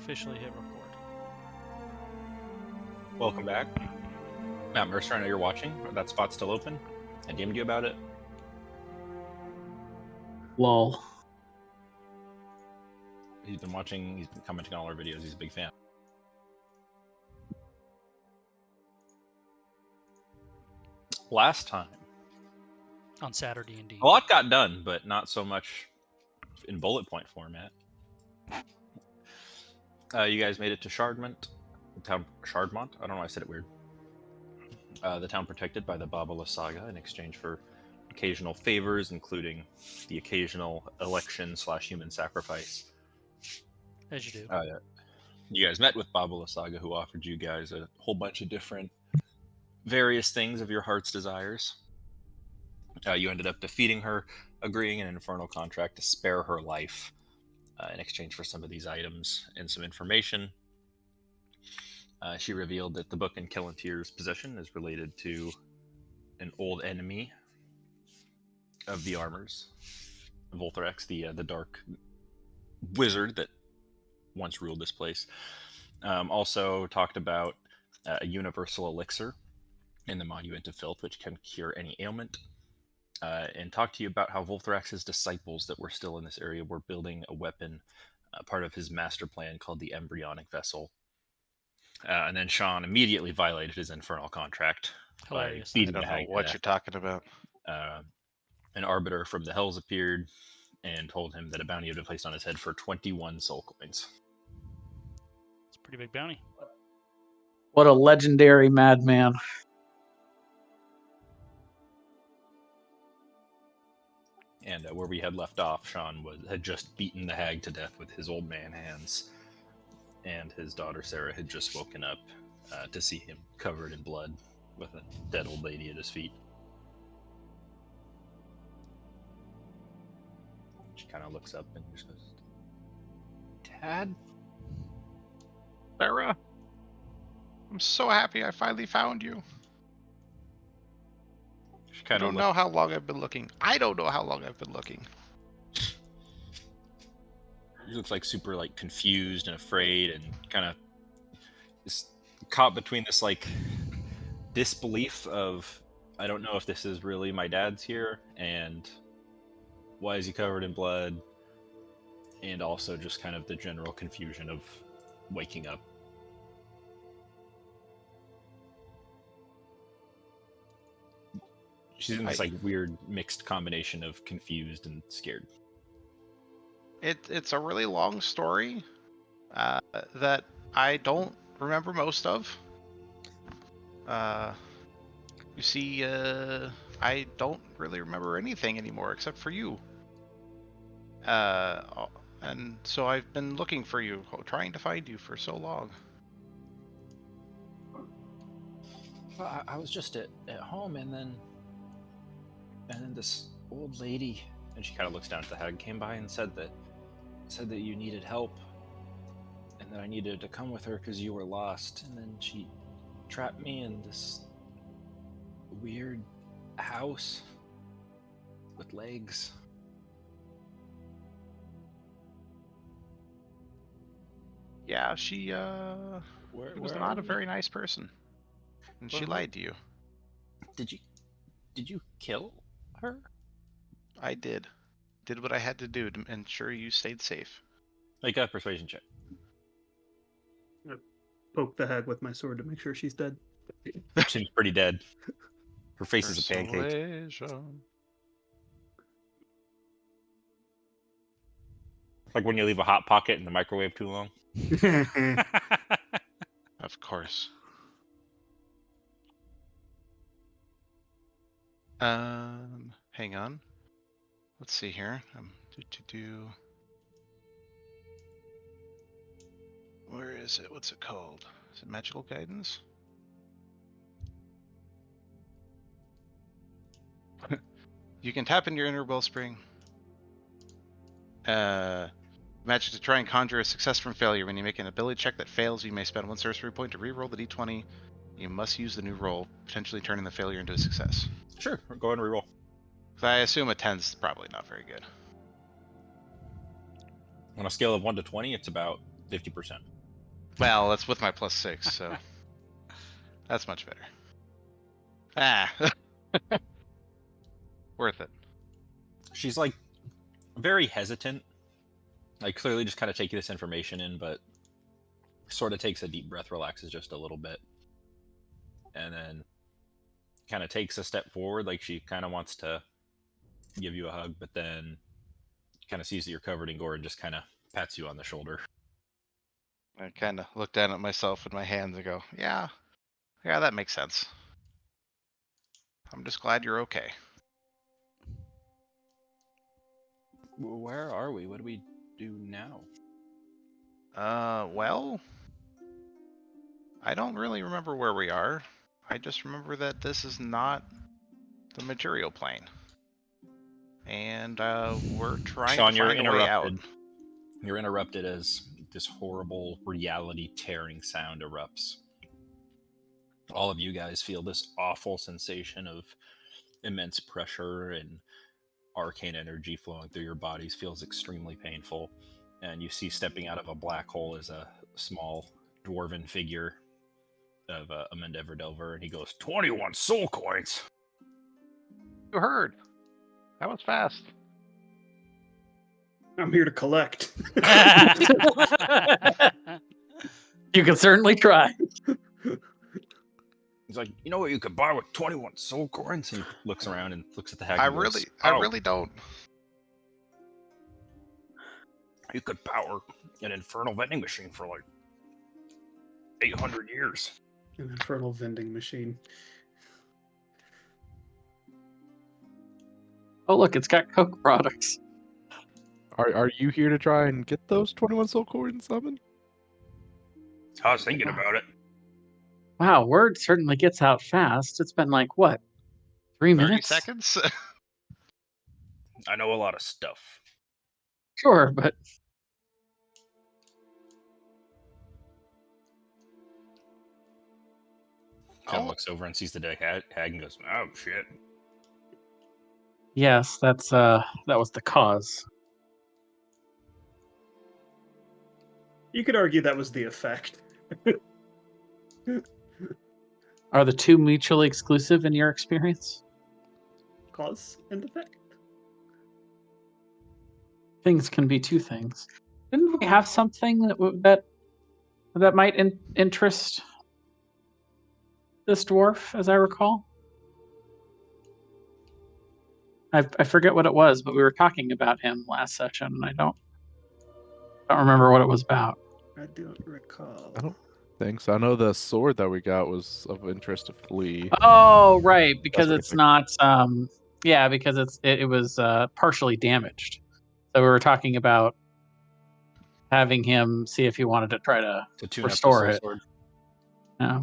officially hit record. Welcome back. Matt Mercer, I know you're watching. That spot's still open. I DM'd you about it. Lol. He's been watching, he's been commenting on all our videos. He's a big fan. Last time, On SaturDenD. a lot got done, but not so much in bullet point format. You guys made it to Shardmont, the town Shardmont. I don't know why I said it weird. The town protected by the Babala saga in exchange for occasional favors, including the occasional election/human sacrifice. As you do. You guys met with Babala saga, who offered you guys a whole bunch of different various things of your heart's desires. You ended up defeating her, agreeing an infernal contract to spare her life in exchange for some of these items and some information. She revealed that the book in Kellantir's possession is related to an old enemy of the Armors, Voltherex, the dark wizard that once ruled this place. Also talked about a universal elixir in the Monument of Filth, which can cure any ailment. And talked to you about how Voltherex's disciples that were still in this area were building a weapon, part of his master plan called the Embryonic Vessel. And then Sean immediately violated his infernal contract. Hilarious. By I beating don't the know hag to what death. you're talking about. An arbiter from the Hells appeared and told him that a bounty had been placed on his head for 21 soul coins. It's a pretty big bounty. What a legendary madman. And where we had left off, Sean had just beaten the hag to death with his old man hands, and his daughter Sarah had just woken up to see him covered in blood with a dead old lady at his feet. She kind of looks up and just goes, "Dad?" Sarah, I'm so happy I finally found you. She I kind of don't know how long I've been looking. I don't know how long I've been looking. She looks like super like confused and afraid and kind of is caught between this like disbelief of, I don't know if this is really my dad's here, and why is he covered in blood, and also just kind of the general confusion of waking up. She's in this like weird mixed combination of confused and scared. It's a really long story that I don't remember most of. You see, I don't really remember anything anymore except for you. And so I've been looking for you, trying to find you for so long. Well, I was just at home, and then this old lady, and she kind of looks down at the hag, came by and said that you needed help, and that I needed to come with her because you were lost. And then she trapped me in this weird house with legs. Yeah, she was not a very nice person, and she lied to you. Did you kill her? I did what I had to do to ensure you stayed safe. Make a persuasion check. I poke the hag with my sword to make sure she's dead. Seems pretty dead. Her face is a pancake. Persuasion. Like when you leave a hot pocket in the microwave too long. Of course. Hang on. Let's see here. Where is it? What's it called? Is it magical guidance? You can tap into your inner wellspring. Magic to try and conjure a success from failure. When you make an ability check that fails, you may spend one sorcery point to re-roll the d20. You must use the new roll, potentially turning the failure into a success. Sure, go ahead and reroll. So I assume a 10's probably not very good. On a scale of 1 to 20, it's about 50%. Well, that's with my +6, so that's much better. Ah, worth it. She's like very hesitant, like clearly just kind of taking this information in, but sort of takes a deep breath, relaxes just a little bit, and then kind of takes a step forward, like she kind of wants to give you a hug, but then kind of sees that you're covered in gore and just kind of pats you on the shoulder. I kind of look down at myself with my hands and go, yeah, that makes sense. I'm just glad you're okay. Where are we? What do we do now? Well, I don't really remember where we are. I just remember that this is not the material plane. And we're trying Sean, to you're find a way out. interrupted. You're interrupted as this horrible reality-tearing sound erupts. All of you guys feel this awful sensation of immense pressure and arcane energy flowing through your bodies. Feels extremely painful. And you see stepping out of a black hole is a small dwarven figure of Amanda Everdelver, and he goes, 21 soul coins! You heard. That was fast. I'm here to collect. You can certainly try. He's like, you know what you could buy with 21 soul coins? And he looks around and looks at the hag I and goes, really don't. You could power an infernal vending machine for like 800 years. An infernal vending machine. Oh, look, it's got Coke products. Are you here to try and get those 21 soul coins summoned? I was thinking about it. Wow, word certainly gets out fast. It's been like, what, 3 30 minutes? seconds? I know a lot of stuff. Sure, but Kind of Oh. looks over and sees the dead hag and goes, oh shit. yes, that was the cause. You could argue that was the effect. Are the two mutually exclusive in your experience? Cause and effect. Things can be two things. Didn't we have something that might interest this dwarf, as I recall? I forget what it was, but we were talking about him last session, and I don't remember what it was about. I don't recall. I don't think so. I know the sword that we got was of interest to Flea. Oh, right, because what it's not. Yeah, because it was partially damaged. So we were talking about having him see if he wanted to try to To tune restore up the it. soul sword. Yeah.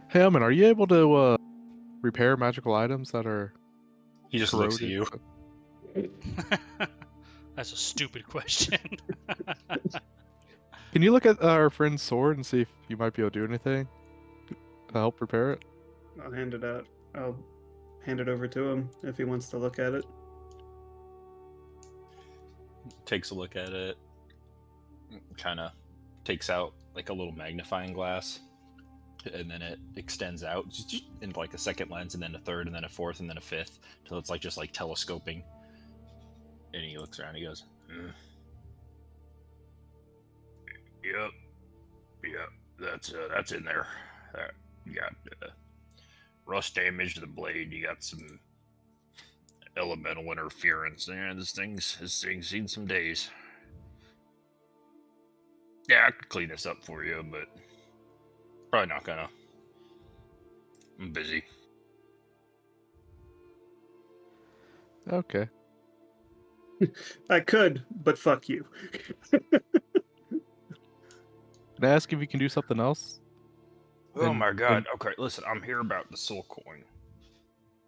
Hey, Elman, are you able to repair magical items that are He just looks at corroded? you. That's a stupid question. Can you look at our friend's sword and see if you might be able to do anything to help repair it? I'll hand it out. I'll hand it over to him if he wants to look at it. Takes a look at it. Kind of takes out like a little magnifying glass. And then it extends out into like a second lens, and then a third, and then a fourth, and then a fifth, till it's like just like telescoping. And he looks around and he goes, Yep, that's in there. You got rust damage to the blade. You got some elemental interference. Yeah, this thing's seen some days. Yeah, I could clean this up for you, but probably not gonna. I'm busy. Okay. I could, but fuck you. Can I ask if you can do something else? Oh And- my god. Okay, listen, I'm here about the soul coin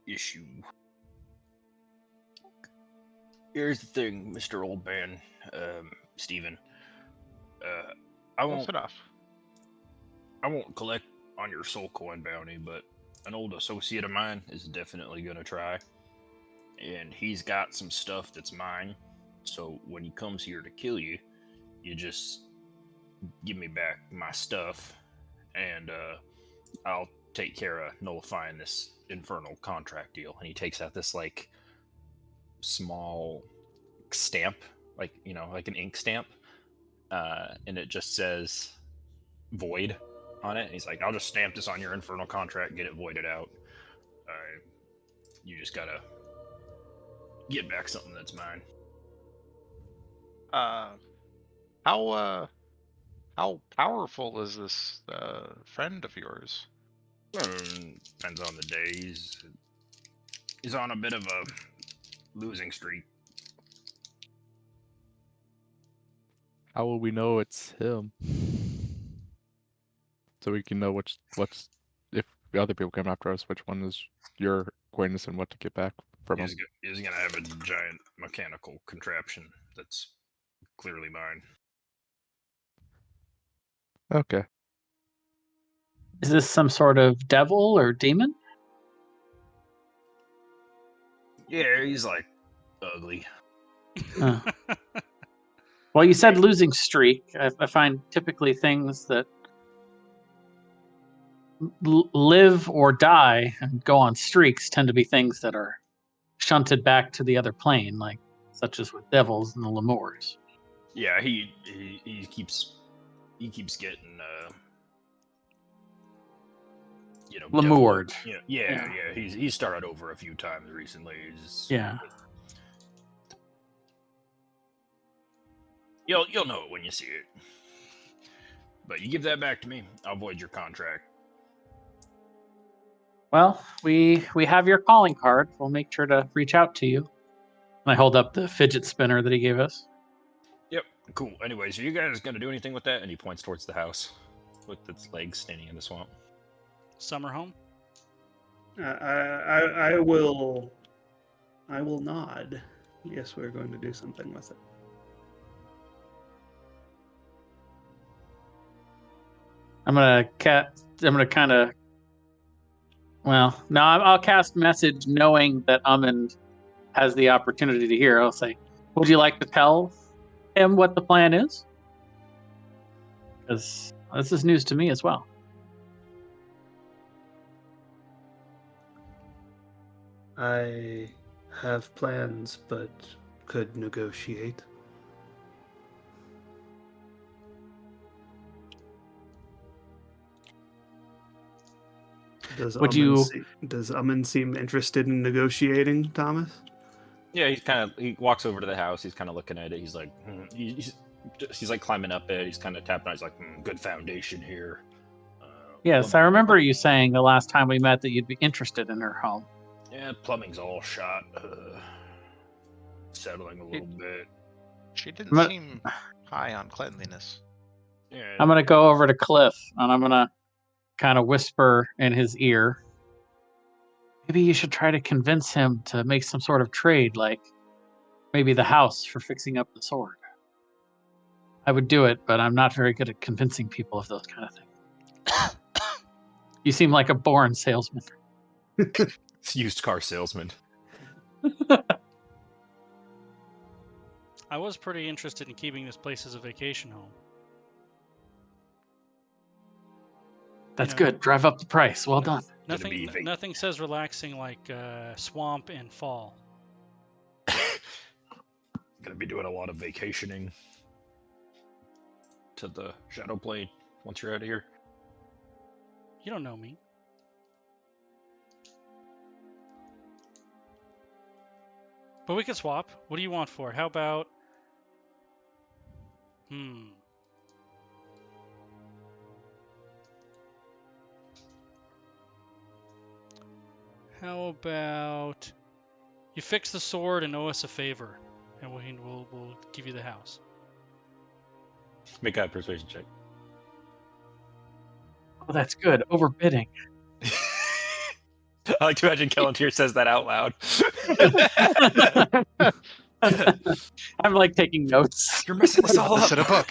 issue. Here's the thing, Mr. Old Man, Steven. I Close won't it off. collect on your soul coin bounty, but an old associate of mine is definitely gonna try. And he's got some stuff that's mine. So when he comes here to kill you, you just give me back my stuff, and I'll take care of nullifying this infernal contract deal. And he takes out this like small stamp, like like an ink stamp, and it just says void on it. And he's like, I'll just stamp this on your infernal contract, get it voided out. You just gotta get back something that's mine. How powerful is this friend of yours? Depends on the day. He's on a bit of a losing streak. How will we know it's him? So we can know what's if the other people come after us, which one is your acquaintance and what to get back from him. He's gonna have a giant mechanical contraption that's clearly mine. Okay. Is this some sort of devil or demon? Yeah, he's like ugly. Huh. Well, you said losing streak. I find typically things that live or die and go on streaks tend to be things that are shunted back to the other plane, like such as with devils and the lemurs. Yeah, he keeps getting Lemured. Yeah. He's started over a few times recently. Yeah. You'll know it when you see it. But you give that back to me, I'll void your contract. Well, we have your calling card. We'll make sure to reach out to you. And I hold up the fidget spinner that he gave us. Yep, cool. Anyways, are you guys gonna do anything with that? And he points towards the house with its legs standing in the swamp. Summer home? I will nod. Yes, we're going to do something with it. I'm gonna kind of. Well, no, I'll cast message knowing that Amund has the opportunity to hear. I'll say, "Would you like to tell him what the plan is?" Because this is news to me as well. I have plans, but could negotiate. Does Amund seem interested in negotiating, Thomas? Yeah, he walks over to the house. He's kind of looking at it. He's like, he's like climbing up it. He's kind of tapping on. He's like, good foundation here. Yes, I remember you saying the last time we met that you'd be interested in her home. Yeah, plumbing's all shot. Settling a little bit. She didn't seem high on cleanliness. Yeah. I'm gonna go over to Cliff and I'm gonna kind of whisper in his ear. Maybe you should try to convince him to make some sort of trade, like maybe the house for fixing up the sword. I would do it, but I'm not very good at convincing people of those kind of things. You seem like a born salesman. Used car salesman. I was pretty interested in keeping this place as a vacation home. That's good. Drive up the price. Well done. Nothing says relaxing like swamp and fall. Gonna be doing a lot of vacationing to the Shadow Plane once you're out of here. You don't know me. But we could swap. What do you want for it? How about... How about... You fix the sword and owe us a favor, and we'll give you the house. Make a persuasion check. Oh, that's good. Overbidding. I like to imagine Kelantir says that out loud. I'm like taking notes. You're messing this all up. In a book.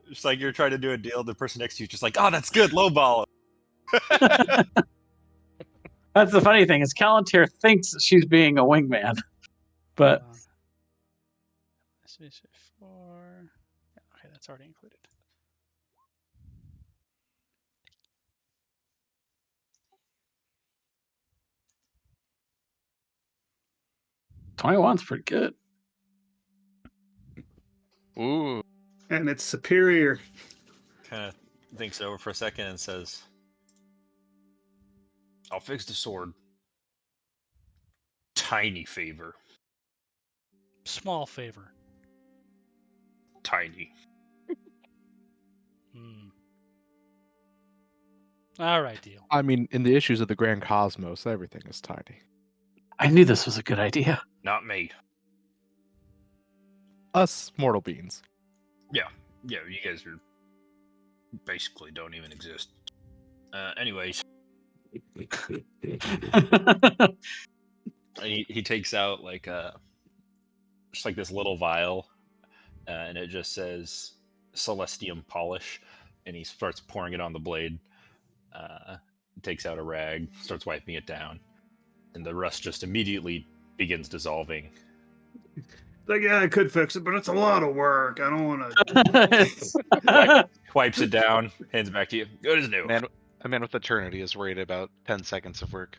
It's like you're trying to do a deal. The person next to you is just like, oh, that's good. Lowball. That's the funny thing is Kelantir thinks she's being a wingman, but Okay, that's already included. $21's pretty good. Ooh. And it's superior. Kind of thinks it over for a second and says, I'll fix the sword. Tiny favor. Small favor. Tiny. All right, deal. I mean, in the issues of the Grand Cosmos, everything is tiny. I knew this was a good idea. Not me. Us mortal beings. Yeah, you guys are basically don't even exist. Anyways, he takes out like just like this little vial, and it just says Celestium polish, and he starts pouring it on the blade. Takes out a rag, starts wiping it down, and the rust just immediately begins dissolving. Like, yeah, I could fix it, but it's a lot of work. I don't want to. Wipes it down, hands it back to you. Good as new. A man with eternity is worried about 10 seconds of work.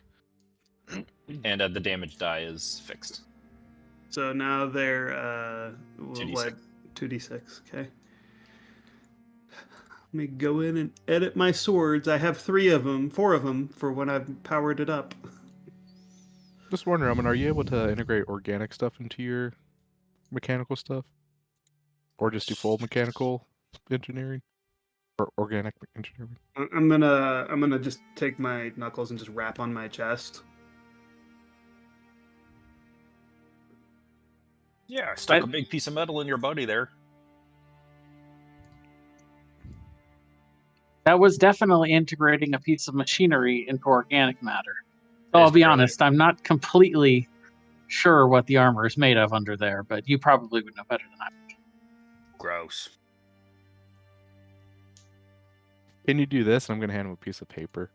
And the damage die is fixed. So now they're 2d6. what? 2d6. Okay. Let me go in and edit my swords. I have 4 of them for when I've powered it up. Just wondering, I mean, are you able to integrate organic stuff into your mechanical stuff? Or just do full mechanical engineering? Or organic engineering? I'm gonna just take my knuckles and just rap on my chest. Yeah, I stuck a big piece of metal in your body there. That was definitely integrating a piece of machinery into organic matter. So It's I'll be brilliant. honest, I'm not completely sure what the armor is made of under there, but you probably would know better than I would. Gross. Can you do this? I'm going to hand him a piece of paper.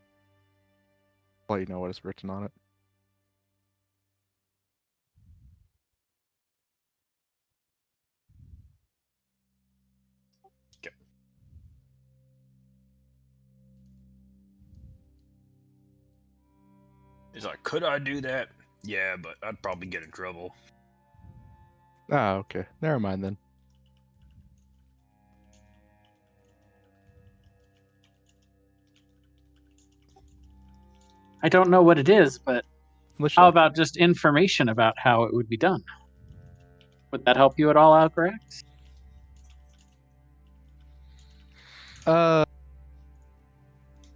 I'll let you know what is written on it. Okay. He's like, could I do that? Yeah, but I'd probably get in trouble. Ah, okay. Never mind then. I don't know what it is, but Unless you how like- about just information about how it would be done? Would that help you at all out, Grax?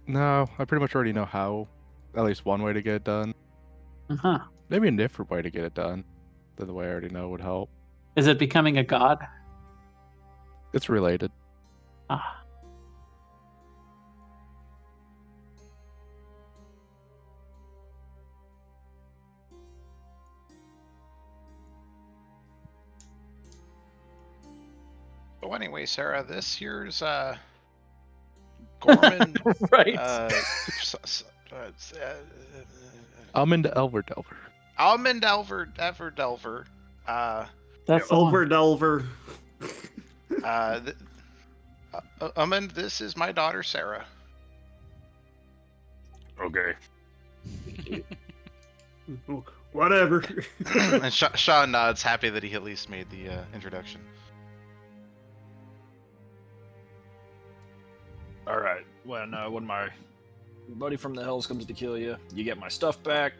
No, I pretty much already know how. At least one way to get it done. Uh-huh. Maybe a different way to get it done than the way I already know would help. Is it becoming a god? It's related. Ah. So anyway, Sarah, this year's Gorman Right. Almond Elver Delver. Almond Delver. That's the one. Over Delver. Almond, this is my daughter Sarah. Okay. Whatever. And Sean nods, happy that he at least made the introduction. All right. When my buddy from the Hells comes to kill you, you get my stuff back.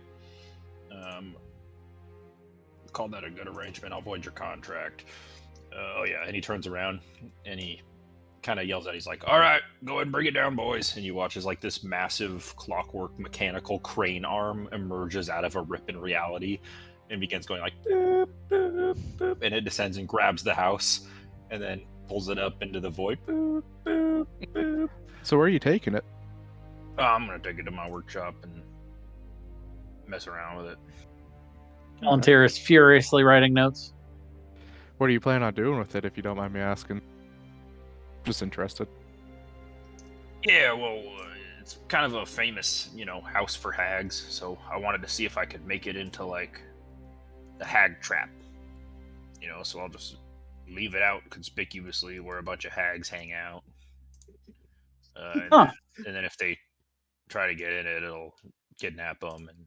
Call that a good arrangement. I'll void your contract. Oh yeah, and he turns around and he kind of yells out. He's like, "All right, go ahead and bring it down, boys." And you watch as like this massive clockwork mechanical crane arm emerges out of a rip in reality and begins going like boop, boop, boop, and it descends and grabs the house and then pulls it up into the void. Boop, boop, boop. So where are you taking it? I'm gonna take it to my workshop and mess around with it. Volunteer is furiously writing notes. What are you planning on doing with it, if you don't mind me asking? Just interested. Yeah, well, it's kind of a famous, house for hags, so I wanted to see if I could make it into, like, the hag trap. So I'll just leave it out conspicuously where a bunch of hags hang out. Huh. And then if they try to get in it, it'll kidnap them. And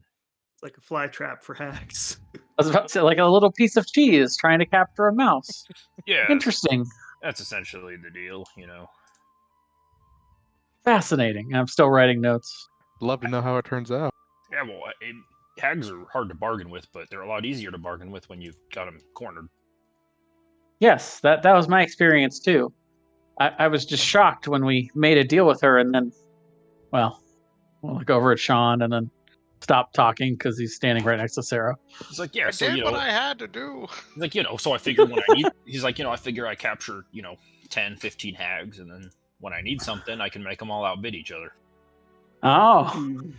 It's like a fly trap for hags. I was about to say, like a little piece of cheese trying to capture a mouse. yeah, Interesting. that's essentially the deal, you know. Fascinating. I'm still writing notes. Love to know how it turns out. Yeah, well, hags are hard to bargain with, but they're a lot easier to bargain with when you've got them cornered. Yes, that was my experience too. I was just shocked when we made a deal with her, and then, well, we'll look over at Sean and then stop talking because he's standing right next to Sarah. He's like, yeah, I so, did you know, what I had to do. he's like, you know, so I figure when I need, he's like, you know, I figure I capture, 10, 15 hags, and then when I need something, I can make them all outbid each other. Oh,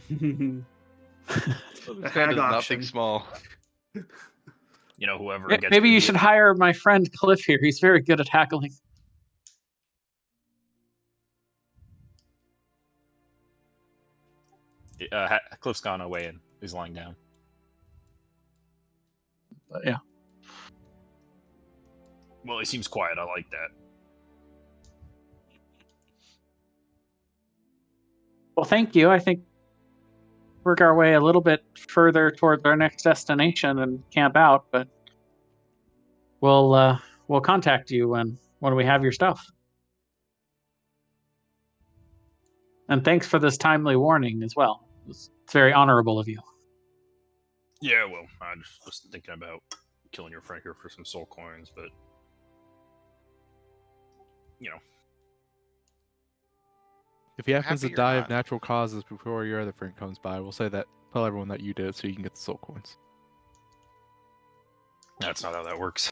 The This hag man is auction. nothing small. You know, whoever Yeah, gets maybe the you deal. should hire my friend Cliff here. He's very good at haggling. Cliff's gone away and is lying down. But yeah. Well, he seems quiet. I like that. Well, thank you. I think work our way a little bit further towards our next destination and camp out, but we'll contact you when we have your stuff. And thanks for this timely warning as well. It's very honorable of you. Yeah, well, I just was thinking about killing your friend here for some soul coins, but If he happens Happy to you're die not. of natural causes before your other friend comes by, we'll say that. Tell everyone that you did it so you can get the soul coins. that's not how that works.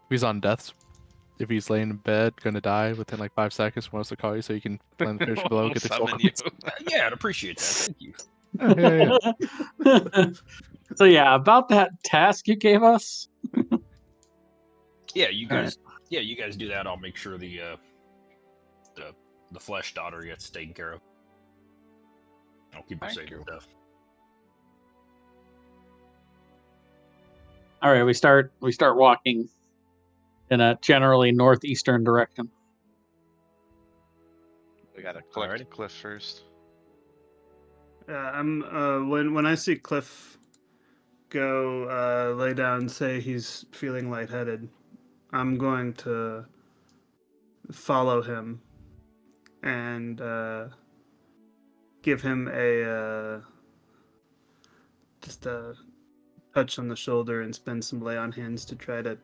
If he's on death's, if he's laying in bed, gonna die within like 5 seconds, wants to call you so you can plan the finish below, We'll get the soul summon you. coins. Yeah, I'd appreciate that. Thank you. Yeah. So yeah, about that task you gave us. Yeah, you All guys. Yeah, you guys do that. I'll make sure the flesh daughter gets taken care of. I'll keep her Thank safe you. and stuff. All right, we start walking in a generally northeastern direction. We gotta collect Alrighty. Cliff first. I'm when I see Cliff go lay down and say he's feeling lightheaded, I'm going to follow him and give him just a touch on the shoulder and spend some lay on hands to try to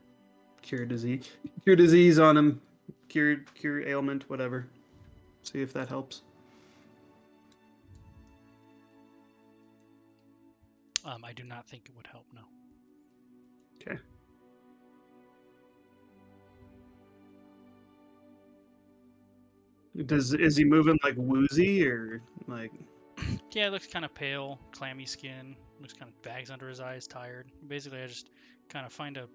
cure disease on him, cure ailment, whatever. See if that helps. I do not think it would help. No. Okay. Is he moving like woozy or like? Yeah, it looks kind of pale, clammy skin. Looks kind of bags under his eyes, tired. Basically, I just kind of find a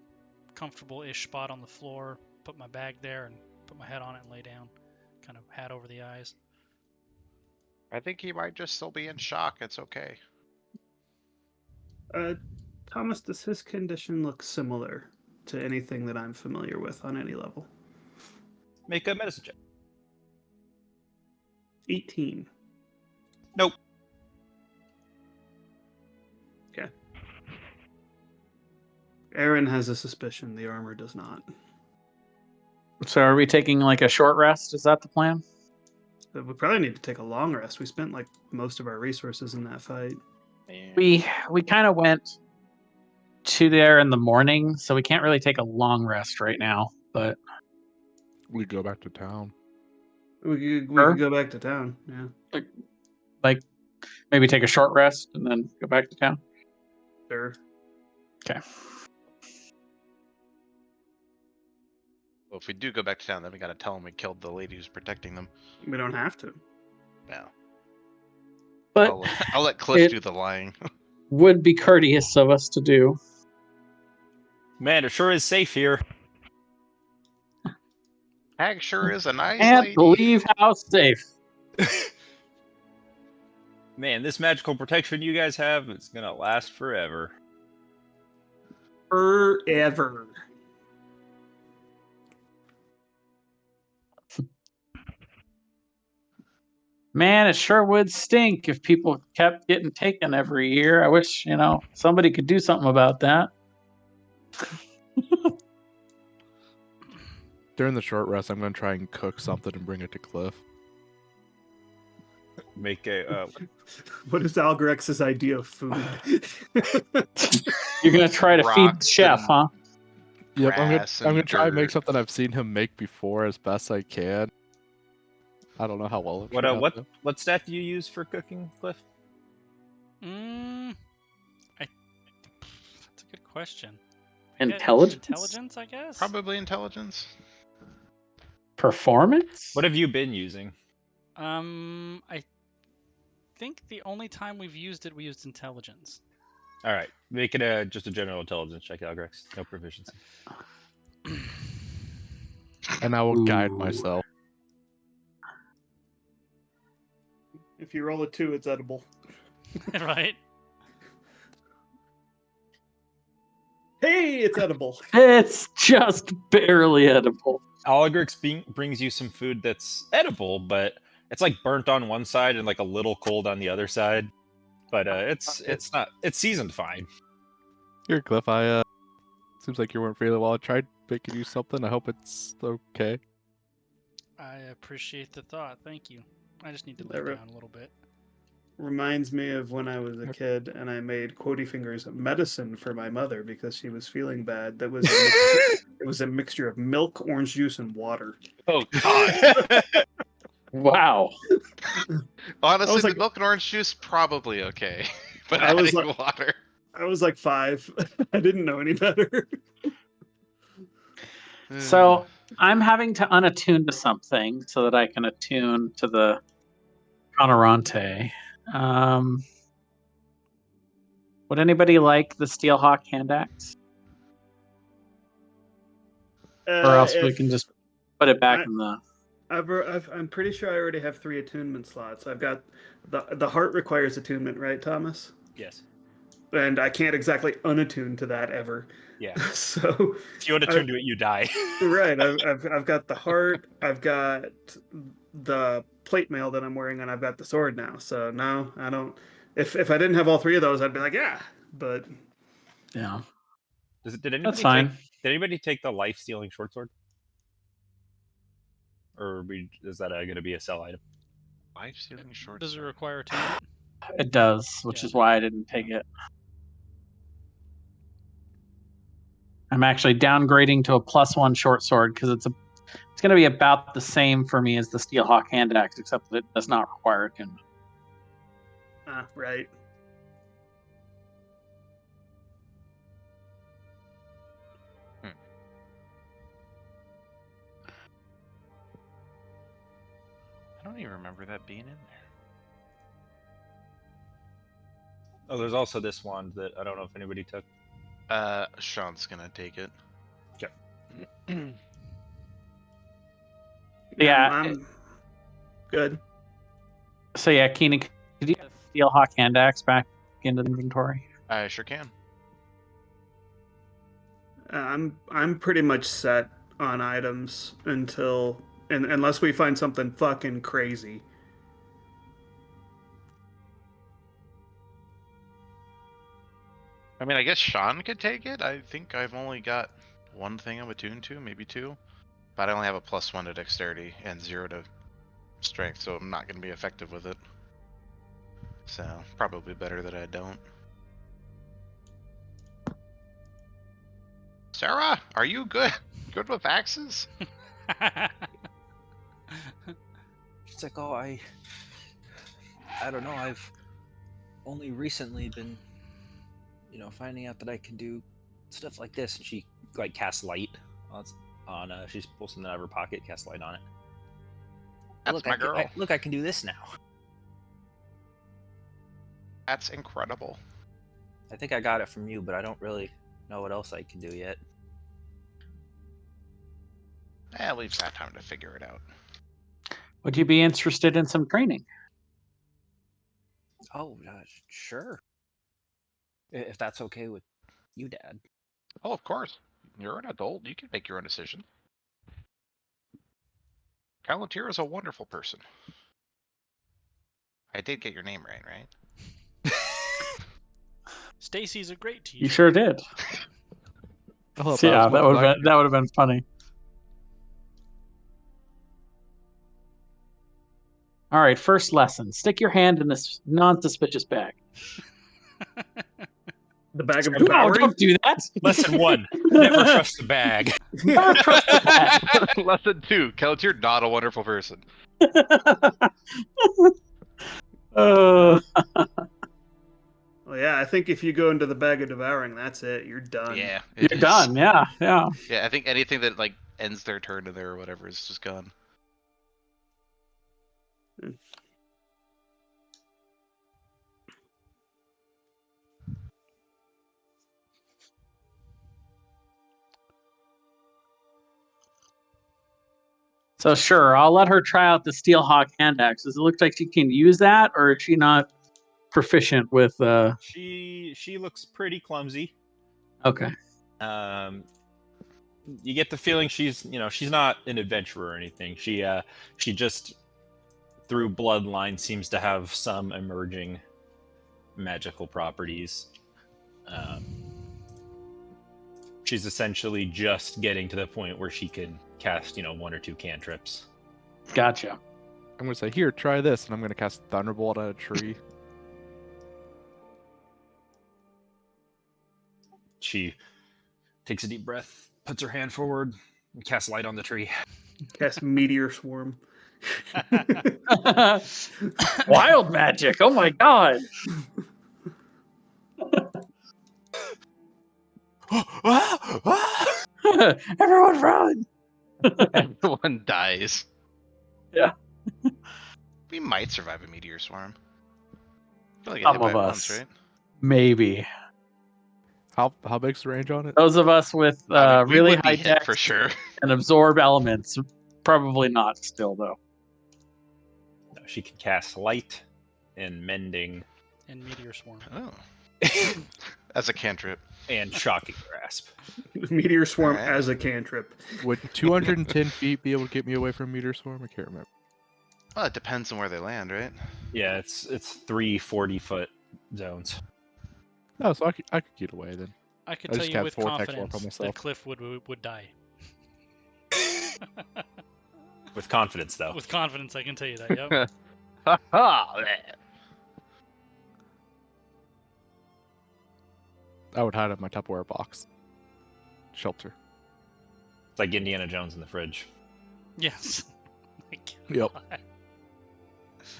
comfortable-ish spot on the floor, put my bag there, and put my head on it and lay down. Kind of hat over the eyes. I think he might just still be in shock. It's okay. Thomas, does his condition look similar to anything that I'm familiar with on any level? Make a medicine check. 18. Nope. Okay. Aaron has a suspicion the armor does not. So are we taking like a short rest? Is that the plan? But we probably need to take a long rest. We spent like most of our resources in that fight. We kind of went to there in the morning, so we can't really take a long rest right now. But We go back to town. We Sure. could go back to town. Yeah. like maybe take a short rest and then go back to town. Sure. Okay. Well, if we do go back to town, then we gotta tell him we killed the lady who's protecting them. We don't have to. No. But I'll let Cliff it- do the lying. would be courteous of us to do. Man, it sure is safe here. Hag sure is a nice Can't lady. believe how safe. Man, this magical protection you guys have, it's gonna last forever. forever. Man, it sure would stink if people kept getting taken every year. I wish, somebody could do something about that. During the short rest, I'm gonna try and cook something and bring it to Cliff. Make a What is Algrex's idea of food? You're gonna try to feed the Rocks chef, and huh? Yep, I'm grass gonna and try and make dirt. something I've seen him make before as best I can. I don't know how well. what stat do you use for cooking, Cliff? That's a good question. Intelligence? I guess. Probably intelligence. Performance? What have you been using? I think the only time we've used it, we used intelligence. All right, make it just a general intelligence check, Algrex. No proficiency. And I will guide Ooh. myself. If you roll a 2, it's edible. Right? Hey, it's edible. It's just barely edible. Algrex brings you some food that's edible, but it's like burnt on one side and like a little cold on the other side. But it's seasoned fine. Here, Cliff. Seems like you weren't feeling well. I tried making you something. I hope it's okay. I appreciate the thought. Thank you. I just need to lay Never- down a little bit. Reminds me of when I was a kid and I made Quotey Fingers medicine for my mother because she was feeling bad. That was it was a mixture of milk, orange juice, and water. Oh God! Wow. Honestly, like- the milk and orange juice probably okay, but I was adding like- water. I was like 5. I didn't know any better. So I'm having to unattune to something so that I can attune to the Conorante. Would anybody like the Steelhawk hand axe? Or else we can just put it back in the... I'm pretty sure I already have 3 attunement slots. I've got the heart requires attunement, right, Thomas? Yes. And I can't exactly unattune to that ever. Yeah. So If you unattune to it, you die. right, I've got the heart, I've got the plate mail that I'm wearing, and I've got the sword now. So no, I don't. If I didn't have all 3 of those, I'd be like, yeah. But Yeah, Did anybody that's fine. Did anybody take the life stealing short sword? Or is that going to be a sell item? Life stealing short. Does it require attunement? It does, which Yeah. is why I didn't take it. I'm actually downgrading to a +1 short sword because it's going to be about the same for me as the Steelhawk hand axe, except that it does not require attunement. right. I don't even remember that being in there. Oh, there's also this wand that I don't know if anybody took. Sean's gonna take it. Yeah. I'm good. So yeah, Keenan, could you get the Steelhawk hand axe back into the inventory? I sure can. I'm pretty much set on items unless we find something fucking crazy. I mean, I guess Sean could take it. I think I've only got 1 thing I'm attuned to, maybe 2. But I only have a +1 to dexterity and 0 to strength, so I'm not going to be effective with it. So, probably better that I don't. Sarah, are you good? Good with axes? She's like, oh, I don't know. I've only recently been, finding out that I can do stuff like this. And she like casts light on. She pulls something out of her pocket, casts light on it. That's my girl. I can do this now. That's incredible. I think I got it from you, but I don't really know what else I can do yet. Leaves that time to figure it out. Would you be interested in some training? Oh, sure. If that's okay with you, Dad. Oh, of course. You're an adult. You can make your own decision. Palantir is a wonderful person. I did get your name right? Stacy's a great teacher. You sure did. I'll help out Yeah, as much as I can. that would have been funny. All right, first lesson: stick your hand in this non-suspicious bag. The bag of No, devouring. don't do that. Lesson 1: never trust the bag. Never trust the bag. Lesson 2: Palantir, not a wonderful person. Well, yeah, I think if you go into the bag of devouring, that's it. You're done. Yeah, You're done. Yeah. Yeah, I think anything that like ends their turn in there or whatever is just gone. So sure, I'll let her try out the Steelhawk hand axe. Does it look like she can use that, or is she not proficient with? She looks pretty clumsy. Okay. You get the feeling she's not an adventurer or anything. She just through bloodline seems to have some emerging magical properties. She's essentially just getting to the point where she can cast, 1 or 2 cantrips. Gotcha. I'm gonna say, here, try this, and I'm gonna cast Thunderbolt at a tree. She takes a deep breath, puts her hand forward, and casts light on the tree. Cast meteor swarm. Wild magic. Oh my god. Everyone run. Everyone dies. Yeah. We might survive a meteor swarm. I feel like Some hit by of it us. once, right? Maybe. How big's the range on it? Those of us with I mean, we really would be high hit dex for sure. and absorb elements, probably not still though. No, she can cast light and mending And meteor swarm. Oh. As a cantrip. and shocking grasp. Meteor swarm Alright. as a cantrip. Would 210 feet be able to get me away from Meteor Swarm? I can't remember. Well, it depends on where they land, right? Yeah, it's 3 40-foot zones. No, so I could get away then. I could I tell just you have with vortex warp on confidence myself. that Cliff would die. With confidence, though. With confidence, I can tell you that. Yep. Ha ha! I would hide in my Tupperware box. Shelter. It's like Indiana Jones in the fridge. Yes. My Yep. God.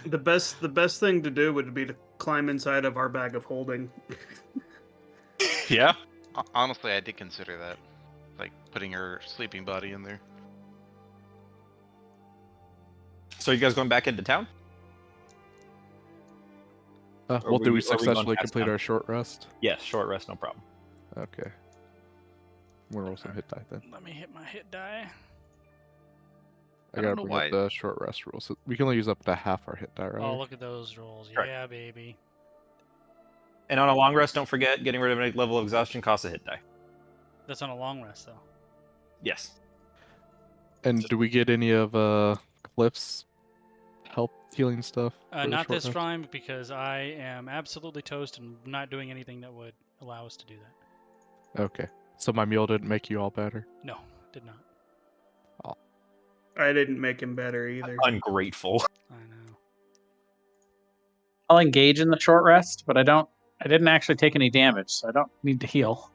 The best thing to do would be to climb inside of our bag of holding. Yeah? Honestly, I did consider that. Like, putting her sleeping body in there. So you guys going back into town? Or Well, were do you- we are we going successfully past complete town? our short rest? Yes, short rest, no problem. Okay. I'm gonna roll some hit die then. Let me hit my hit die. I I gotta don't know bring why- up the short rest rules. So we can only use up to half our hit die, right? Oh, look at those rolls. Right. Yeah, baby. And on a long rest, don't forget, getting rid of any level of exhaustion costs a hit die. That's on a long rest, though. Yes. And do we get any of Cliff's health healing stuff? for the Not short this rest? time, because I am absolutely toast and not doing anything that would allow us to do that. Okay. So my meal didn't make you all better? No, did not. I didn't make him better either. Ungrateful. I know. I'll engage in the short rest, but I didn't actually take any damage, so I don't need to heal.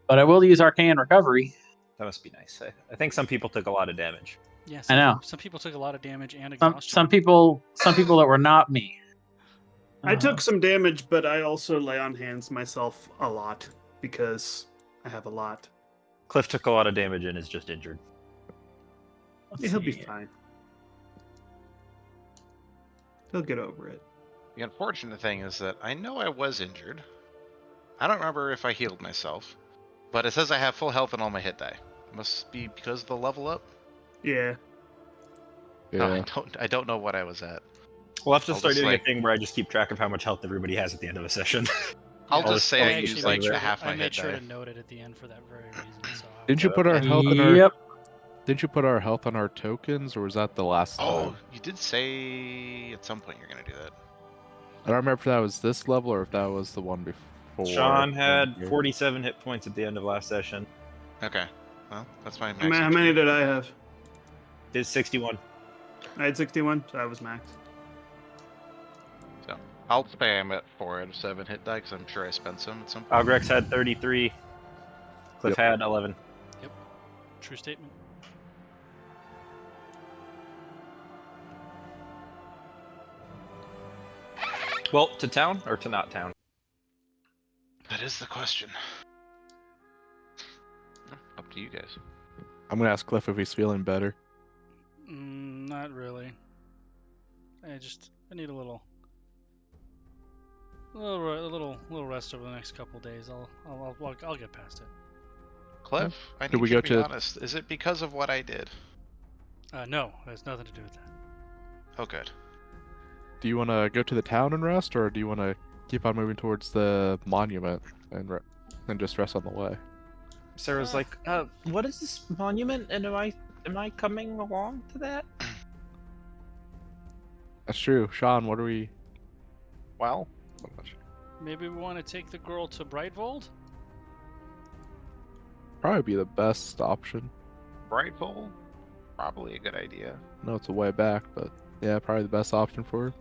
But I will use Arcane Recovery. That must be nice. I think some people took a lot of damage. Yeah, I know. Some people took a lot of damage and Some exhaustion. some people that were not me. I took some damage, but I also lay on hands myself a lot because I have a lot. Cliff took a lot of damage and is just injured. Yeah, he'll be fine. He'll get over it. The unfortunate thing is that I know I was injured. I don't remember if I healed myself, but it says I have full health and all my hit die. Must be because of the level up. Yeah. Yeah. I don't know what I was at. We'll have to I'll start just, doing like- a thing where I just keep track of how much health everybody has at the end of a session. I'll Yeah, just say I actually use made like sure half I my made hit sure die. to note it at the end for that very reason. So Didn't you put our Okay. health on our? Yep. Didn't you put our health on our tokens, or was that the last Oh, time? you did say at some point you're gonna do that. I don't remember if that was this level or if that was the one before. Sean had Here. 47 hit points at the end of last session. Okay. Well, that's my How max. how many HP. did I have? Did 61. I had 61, so I was max. So I'll spam at 4 out of 7 hit die because I'm sure I spent some at some point. Ogrex had 33. Cliff had 11. true statement. Well, to town or to not town? That is the question. Up to you guys. I'm gonna ask Cliff if he's feeling better. Not really. I need a little rest over the next couple days. I'll get past it. Cliff, I Could need we you go to be to- honest. Is it because of what I did? No, it has nothing to do with that. Oh, good. Do you want to go to the town and rest, or do you want to keep on moving towards the monument and just rest on the way? Sarah's like, what is this monument? And am I coming along to that? That's true. Sean, what are we? Well, Maybe we want to take the girl to Brightvold? Probably be the best option. Brightful, probably a good idea. I know it's a way back, but yeah, probably the best option for her.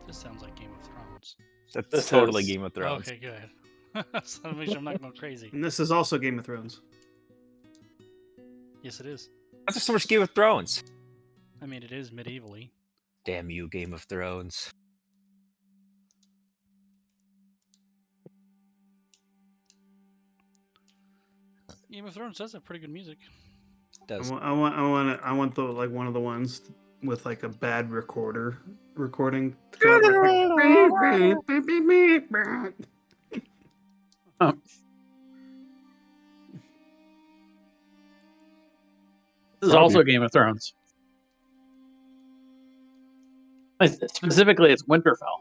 This sounds like Game of Thrones. That's This totally is- Game of Thrones. Okay, good. So to make sure I'm not going crazy. And this is also Game of Thrones. Yes, it is. That's so much Game of Thrones. I mean, it is medievally. Damn you, Game of Thrones. Game of Thrones does have pretty good music. It does. I want the like one of the ones with like a bad recording. To go out like, This is also Game of Thrones. Specifically, it's Winterfell.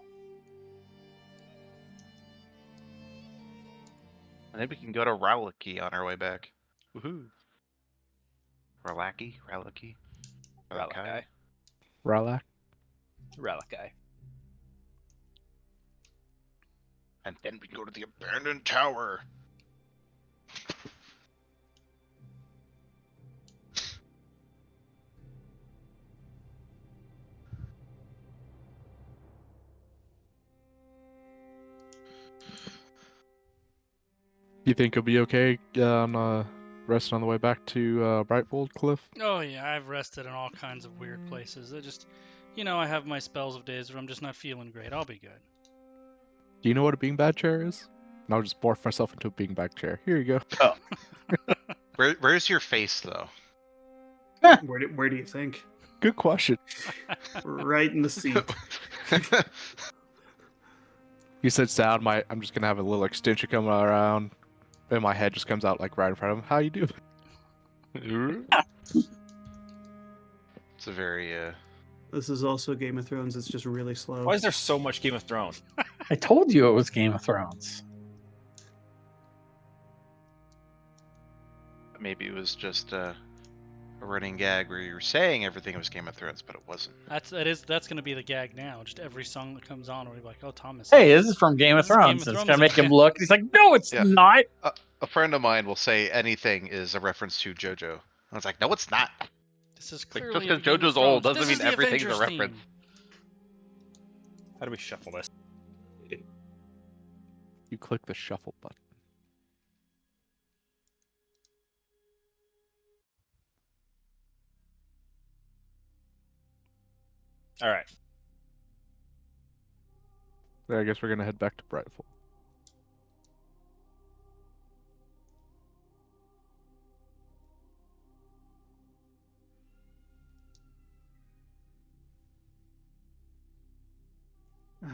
I think we can go to Rowlaki on our way back. Woohoo! Rowlaki? Ralakai. Ralak. Ralakai. And then we go to the abandoned tower. You think it'll be okay on resting on the way back to Brightfold, Cliff? Oh yeah, I've rested in all kinds of weird places. I just, I have my spells of days where I'm just not feeling great. I'll be good. Do you know what a beanbag chair is? And I'll just morph myself into a beanbag chair. Here you go. Where's your face though? where do you think? Good question. Right in the seat. You said sound. I'm just gonna have a little extension coming around, and my head just comes out like right in front of him. How you doing? It's a very This is also Game of Thrones. It's just really slow. Why is there so much Game of Thrones? I told you it was Game of Thrones. maybe it was just a running gag where you were saying everything was Game of Thrones, but it wasn't. That's gonna be the gag now. Just every song that comes on, we'll be like, "Oh, Thomas." Hey, this is from Game of This is Game Thrones. of It's Thrones gonna make him again. look. He's like, no, it's Yeah. not. A friend of mine will say anything is a reference to JoJo. And I was like, no, it's not. This is Like, clearly just a 'cause Game of JoJo's old Thrones. doesn't This is mean the everything's a Avengers reference. theme. How do we shuffle this? You click the shuffle button. All right. I guess we're gonna head back to Brightfold.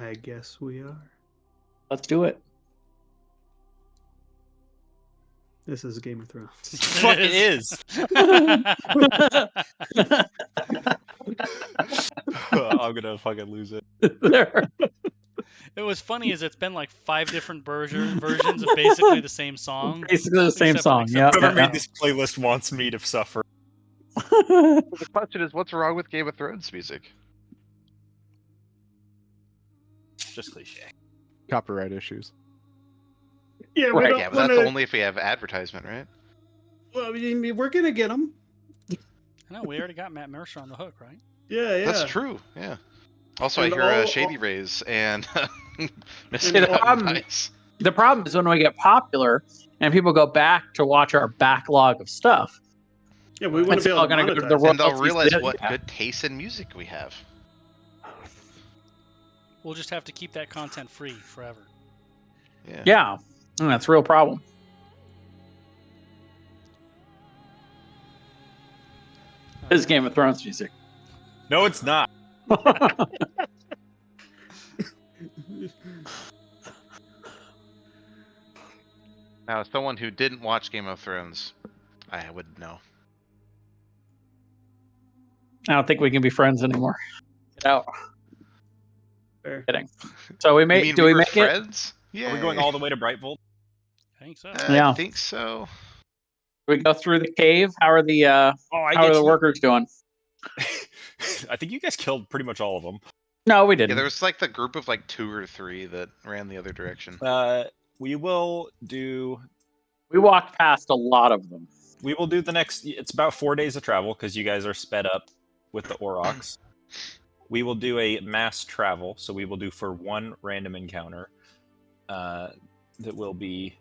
I guess we are. Let's do it. This is Game of Thrones. Fuck it is. I'm gonna fucking lose it. There. It was funny is it's been like 5 different versions of basically the same song. Basically the same song. except Yeah. for Whoever the made this playlist wants me to suffer. The question is, what's wrong with Game of Thrones music? Just cliche. Copyright issues. Yeah, we Right. don't Yeah, but want that's to. only if we have advertisement, right? Well, I mean, we're gonna get them. No, we already got Matt Mercer on the hook, right? Yeah. That's true. Yeah. Also, And I hear all- Shady Rays and Missing And the Out problem- Advice. The problem is when we get popular and people go back to watch our backlog of stuff. Yeah, we want It's to be able all to gonna go to the monetize. And they'll royalties realize that- what yeah. good taste in music we have. We'll just have to keep that content free forever. Yeah. Yeah, and that's a real problem. This is Game of Thrones music. No, it's not. Now, as someone who didn't watch Game of Thrones, I would know. I don't think we can be friends anymore. Get out. Fair. Kidding. So we You make. mean Do we we were make it? friends? Yeah. Are we going all the way to Brightvolt? I think so. Yeah. I think so. Do we go through the cave? How are the Oh, how are the workers doing? I think you guys killed pretty much all of them. No, we Yeah, didn't. there was like the group of like 2 or 3 that ran the other direction. We will do. We walked past a lot of them. We will do the next. It's about 4 days of travel because you guys are sped up with the Aurochs. We will do a mass travel, so we will do for one random encounter. That will be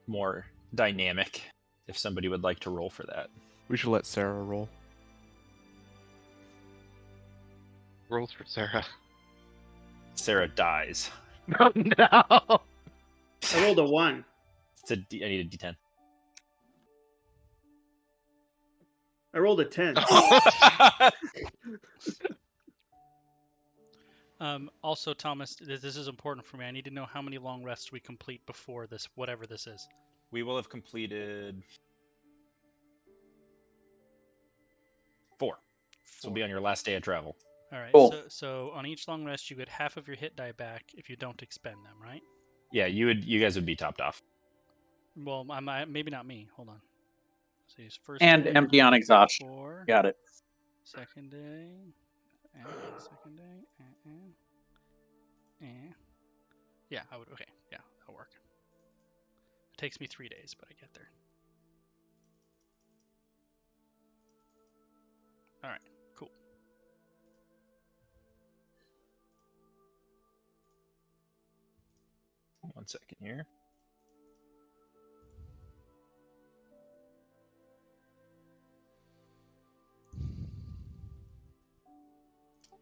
more dynamic. If somebody would like to roll for that, We should let Sarah roll. Rolls for Sarah. Sarah dies. Oh, no. I rolled a 1. It's a D, I need a D10. I rolled a 10. Also, Thomas, this is important for me. I need to know how many long rests we complete before this, whatever this is. We will have completed 4. This will be on your last day of travel. All right. Cool. So on each long rest, you get half of your hit die back if you don't expend them, right? Yeah, you guys would be topped off. Well, maybe not me. Hold on. So use first And day, empty on exhaust. 4. Got it. Second day. Second day. Yeah, I would. Okay. Yeah, that'll work. It takes me 3 days, but I get there. All right. Cool. One second here.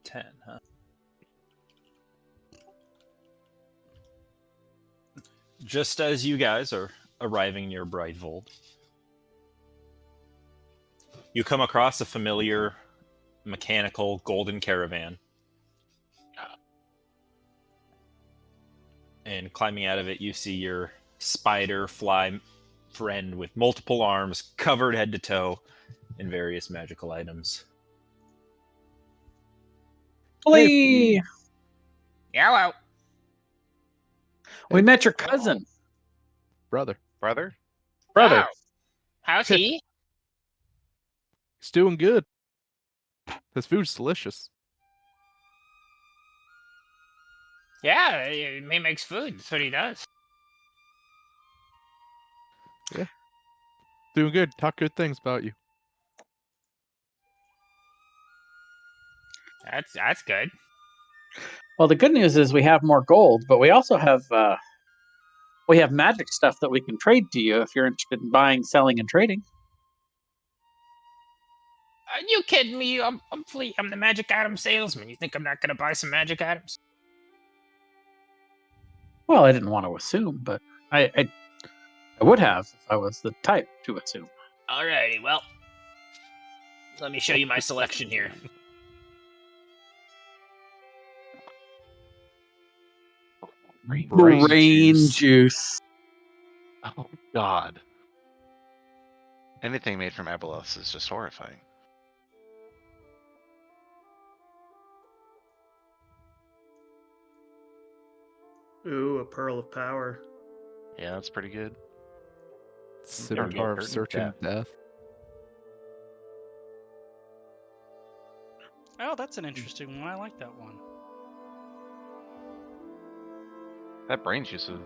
$10, huh? Just as you guys are arriving near Brightvolt, you come across a familiar mechanical golden caravan. And climbing out of it, you see your spider fly friend with multiple arms, covered head to toe in various magical items. Flee! Hello. We met your cousin. Brother. Brother? Brother. How's he? He's doing good. His food's delicious. Yeah, he makes food. That's what he does. Doing good. Talk good things about you. That's good. Well, the good news is we have more gold, but we also have magic stuff that we can trade to you if you're interested in buying, selling, and trading. Are you kidding me? I'm Flea. I'm the magic item salesman. You think I'm not gonna buy some magic items? Well, I didn't want to assume, but I would have if I was the type to assume. Alrighty, well, let me show you my selection here. Brain juice. Oh, God. Anything made from Abelos is just horrifying. Ooh, a pearl of power. Yeah, that's pretty good. Scimitar of hurt in Searching Death. Oh, that's an interesting one. I like that one. That brain juice is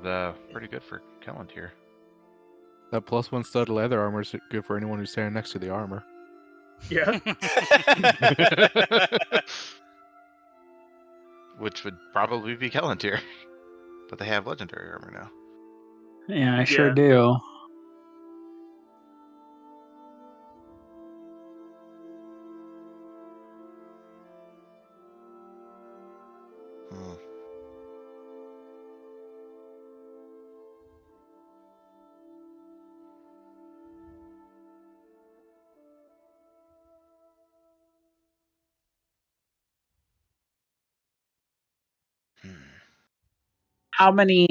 pretty good for Kellantir. That +1 stud leather armor is good for anyone who's standing next to the armor. Yeah. Which would probably be Kellantir. But they have legendary armor now. Yeah, I sure Yeah. do. Hmm. How many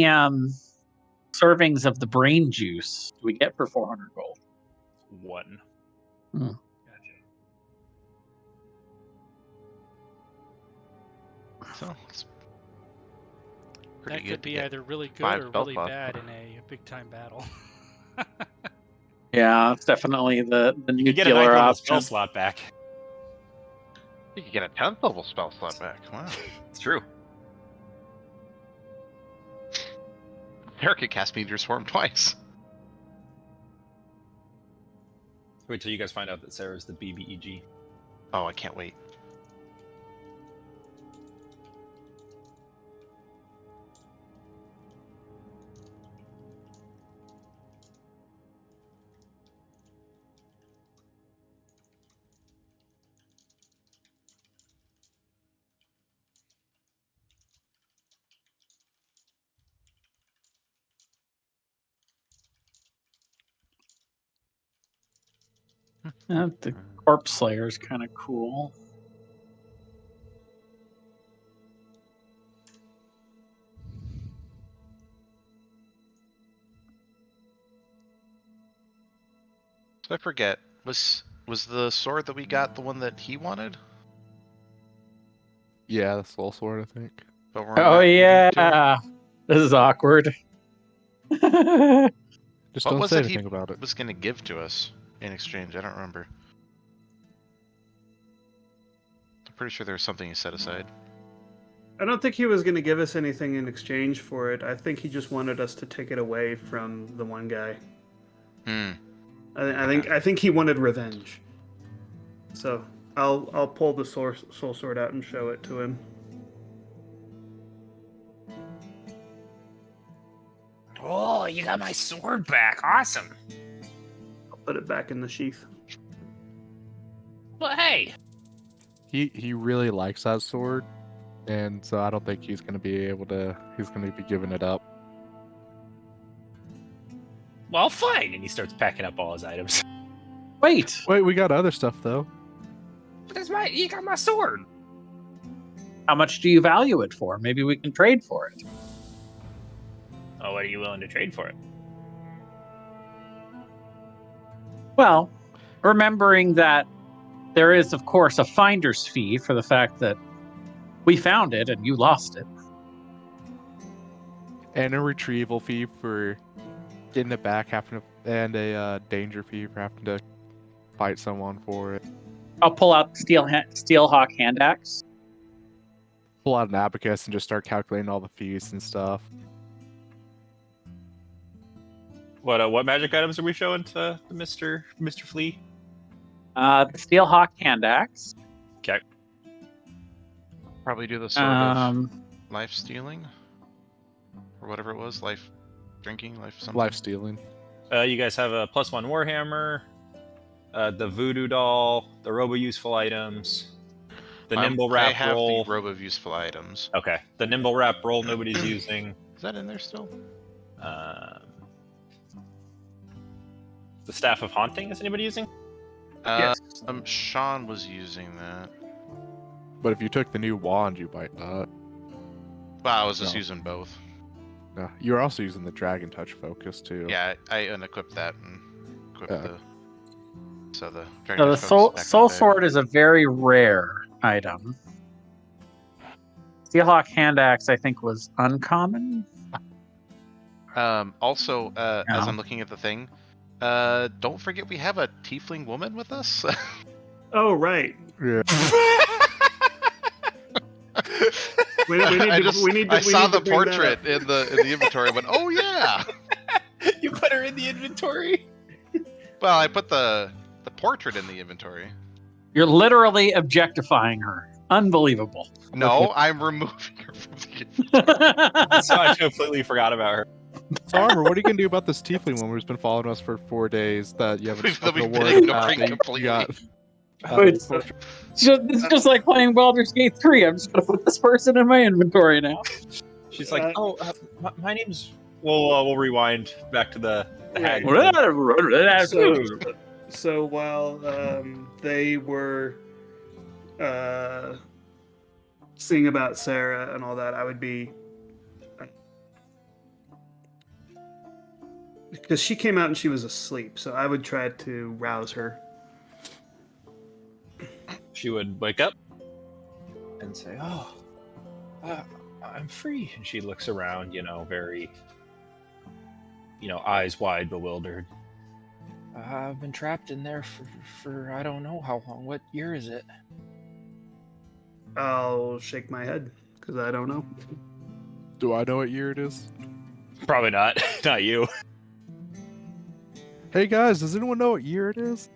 servings of the brain juice do we get for 400 gold? 1. So it's That pretty could good to be get. either really good 5 or spell really slots. bad in a big time battle. Yeah, it's definitely the You could get a nuclear 9th level option. spell slot back. You could get a 10th level spell slot back. Wow. It's true. Sarah could cast Meteor Swarm twice. Wait till you guys find out that Sarah's the BBEG. Oh, I can't wait. The Corpse Slayer is kind of cool. So I forget. Was the sword that we got the one that he wanted? Yeah, the Soul Sword, I think. But we're Oh not giving it to him? yeah, this is awkward. Just What don't was say it he anything about it. was going to give to us in exchange? I don't remember. I'm pretty sure there was something he set aside. I don't think he was going to give us anything in exchange for it. I think he just wanted us to take it away from the one guy. Hmm. I think he wanted revenge. So I'll pull the soul sword out and show it to him. Oh, you got my sword back. Awesome. I'll put it back in the sheath. Well, hey. He really likes that sword, and so I don't think he's gonna be giving it up. Well, fine. And he starts packing up all his items. Wait, Wait, we got other stuff though. But you got my sword. how much do you value it for? Maybe we can trade for it. Oh, what are you willing to trade for it? Well, remembering that there is, of course, a finder's fee for the fact that we found it and you lost it. And a retrieval fee for getting it back, and a danger fee for having to fight someone for it. I'll pull out Steelhawk hand axe. Pull out an abacus and just start calculating all the fees and stuff. What magic items are we showing to Mr. Flea? The Steelhawk hand axe. Okay. Probably do the sword of life stealing, or whatever it was. Life drinking, life something. Life stealing. You guys have a +1 warhammer, the voodoo doll, the robo useful items, the nimble I wrap have roll. the robe of useful items. Okay, the nimble wrap roll nobody's using. Is that in there still? The staff of haunting is anybody using? Yes. Sean was using that. But if you took the new wand, you might not. Well, I was just No. using both. No, you're also using the Dragon Touch focus too. Yeah, I unequipped that and equipped Yeah. the. So the So dragon the Touch soul, focus back soul up there. sword is a very rare item. Steelhawk hand axe, I think, was uncommon. Also, as No. I'm looking at the thing, don't forget we have a tiefling woman with us. Oh, right. Yeah. We need I to. just we need to. I we saw need to the bring that portrait up. in the inventory. Went, oh yeah. You put her in the inventory. Well, I put the portrait in the inventory. You're literally objectifying her. Unbelievable. No, I'm removing her from the inventory. So I completely forgot about her. So, Armor, what are you gonna do about this tiefling woman who's been following us for 4 days that you haven't That spoken a we've been word about? ignoring That you completely. got It's just like playing Baldur's Gate 3. I'm just going to put this person in my inventory now. She's like, Uh, "Oh, my name's." We'll rewind back to the hag. So while they were seeing about Sarah and all that, I would be, because she came out and she was asleep, so I would try to rouse her. She would wake up and say, "Oh, I'm free," and she looks around, very, eyes wide, bewildered. I've been trapped in there for I don't know how long. What year is it? I'll shake my head because I don't know. Do I know what year it is? Probably not. Not you. Hey guys, does anyone know what year it is?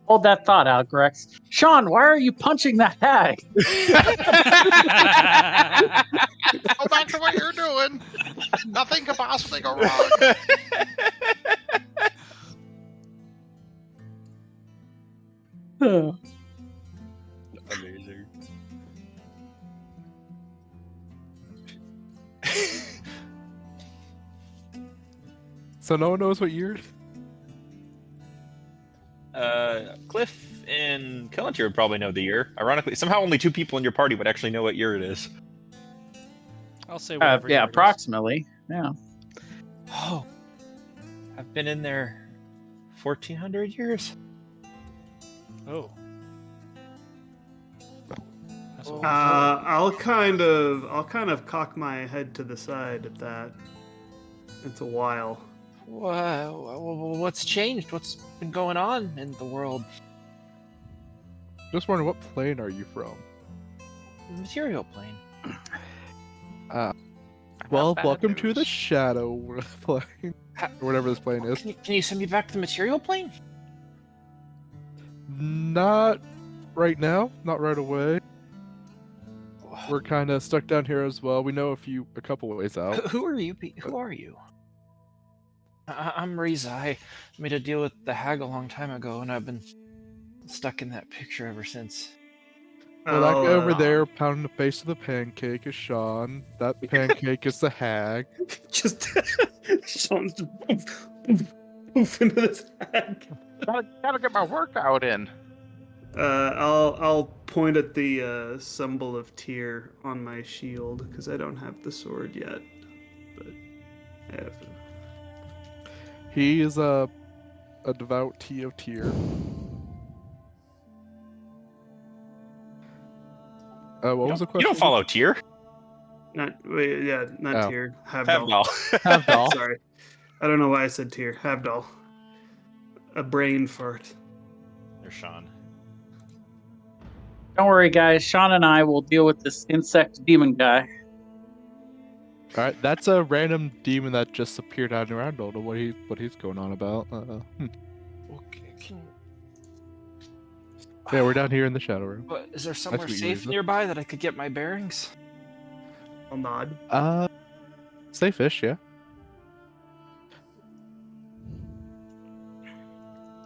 Hold that thought, Algrex. Sean, why are you punching that hag? Go back to what you're doing. Nothing could possibly go wrong. Amazing. So no one knows what year it is? Cliff and Kellantier would probably know the year. Ironically, somehow only 2 people in your party would actually know what year it is. I'll say whatever. Yeah, year it is. approximately. Yeah. Oh, I've been in there 1,400 years. Oh. That's a long I'll kind of cock my head to the side at that. It's a while. What's changed? What's been going on in the world? Just wondering, what plane are you from? Material plane. Well, bad welcome to the news. Shadow plane, or whatever this plane is. Can you send me back to the material plane? Not right now, not right away. We're kind of stuck down here as well. We know a couple ways out. Who are you? Who are you? I'm Riza. I made a deal with the hag a long time ago, and I've been stuck in that picture ever since. Well, that guy over there pounding the face of the pancake is Sean. That pancake is the hag. Just Sean's just poof into this hag. Gotta get my workout in. I'll point at the symbol of Tyr on my shield because I don't have the sword yet, but I have. He is a devout T of Tyr. What was the question? You don't follow Tyr? Not Tyr. Havdal. Havdal. Sorry, I don't know why I said Tyr. Havdal. A brain fart. There's Sean. Don't worry, guys. Sean and I will deal with this insect demon guy. All right, that's a random demon that just appeared out around. Don't know what he's going on about. Okay, Yeah, we're down here in the shadow room. But is there somewhere what you safe use. nearby that I could get my bearings? I'll nod. Safe-ish, yeah.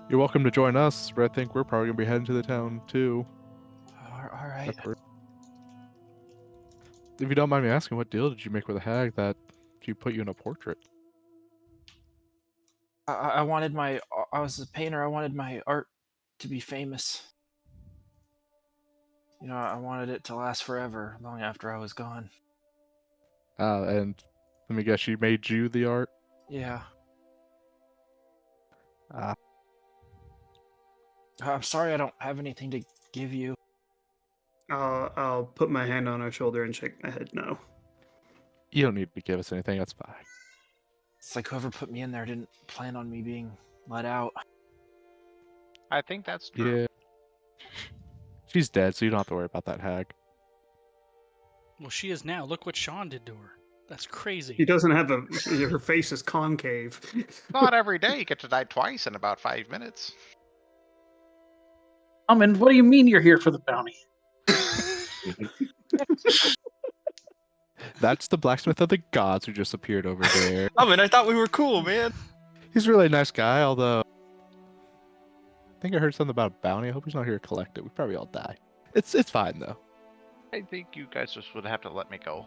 You're welcome to join us. But I think we're probably gonna be heading to the town too. All right. If you don't mind me asking, what deal did you make with a hag that she put you in a portrait? I was a painter. I wanted my art to be famous. I wanted it to last forever, long after I was gone. And let me guess, she made you the art? Yeah. Ah. I'm sorry I don't have anything to give you. I'll put my hand on her shoulder and shake my head no. You don't need to give us anything. That's fine. It's like whoever put me in there didn't plan on me being let out. I think that's true. Yeah. She's dead, so you don't have to worry about that hag. Well, she is now. Look what Sean did to her. That's He crazy. doesn't have her face is concave. Not every day you get to die twice in about 5 minutes. And what do you mean you're here for the bounty? That's the blacksmith of the gods who just appeared over there. I thought we were cool, man. He's a really nice guy, although I think I heard something about a bounty. I hope he's not here to collect it. We probably all die. It's fine though. I think you guys just would have to let me go.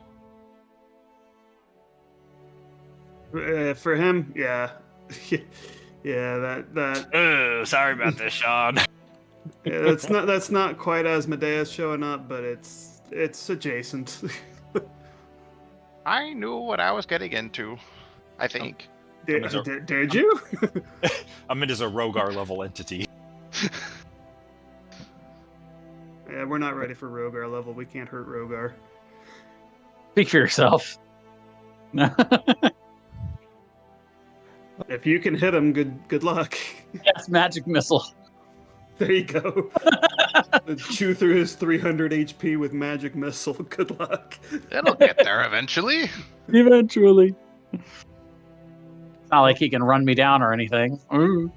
For him, yeah. Yeah, that Oh, sorry about this, Sean. yeah, that's not quite Asmodeus showing up, but it's adjacent. I knew what I was getting into. I think. Did you? I'm in as a Rogar level entity. Yeah, we're not ready for Rogar level. We can't hurt Rogar. Speak for yourself. If you can hit him, good luck. Yes, magic missile. There you go. Chew through his 300 HP with magic missile. Good luck. It'll get there eventually. Eventually. It's not like he can run me down or anything. Ooh.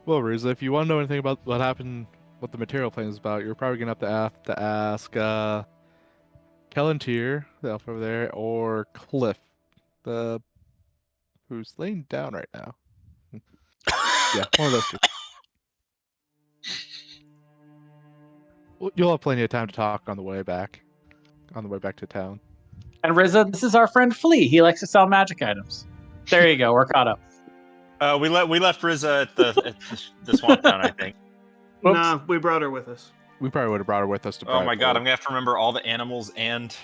Well, Riza, if you want to know anything about what happened, what the material plane is about, you're probably gonna have to ask Kellantir, the elf over there, or Cliff, the who's laying down right now. Yeah, one of those two. Well, you'll have plenty of time to talk on the way back. On the way back to town. And Riza, this is our friend Flea. He likes to sell magic items. There you go. We're caught up. We left Riza at the swamp town, I think. Whoops. Nah, we brought her with us. We probably would have brought her with us to. Oh my god, Brightwood. I'm gonna have to remember all the animals and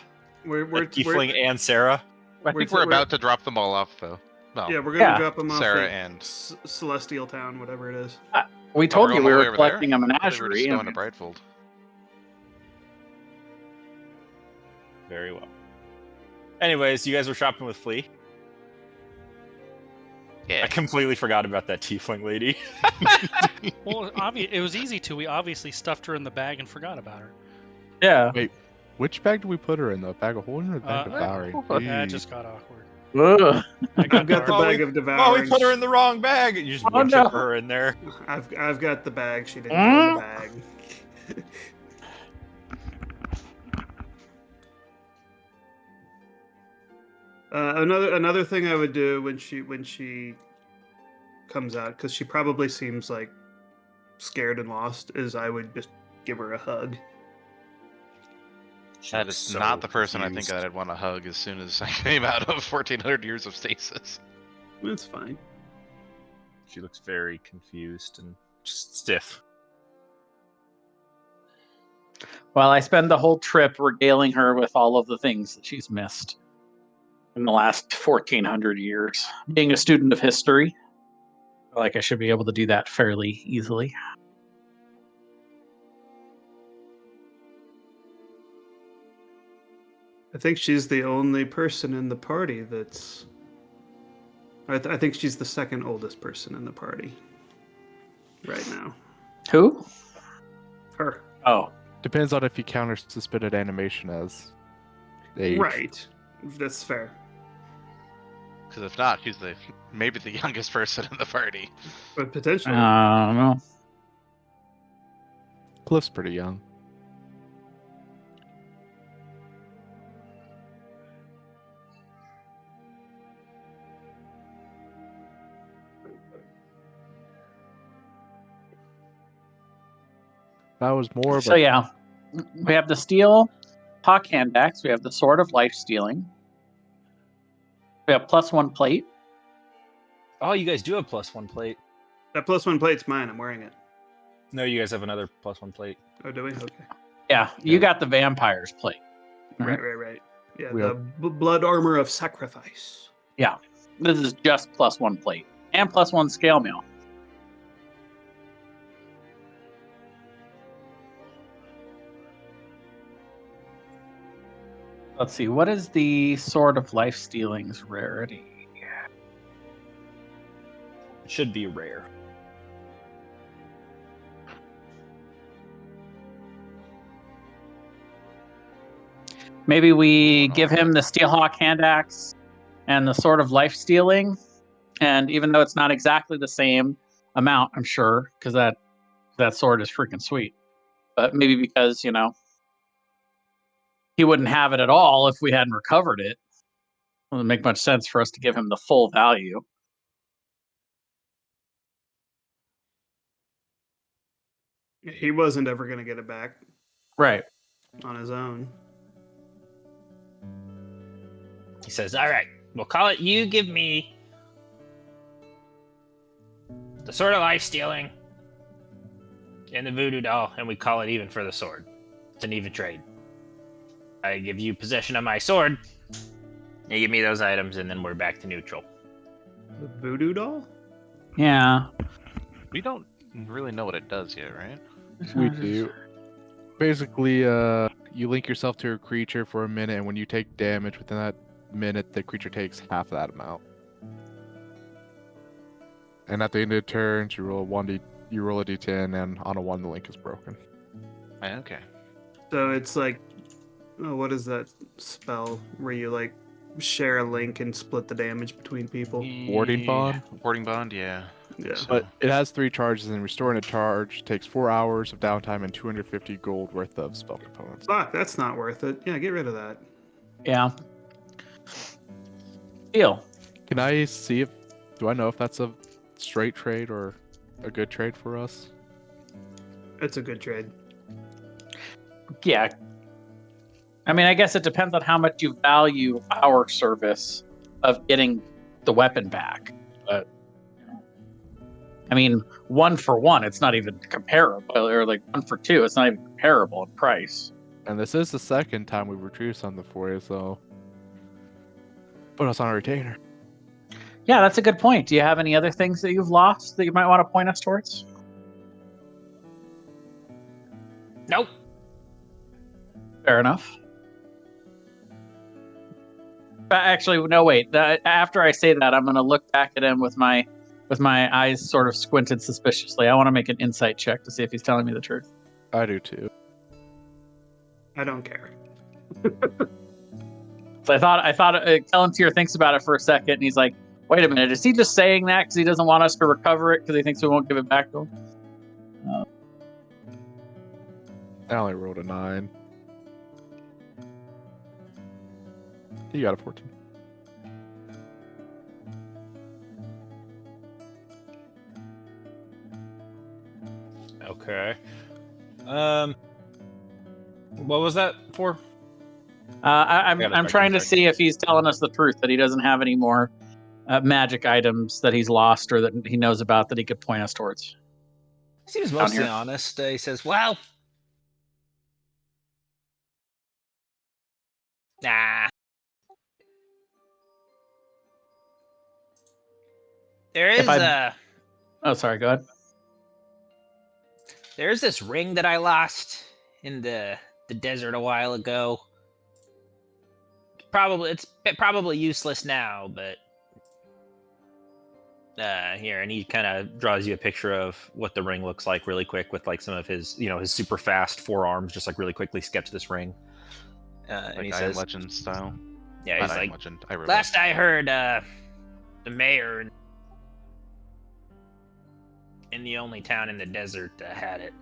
We're Tiefling and Sarah. I think we're about to drop them all off, though. Well, Yeah, we're gonna Yeah. drop them off Sarah at and Celestial Town, whatever it is. We told you going we all the were way over there? collecting a I thought they were just menagerie. going to Brightfold. Very well. Anyways, you guys were shopping with Flea. Yeah. I completely forgot about that Tiefling lady. Well, it was easy to. We obviously stuffed her in the bag and forgot about her. Yeah. Wait, which bag did we put her in? The bag of holding or the bag of Uh, devouring? Yeah, it Jeez. just got awkward. Ugh. I I've got the dark. bag of Oh, devouring. we put her in the wrong bag. You just Oh, would chip no. her in there. I've got the bag. She didn't go in the bag. Another thing I would do when she comes out, because she probably seems like scared and lost, is I would just give her a hug. That is not the person I think that I'd want to hug as soon as I came out of 1400 years of stasis. That's fine. She looks very confused and just stiff. Well, I spend the whole trip regaling her with all of the things that she's missed in the last 1400 years. Being a student of history, I feel like I should be able to do that fairly easily. I think she's the only person in the party that's. I think she's the second oldest person in the party right now. Who? Her. Oh. Depends on if you count her suspended animation as age. Right. That's fair. Because if not, she's maybe the youngest person in the party. But potentially. I don't know. Cliff's pretty young. That was more. So yeah, we have the steel hawk hand axe. We have the sword of life stealing. We have +1 plate. Oh, you guys do have +1 plate. That +1 plate's mine. I'm wearing it. No, you guys have another +1 plate. Oh, do we? Okay. Yeah, you got the vampire's plate. Right. Yeah, We the blood armor of sacrifice. Yeah, this is just +1 plate and +1 scale mail. Let's see. What is the Sword of Life Stealing's rarity? It should be rare. Maybe we Ooh, give him the Steelhawk hand axe and the Sword of Life Stealing, and even though it's not exactly the same amount, I'm sure, because that sword is freaking sweet. But maybe because he wouldn't have it at all if we hadn't recovered it. It wouldn't make much sense for us to give him the full value. He wasn't ever going to get it back Right. on his own. He says, all right, we'll call it you give me the Sword of Life Stealing and the Voodoo Doll, and we call it even for the sword. It's an even trade. I give you possession of my sword, you give me those items, and then we're back to neutral. The voodoo doll? Yeah. We don't really know what it does yet, right? We do. Basically, you link yourself to a creature for a minute, and when you take damage within that minute, the creature takes half that amount. And at the end of the turns, you roll a d10, and on a 1, the link is broken. Okay. So it's like, what is that spell where you like share a link and split the damage between people? Warding bond? Warding bond, yeah. Yeah. So- But it has 3 charges, and restoring a charge takes 4 hours of downtime and 250 gold worth of spell components. Fuck, that's not worth it. Yeah, get rid of that. Yeah. Deal. Can I see do I know if that's a straight trade or a good trade for us? It's a good trade. Yeah. I mean, I guess it depends on how much you value our service of getting the weapon back. But I mean, 1 for 1, it's not even comparable. Or like 1 for 2, it's not even comparable in price. And this is the second time we've retrieved something for you, so put us on a retainer. Yeah, that's a good point. Do you have any other things that you've lost that you might want to point us towards? Nope. Fair enough. Actually, no, wait. After I say that, I'm going to look back at him with my eyes sort of squinted suspiciously. I want to make an insight check to see if he's telling me the truth. I do too. I don't care. So I thought Kellantier thinks about it for a second, and he's like, "Wait a minute, is he just saying that because he doesn't want us to recover it because he thinks we won't give it back to him?" I only rolled a 9. You got a 14. Okay. What was that for? I'm trying to see if he's telling us the truth, that he doesn't have any more magic items that he's lost or that he knows about that he could point us towards. Seems Down mostly here. honest. He says, well, nah. There is Oh, sorry, go ahead. there's this ring that I lost in the desert a while ago. It's probably useless now, but here, and he kind of draws you a picture of what the ring looks like really quick with like some of his, his super fast forearms, just like really quickly sketch this ring. And Like he I says, Legend style. yeah, Not he's I like, Legend, I last I heard, the mayor in the only town in the desert had it.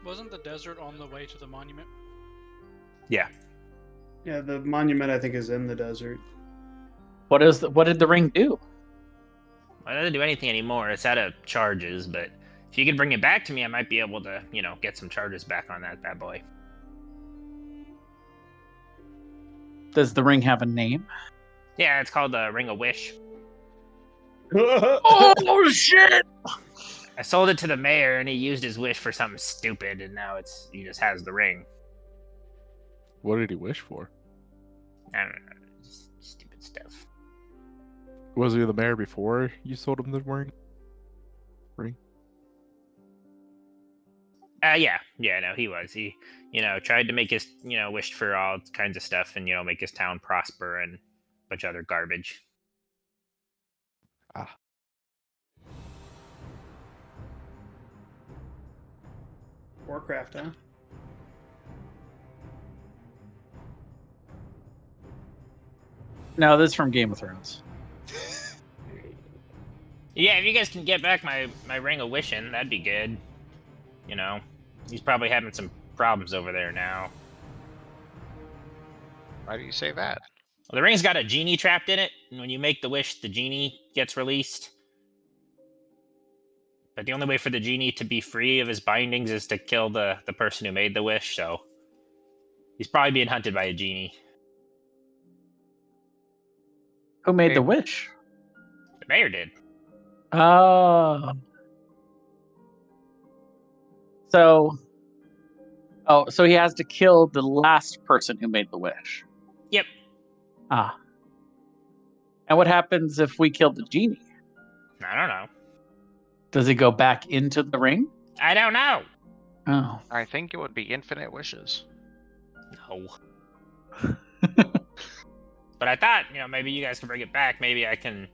Wasn't the desert on the way to the monument? Yeah. Yeah, the monument I think is in the desert. What did the ring do? It doesn't do anything anymore. It's out of charges, but if you could bring it back to me, I might be able to, get some charges back on that bad boy. Does the ring have a name? Yeah, it's called the Ring of Wish. Oh shit! I sold it to the mayor, and he used his wish for something stupid, and now he just has the ring. What did he wish for? I don't know, just stupid stuff. Was he the mayor before you sold him the ring? Yeah, no, he was. He, tried to make his, wished for all kinds of stuff and, make his town prosper and a bunch of other garbage. Ah, Warcraft, huh? No, this is from Game of Thrones. Yeah, if you guys can get back my ring of wishing, that'd be good. He's probably having some problems over there now. Why do you say that? Well, the ring's got a genie trapped in it, and when you make the wish, the genie gets released. But the only way for the genie to be free of his bindings is to kill the person who made the wish, so he's probably being hunted by a genie. Who made Hey. the wish? The mayor did. Oh. So he has to kill the last person who made the wish. Yep. Ah. And what happens if we kill the genie? I don't know. Does he go back into the ring? I don't know. Oh. I think it would be infinite wishes. No. But I thought, maybe you guys can bring it back. Maybe I can,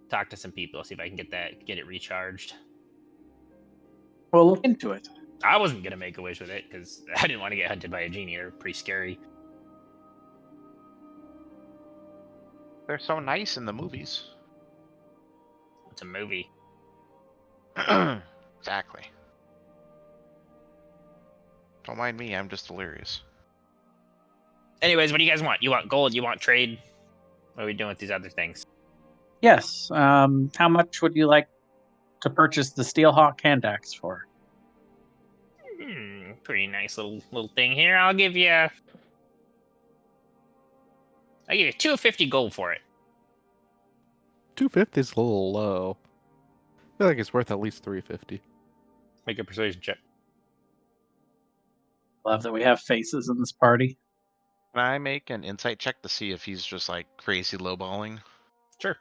talk to some people, see if I can get it recharged. We'll look into it. I wasn't gonna make a wish with it because I didn't want to get hunted by a genie. They're pretty scary. They're so nice in the movies. It's a movie. Exactly. Don't mind me, I'm just delirious. Anyways, what do you guys want? You want gold? You want trade? What are we doing with these other things? Yes. How much would you like to purchase the Steelhawk hand axe for? Pretty nice little thing here. I'll give you 250 gold for it. 250 is a little low. I feel like it's worth at least 350. Make a persuasion check. Love that we have faces in this party. Can I make an insight check to see if he's just like crazy lowballing? Sure.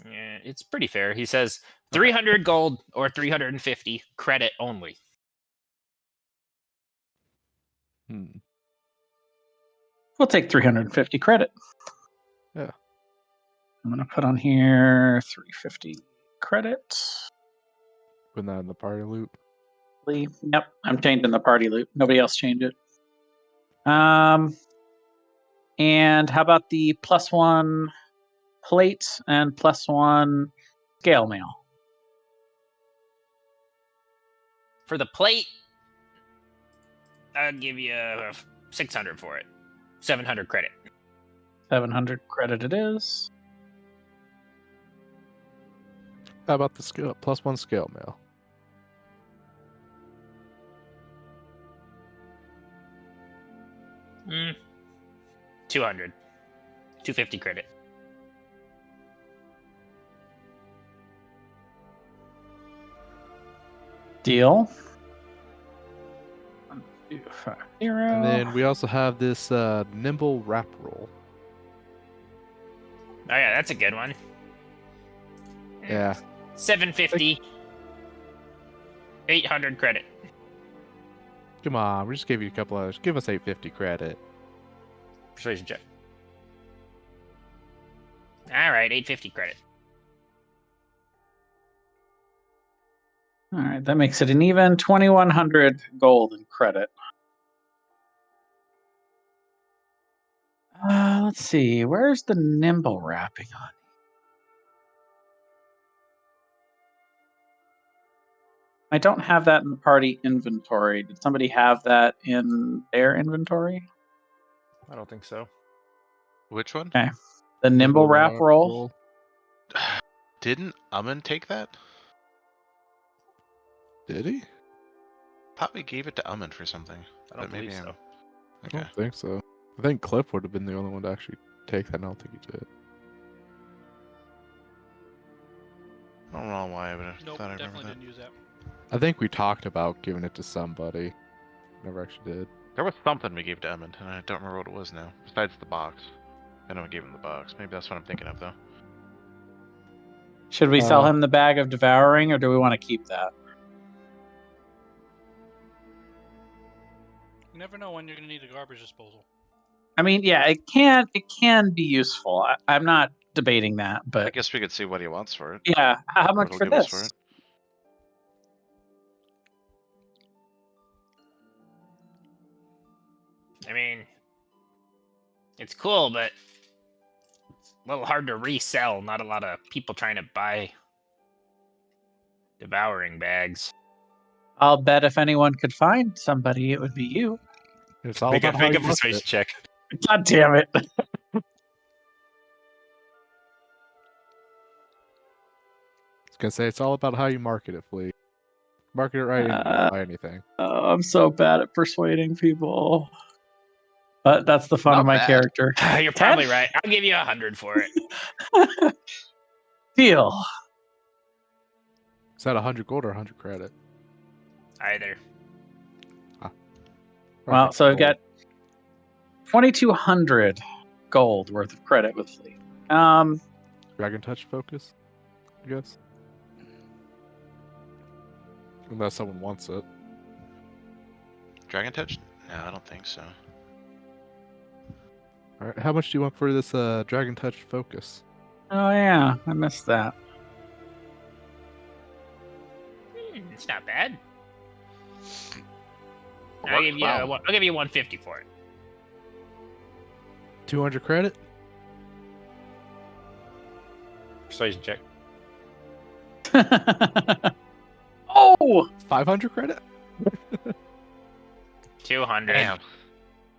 Yeah, it's pretty fair. He says 300 gold or 350 credit only. We'll take 350 credit. Yeah. I'm going to put on here 350 credit. Putting that in the party loot. Yep, I'm changing the party loot. Nobody else changed it. And how about the +1 plate and +1 scale mail? For the plate, I'll give you 600 for it. 700 credit. 700 credit it is. How about the scale +1 scale mail? Hmm. 200. 250 credit. Deal. 1, 2, 5, 0. And then we also have this nimble wrap roll. Oh yeah, that's a good one. Yeah. 750. 800 credit. Come on, we just gave you a couple others. Give us 850 credit. Persuasion check. Alright, 850 credit. All right, that makes it an even 2,100 gold in credit. Let's see, where's the nimble wrapping on? I don't have that in the party inventory. Did somebody have that in their inventory? I don't think so. Which one? Okay. The nimble wrap roll. Didn't Amun take that? Did he? Thought we gave it to Amun for something. I don't but maybe believe so. I Okay. don't think so. I think Cliff would have been the only one to actually take that, and I don't think he did. I don't know why, but I Nope, thought I definitely remember that. didn't use that. I think we talked about giving it to somebody. Never actually did. There was something we gave to Amun, and I don't remember what it was now. Besides the box. I know we gave him the box. Maybe that's what I'm thinking of, though. Should we sell him the bag of devouring, or do we want to keep that? You never know when you're gonna need a garbage disposal. I mean, yeah, it can be useful. I'm not debating that, I but guess we could see what he wants for it. yeah, how much What'll for give us this? for it. I mean, it's cool, but it's a little hard to resell. Not a lot of people trying to buy devouring bags. I'll bet if anyone could find somebody, it would be you. It's all Make about how a you market persuasion it. check. God damn it! I was gonna say it's all about how you market it, Flea. Market it right, and you won't buy anything. Oh, I'm so bad at persuading people. But that's the fun Not of my bad. character. You're 10? probably right. I'll give you 100 for it. Deal. Is that 100 gold or 100 credit? Either. Well, Okay, so I've gold. got 2,200 gold worth of credit with Flea. Dragon Touch focus, I guess. Unless someone wants it. Dragon Touch? No, I don't think so. All right, how much do you want for this Dragon Touch focus? Oh yeah, I missed that. It's not bad. Works I'll give you well. I'll give you 150 for it. 200 credit? Persuasion check. Oh! 500 credit? 200. Damn.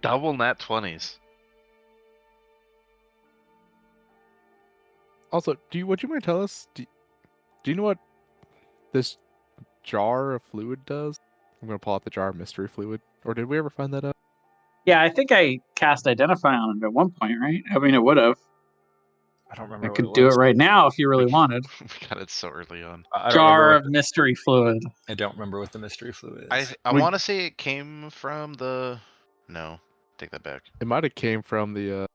Double nat 20s. Also, would you mind tell us? Do you know what this jar of fluid does? I'm gonna pull out the jar of mystery fluid. Or did we ever find that out? Yeah, I think I cast Identify on it at one point, right? I mean, it would have. I don't I remember. could what do it was. right now if you really wanted. We got it so early on. I don't remember. Jar of mystery fluid. I don't remember what the mystery fluid I is. I We- want to say it came from the. No, take that back. It might have came from the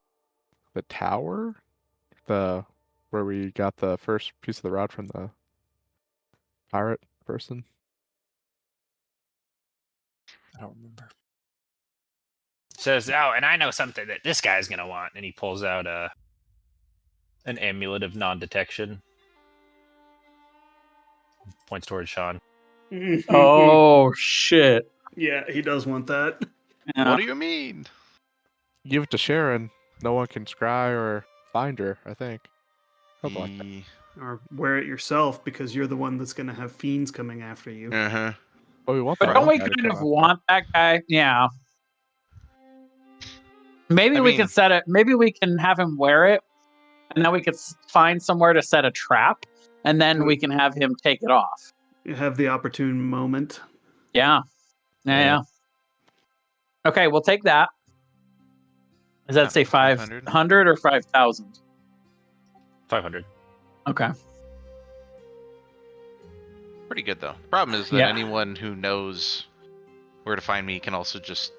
tower, where we got the first piece of the rod from the pirate person. I don't remember. Says, oh, and I know something that this guy's gonna want, and he pulls out an amulet of non-detection. Points towards Sean. Oh shit! Yeah, he does want that. Yeah. What do you mean? Give it to Sharon. No one can scry or find her, I think. Something like that. E- Or wear it yourself because you're the one that's going to have fiends coming after you. Uh-huh. Oh, we want But that don't one we guy to kind come of after. want that guy? Yeah. Maybe I we mean- can set it. Maybe we can have him wear it, and then we could find somewhere to set a trap, and then we can have him take it off. You have the opportune moment. Yeah. Yeah. Okay, we'll take that. Does that say 500? 500 or 5,000? 500. Okay. Pretty good though. Problem is that Yeah. anyone who knows where to find me can also just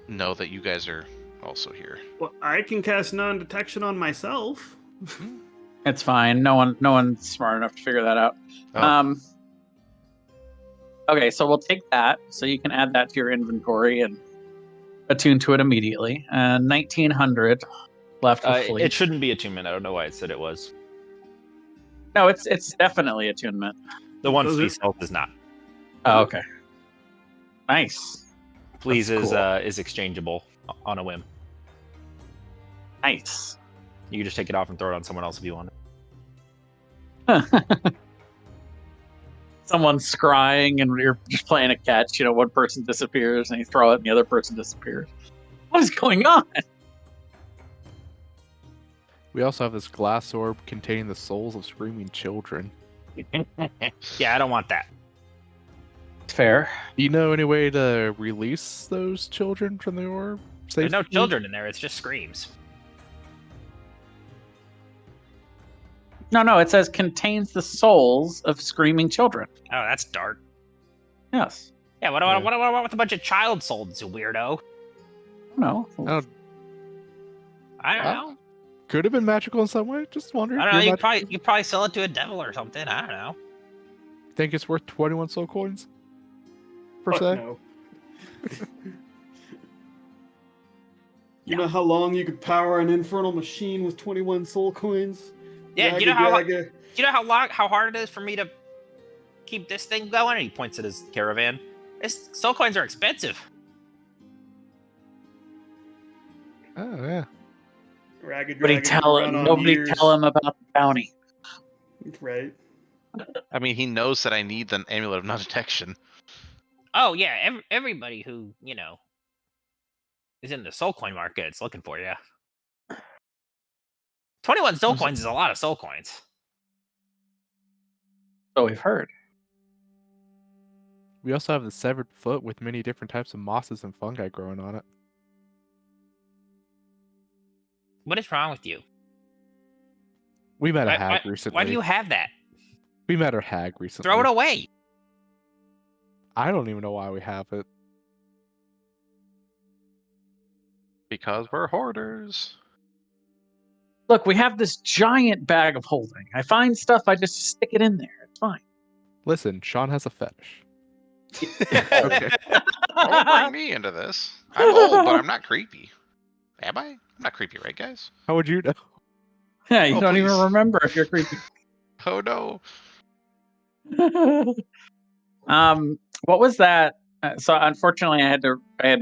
know that you guys are also here. Well, I can cast non-detection on myself. It's fine. No one's smart enough to figure that out. Oh. Okay, so we'll take that. So you can add that to your inventory and attune to it immediately. 1,900 left with fleet. It shouldn't be attunement. I don't know why it said it was. No, it's definitely attunement. The one Those flea are- salt is not. Oh, okay. Nice. Please That's is exchangeable on a whim. Nice. You can just take it off and throw it on someone else if you want. Someone's scrying and you're just playing a catch. You know, one person disappears and you throw it and the other person disappears. What is going on? We also have this glass orb containing the souls of screaming children. Yeah, I don't want that. Fair. Do you know any way to release those children from the orb? There's no safely? children in there. It's just screams. No, it says contains the souls of screaming children. Oh, that's dark. Yes. Yeah, what do I want with a bunch of child souls, you weirdo? No. Oh, I don't know. Could have been magical in some way. Just wondering. I don't know. You're You probably sell it to a devil or something. I don't know. think it's worth 21 soul coins? Per Fuck se? no. You know how long you could power an infernal machine with 21 soul coins? Yeah, do you know Draga. how hard it is for me to keep this thing going? And he points at his caravan. Soul coins are expensive. Oh, yeah. Ragged Nobody Dragon can run on years. tell him about the bounty. Right. I mean, he knows that I need the amulet of non-detection. Oh yeah, everybody who is in the soul coin market is looking for you. 21 soul coins is a lot of soul coins. So we've heard. We also have the severed foot with many different types of mosses and fungi growing on it. What is wrong with you? We met a hag recently. Why do you have that? We met a hag recently. Throw it away. I don't even know why we have it. Because we're hoarders. Look, we have this giant bag of holding. I find stuff, I just stick it in there. It's fine. Listen, Sean has a fetish. Okay. Don't bring me into this. I'm old, but I'm not creepy. Am I? I'm not creepy, right, guys? How would you know? Yeah, you Oh, don't even please. remember if you're creepy. Oh no. What was that? So unfortunately, I had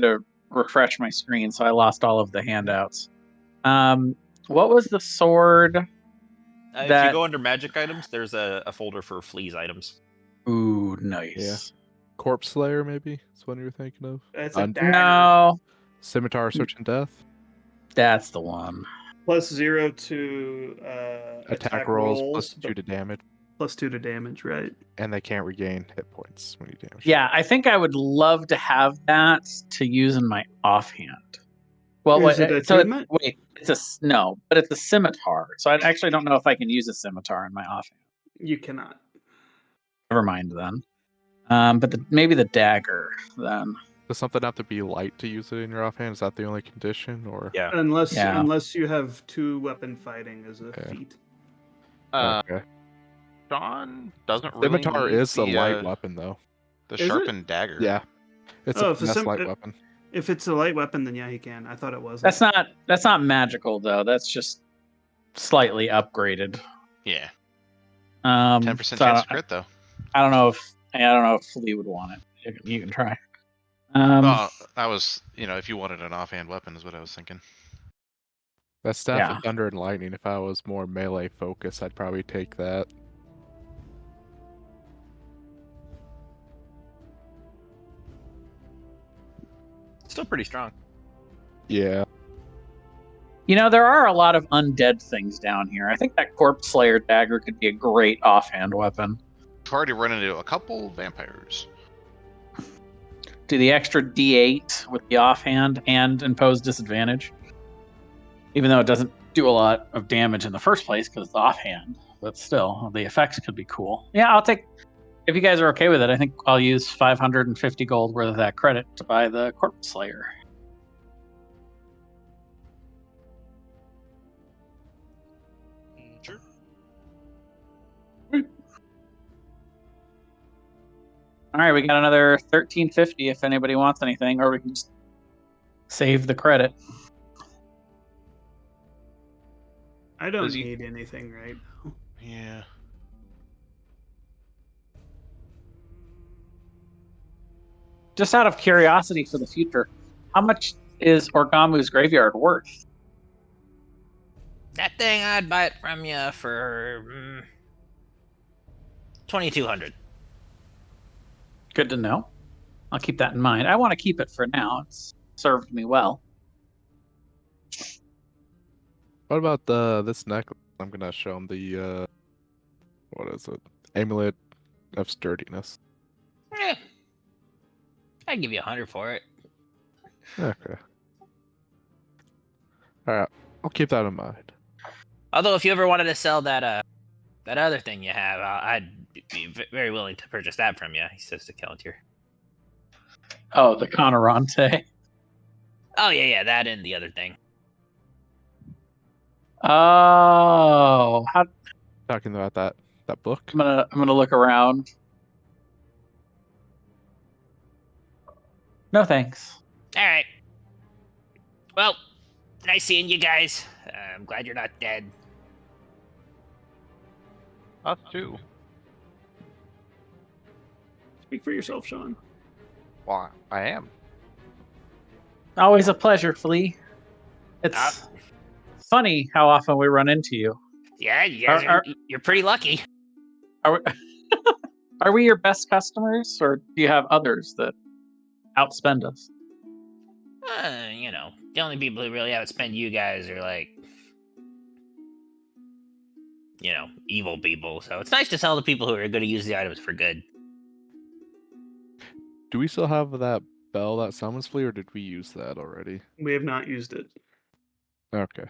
to refresh my screen, so I lost all of the handouts. What was the sword? If you go under magic items, there's a folder for fleas items. Ooh, nice. Yeah. Corpse Slayer, maybe? That's what you're thinking of? That's a dagger. No, Scimitar Searching Death? that's the one. +0 to Attack rolls plus but 2 to damage. +2 to damage, right? And they can't regain hit points when you damage. Yeah, I think I would love to have that to use in my offhand. Well, Is it attunement? wait, it's a scimitar. So I actually don't know if I can use a scimitar in my offhand. You cannot. Never mind then. But maybe the dagger then. Does something have to be light to use it in your offhand? Is that the only condition? Or Yeah. Unless you have 2-weapon fighting as a feat. okay. Sean doesn't really Scimitar need is a light weapon, though. The Is sharpened dagger. Yeah. It's Oh, a if it's finesse light weapon. If it's a light weapon, then yeah, he can. I thought it was. That's not magical though. That's just slightly upgraded. Yeah. 10% chance to crit though. I don't know if Flea would want it. You can try. I was, if you wanted an offhand weapon is what I was thinking. That staff of thunder and lightning. If I was more melee focused, I'd probably take that. Still pretty strong. Yeah. There are a lot of undead things down here. I think that Corpse Slayer dagger could be a great offhand weapon. I've already run into a couple vampires. Do the extra D8 with the offhand and impose disadvantage. Even though it doesn't do a lot of damage in the first place because it's offhand. But still, the effects could be cool. Yeah, I'll take... If you guys are okay with it, I think I'll use 550 gold worth of that credit to buy the Corpse Slayer. Sure. All right, we got another 1350 if anybody wants anything, or we can just save the credit. I don't need anything right now. Yeah. Just out of curiosity for the future, how much is Orgamu's graveyard worth? That thing, I'd buy it from you for 2,200. Good to know. I'll keep that in mind. I want to keep it for now. It's served me well. What about this necklace? I'm gonna show him the what is it? Amulet of Sturdiness. I'd give you 100 for it. Okay. All right, I'll keep that in mind. Although, if you ever wanted to sell that other thing you have, I'd be very willing to purchase that from you. He says to Kelantir. Oh, the Conorante. Oh yeah, that and the other thing. Oh, how, Talking about that book. I'm gonna look around. No thanks. All right. Well, nice seeing you guys. I'm glad you're not dead. Us too. Speak for yourself, Sean. Well, I am. Always a pleasure, Flea. It's funny how often we run into you. Yeah, you guys you're pretty lucky. Are we, are we your best customers, or do you have others that outspend us? The only people who really outspend you guys are like, evil people. So it's nice to sell to people who are going to use the items for good. Do we still have that bell that summons Flea, or did we use that already? We have not used it. Okay.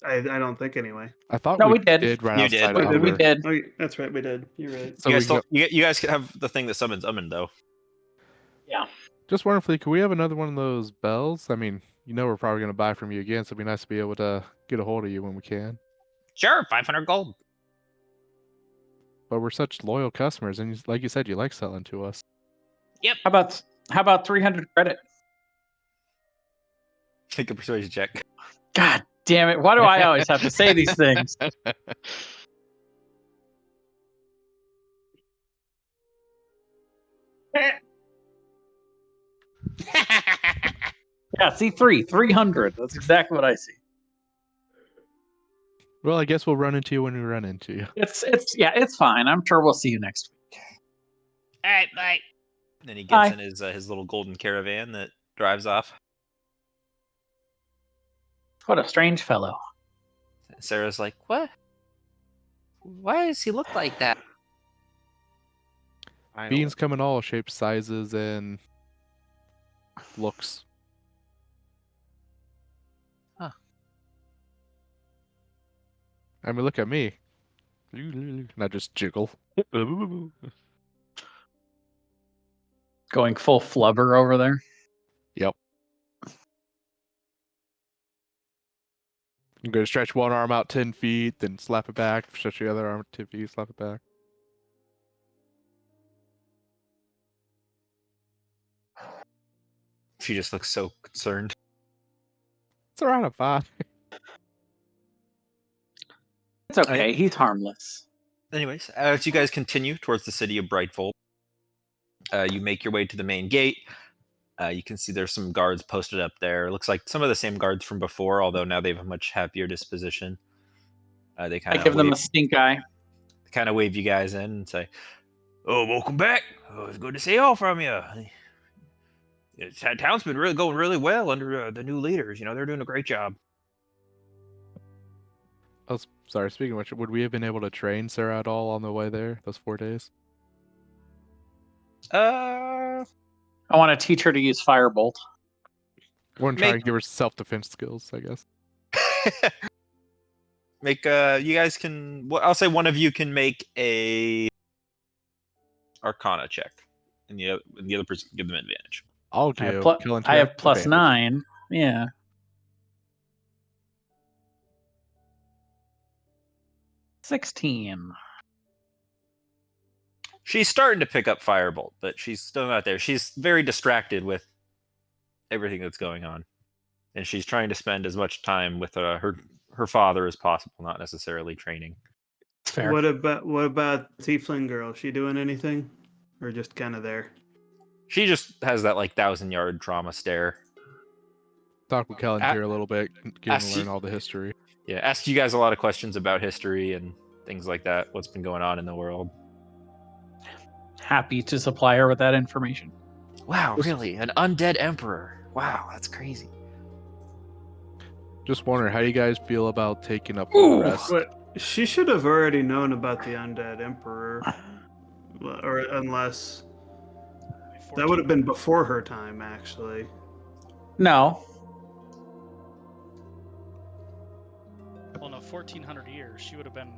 I don't think anyway. I thought No, we did. right You outside did. of We Umber. did. Oh, that's right, we did. You're right. So you, guys we you guys could have the thing that summons Ummon, though. just wondering, Flea, could we have another one of those bells? I mean, we're probably going to buy from you again, so it'd be nice to be able to get a hold of you when we can. Sure, 500 gold. But we're such loyal customers, and like you said, you like selling to us. Yep. How about 300 credit? Take a persuasion check. God damn it! Why do I always have to say these things? Yeah, see, 300. That's exactly what I see. Well, I guess we'll run into you when we run into you. It's fine. I'm sure we'll see you next week. All right, bye. Then he Hi. gets in his little golden caravan that drives off. What a strange fellow. Sarah's like, "What? Why does he look like that?" Beans come in all shapes, sizes, and looks. Huh. I mean, look at me. Not just jiggle. Going full flubber over there. Yep. I'm going to stretch one arm out 10 feet, then slap it back. Stretch the other arm 10 feet, slap it back. She just looks so concerned. It's around a 5. It's okay. He's harmless. Anyways, as you guys continue towards the city of Brightfold, you make your way to the main gate. You can see there's some guards posted up there. It looks like some of the same guards from before, although now they have a much happier disposition. They kind I of give them a stink eye. kind of wave you guys in and say, "Oh, welcome back. Oh, it's good to see all from you. Town's been going really well under the new leaders. They're doing a great job." Oh, sorry, speaking of which, would we have been able to train Sarah at all on the way there, those 4 days? I want to teach her to use Firebolt. I want to try and give her self-defense skills, I guess. Make you guys can. Well, I'll say one of you can make a Arcana check, and the other person can give them advantage. I'll give. I have plus advantage. 9. Yeah. $16. She's starting to pick up Firebolt, but she's still not there. She's very distracted with everything that's going on, and she's trying to spend as much time with her father as possible, not necessarily training. Fair. What about Tiefling girl? She doing anything, or just kind of there? She just has that 1,000-yard trauma stare. Talk with Kellen here a little bit, get him to learn all the history. Yeah, ask you guys a lot of questions about history and things like that. What's been going on in the world? Happy to supply her with that information. Wow, really? An undead emperor? Wow, that's crazy. Just wondering, how do you guys feel about taking up the rest? What? She should have already known about the undead emperor, or unless that would have been before her time, actually. No. Well, no, 1,400 years. She would have been.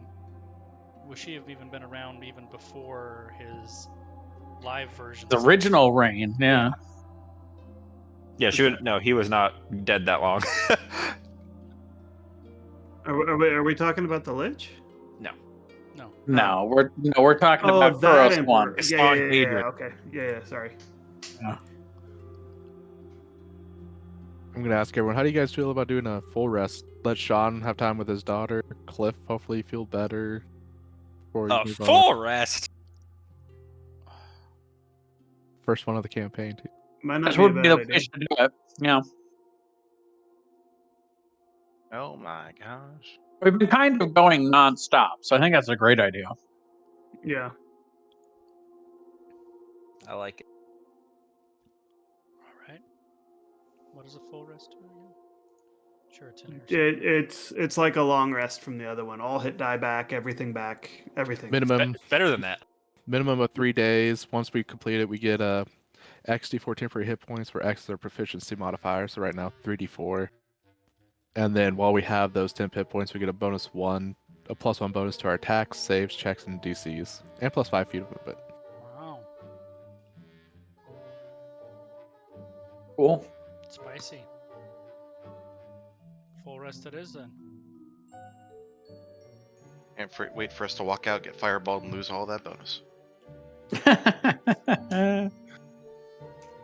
Would she have even been around even before his live version? The original reign, yeah. Yeah, she would. No, he was not dead that long. Are we talking about the Lich? No. No, we're talking Oh, about that Khuros emperor. one. Yeah. Okay. Yeah. Sorry. I'm gonna ask everyone, how do you guys feel about doing a full rest? Let Sean have time with his daughter. Cliff hopefully feel better before we A move on. full rest. First one of the campaign too. Might not This be a would be bad the way idea. to do it. Yeah. Oh my gosh. We've been kind of going nonstop, so I think that's a great idea. Yeah. I like it. All right. What does a full rest do again? Sure, it's in here. It's like a long rest from the other one. All hit die back, everything back, everything. Minimum Better than that. minimum of 3 days. Once we complete it, we get a XD4 temporary hit points for X their proficiency modifier. So right now 3d4. And then while we have those 10 hit points, we get a +1 bonus to our attacks, saves, checks, and DCs, and +5 feet of movement. Wow. Cool. Spicy. Full rest it is then. And wait for us to walk out, get fireballed, and lose all that bonus.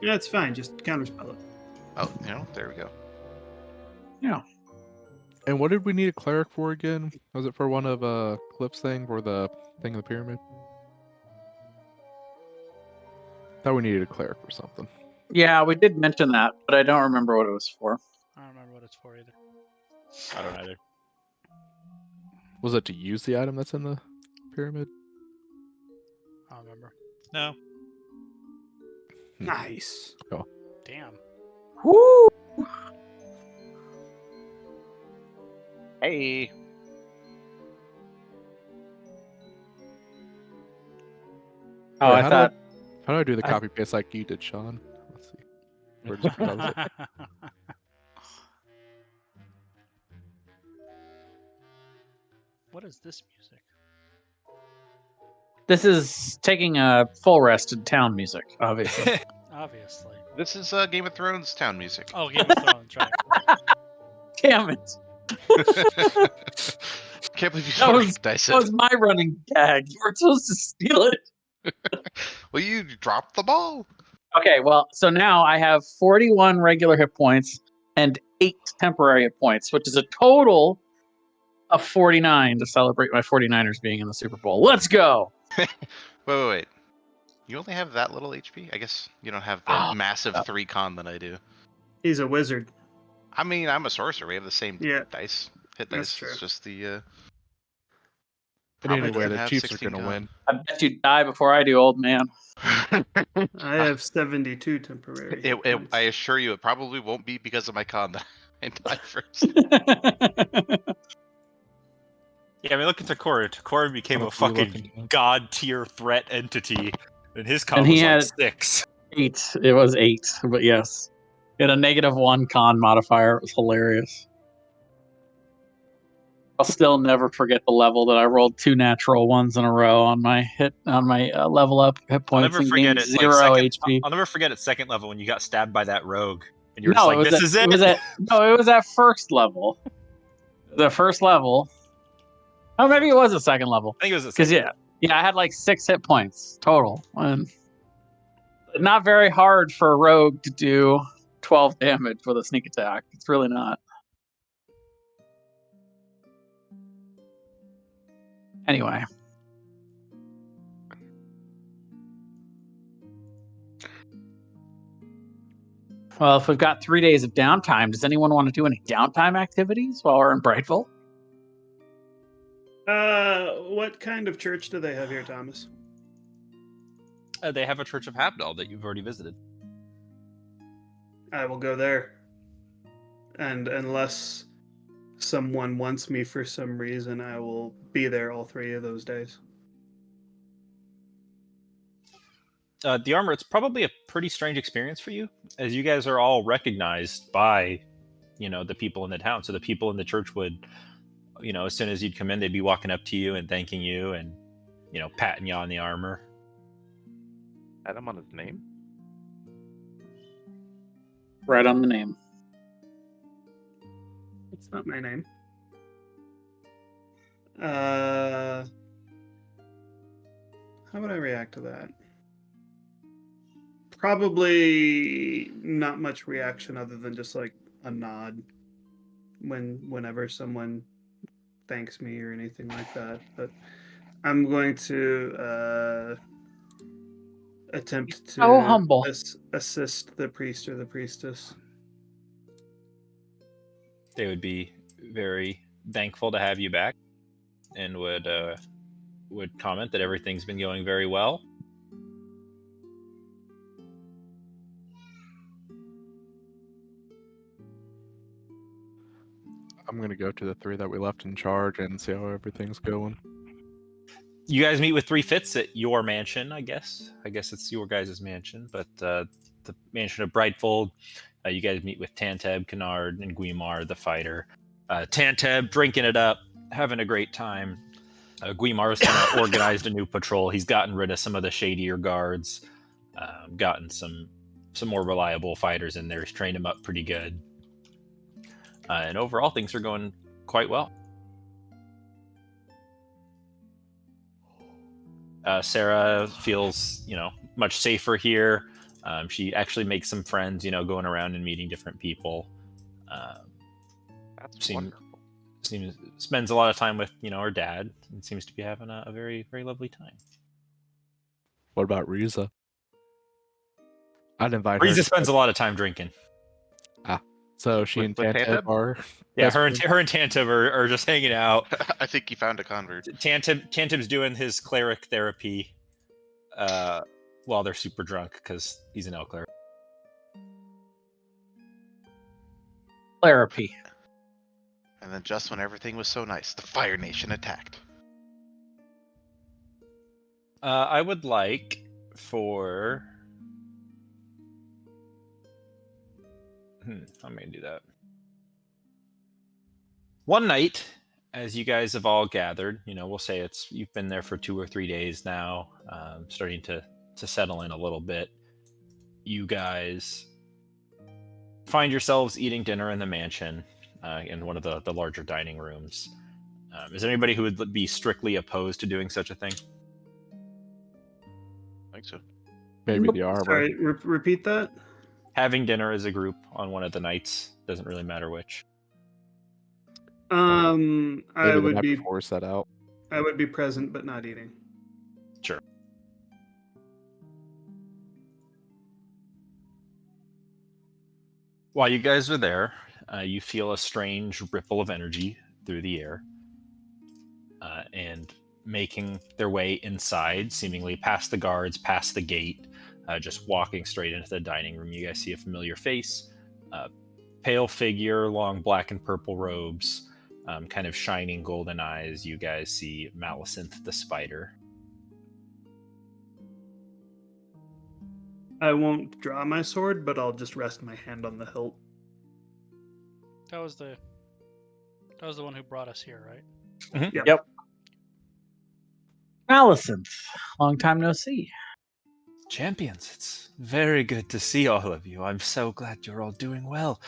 Yeah, it's fine. Just counterspell it. Oh, there we go. Yeah. And what did we need a cleric for again? Was it for one of Cliff's thing or the thing in the pyramid? Thought we needed a cleric for something. Yeah, we did mention that, but I don't remember what it was for. I don't remember what it's for either. I don't either. Was it to use the item that's in the pyramid? I don't remember. No. Nice. Damn. Woo! Hey. Oh, Wait, I thought. How do I do the I- copy paste like you did, Sean? Let's see. Or just propose it. What is this music? This is taking a full rest in town music, obviously. Obviously. This is Game of Thrones town music. Oh, Game of Thrones, right. Damn it. Can't believe you That was, recognize that was it. my running gag. You were supposed to steal it. Well, you dropped the ball. Okay, well, so now I have 41 regular hit points and 8 temporary hit points, which is a total of 49 to celebrate my 49ers being in the Super Bowl. Let's go. Wait. You only have that little HP? I guess you don't have the massive 3 con that I do. He's a wizard. I mean, I'm a sorcerer. We have the same Yeah. dice. Hit That's dice. true. It's just the But probably anyway, doesn't the have Chiefs are 16 going to con. win. I bet you die before I do, old man. I have 72 temporary. hit points. I assure you, it probably won't be because of my con that I die first. Yeah, I mean, look at Takora. Takora became What a are you fucking looking at? god tier threat entity, and his con And he was like had- 6. 8. It was 8, but yes. It had a -1 con modifier. It was hilarious. I'll still never forget the level that I rolled 2 natural ones in a row on my level up hit I'll points never and forget gained it. 0 Like HP. I'll never forget at second level when you got stabbed by that rogue, and you're No, just like, it was "This at, is it." It was at it was at first level. The first level. Oh, maybe it was a second level. I think it was a Because second. I had like 6 hit points total, and not very hard for a rogue to do 12 damage with a sneak attack. It's really not. Anyway. Well, if we've got 3 days of downtime, does anyone want to do any downtime activities while we're in Brightville? What kind of church do they have here, Thomas? They have a Church of Habdal that you've already visited. I will go there. And unless someone wants me for some reason, I will be there all 3 of those days. The armor, it's probably a pretty strange experience for you, as you guys are all recognized by, the people in the town. So the people in the church would, as soon as you'd come in, they'd be walking up to you and thanking you and, patting you on the armor. Add him on his name. Right on the name. It's not my name. How would I react to that? Probably not much reaction other than just like a nod whenever someone thanks me or anything like that. But I'm going to attempt So to humble. assist the priest or the priestess. They would be very thankful to have you back, and would comment that everything's been going very well. I'm gonna go to the 3 that we left in charge and see how everything's going. You guys meet with 3 Fits at your mansion, I guess. I guess it's your guys' mansion, but the mansion of Brightfold. You guys meet with Tanteb, Kennard, and Guimar, the fighter. Tanteb drinking it up, having a great time. Guimar's kind of organized a new patrol. He's gotten rid of some of the shadier guards, gotten some more reliable fighters in there. He's trained them up pretty good, and overall things are going quite well. Sarah feels, much safer here. She actually makes some friends, going around and meeting different people. That's wonderful. Spends a lot of time with, her dad, and seems to be having a very, very lovely time. What about Riza? I'd invite her. Riza spends a lot of time drinking. So she With and Tanteb Tanteb? are. Yeah, best her friends? and Tanteb are just hanging out. I think you found a convert. Tanteb's doing his cleric therapy while they're super drunk because he's an elk cleric. Therapy. And then just when everything was so nice, the Fire Nation attacked. I would like for... I'm going to do that. One night, as you guys have all gathered, we'll say you've been there for 2 or 3 days now, starting to settle in a little bit. You guys find yourselves eating dinner in the mansion, in one of the larger dining rooms. Is there anybody who would be strictly opposed to doing such a thing? I think so. Maybe the armor. Sorry, repeat that. Having dinner as a group on one of the nights, doesn't really matter which. I Maybe the would night be before set out. I would be present but not eating. Sure. While you guys are there, you feel a strange ripple of energy through the air, and making their way inside, seemingly past the guards, past the gate, just walking straight into the dining room. You guys see a familiar face, pale figure, long black and purple robes, kind of shining golden eyes. You guys see Malicinth the spider. I won't draw my sword, but I'll just rest my hand on the hilt. That was the one who brought us here, right? Mm-hmm. Yep. Malicinth, long time no see. Champions, it's very good to see all of you. I'm so glad you're all doing well.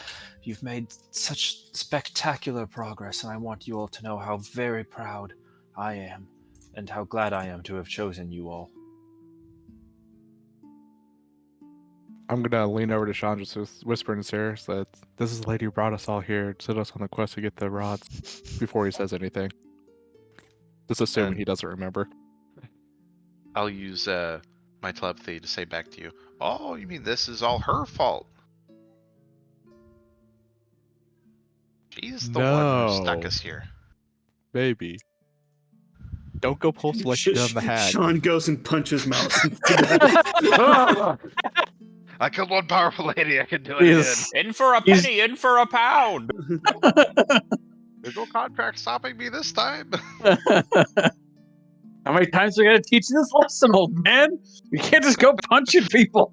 You've made such spectacular progress, and I want you all to know how very proud I am, and how glad I am to have chosen you all. I'm gonna lean over to Sean, just whisper in his ear that this is the lady who brought us all here, sent us on the quest to get the rods, before he says anything. Just assuming And- he doesn't remember. I'll use my telepathy to say back to you, oh, you mean this is all her fault? She's the one who stuck us here. Baby. Don't go pull selection down the hat. Sean goes and punches Malice. I killed one powerful lady, I can do it He's- In for a penny, in for a pound! again. There's no contract stopping me this time. How many times are we gonna teach you this lesson, old man? You can't just go punching people.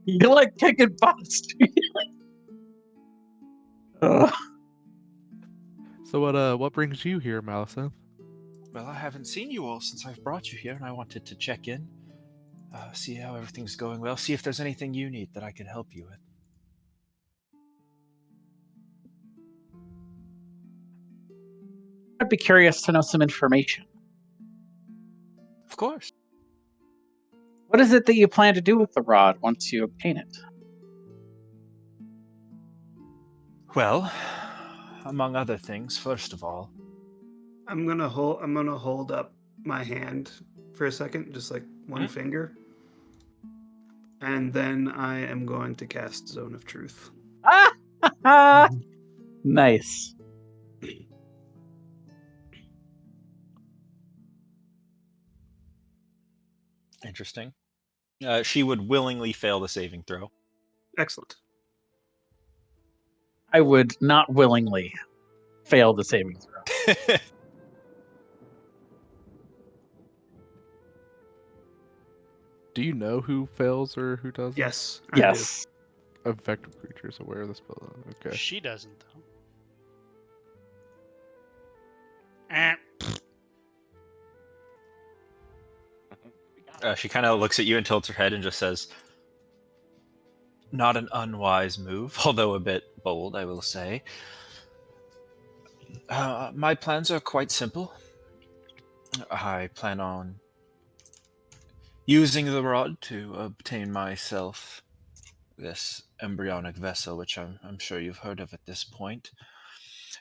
You like kicking butts. Ugh. So what brings you here, Malicinth? Well, I haven't seen you all since I've brought you here, and I wanted to check in, see how everything's going well, see if there's anything you need that I can help you with. I'd be curious to know some information. Of course. What is it that you plan to do with the rod once you obtain it? Well, among other things, first of all, I'm gonna hold up my hand for a second, just like one finger, and then I am going to cast Zone of Truth. Nice. interesting. She would willingly fail the saving throw. Excellent. I would not willingly fail the saving throw. Do you know who fails or who doesn't? Yes, I Yes. Effective creatures aware of the spell. Okay. She doesn't, though. Eh. She kind of looks at you and tilts her head and just says, "Not an unwise move, although a bit bold, I will say. My plans are quite simple. I plan on using the rod to obtain myself this embryonic vessel, which I'm sure you've heard of at this point.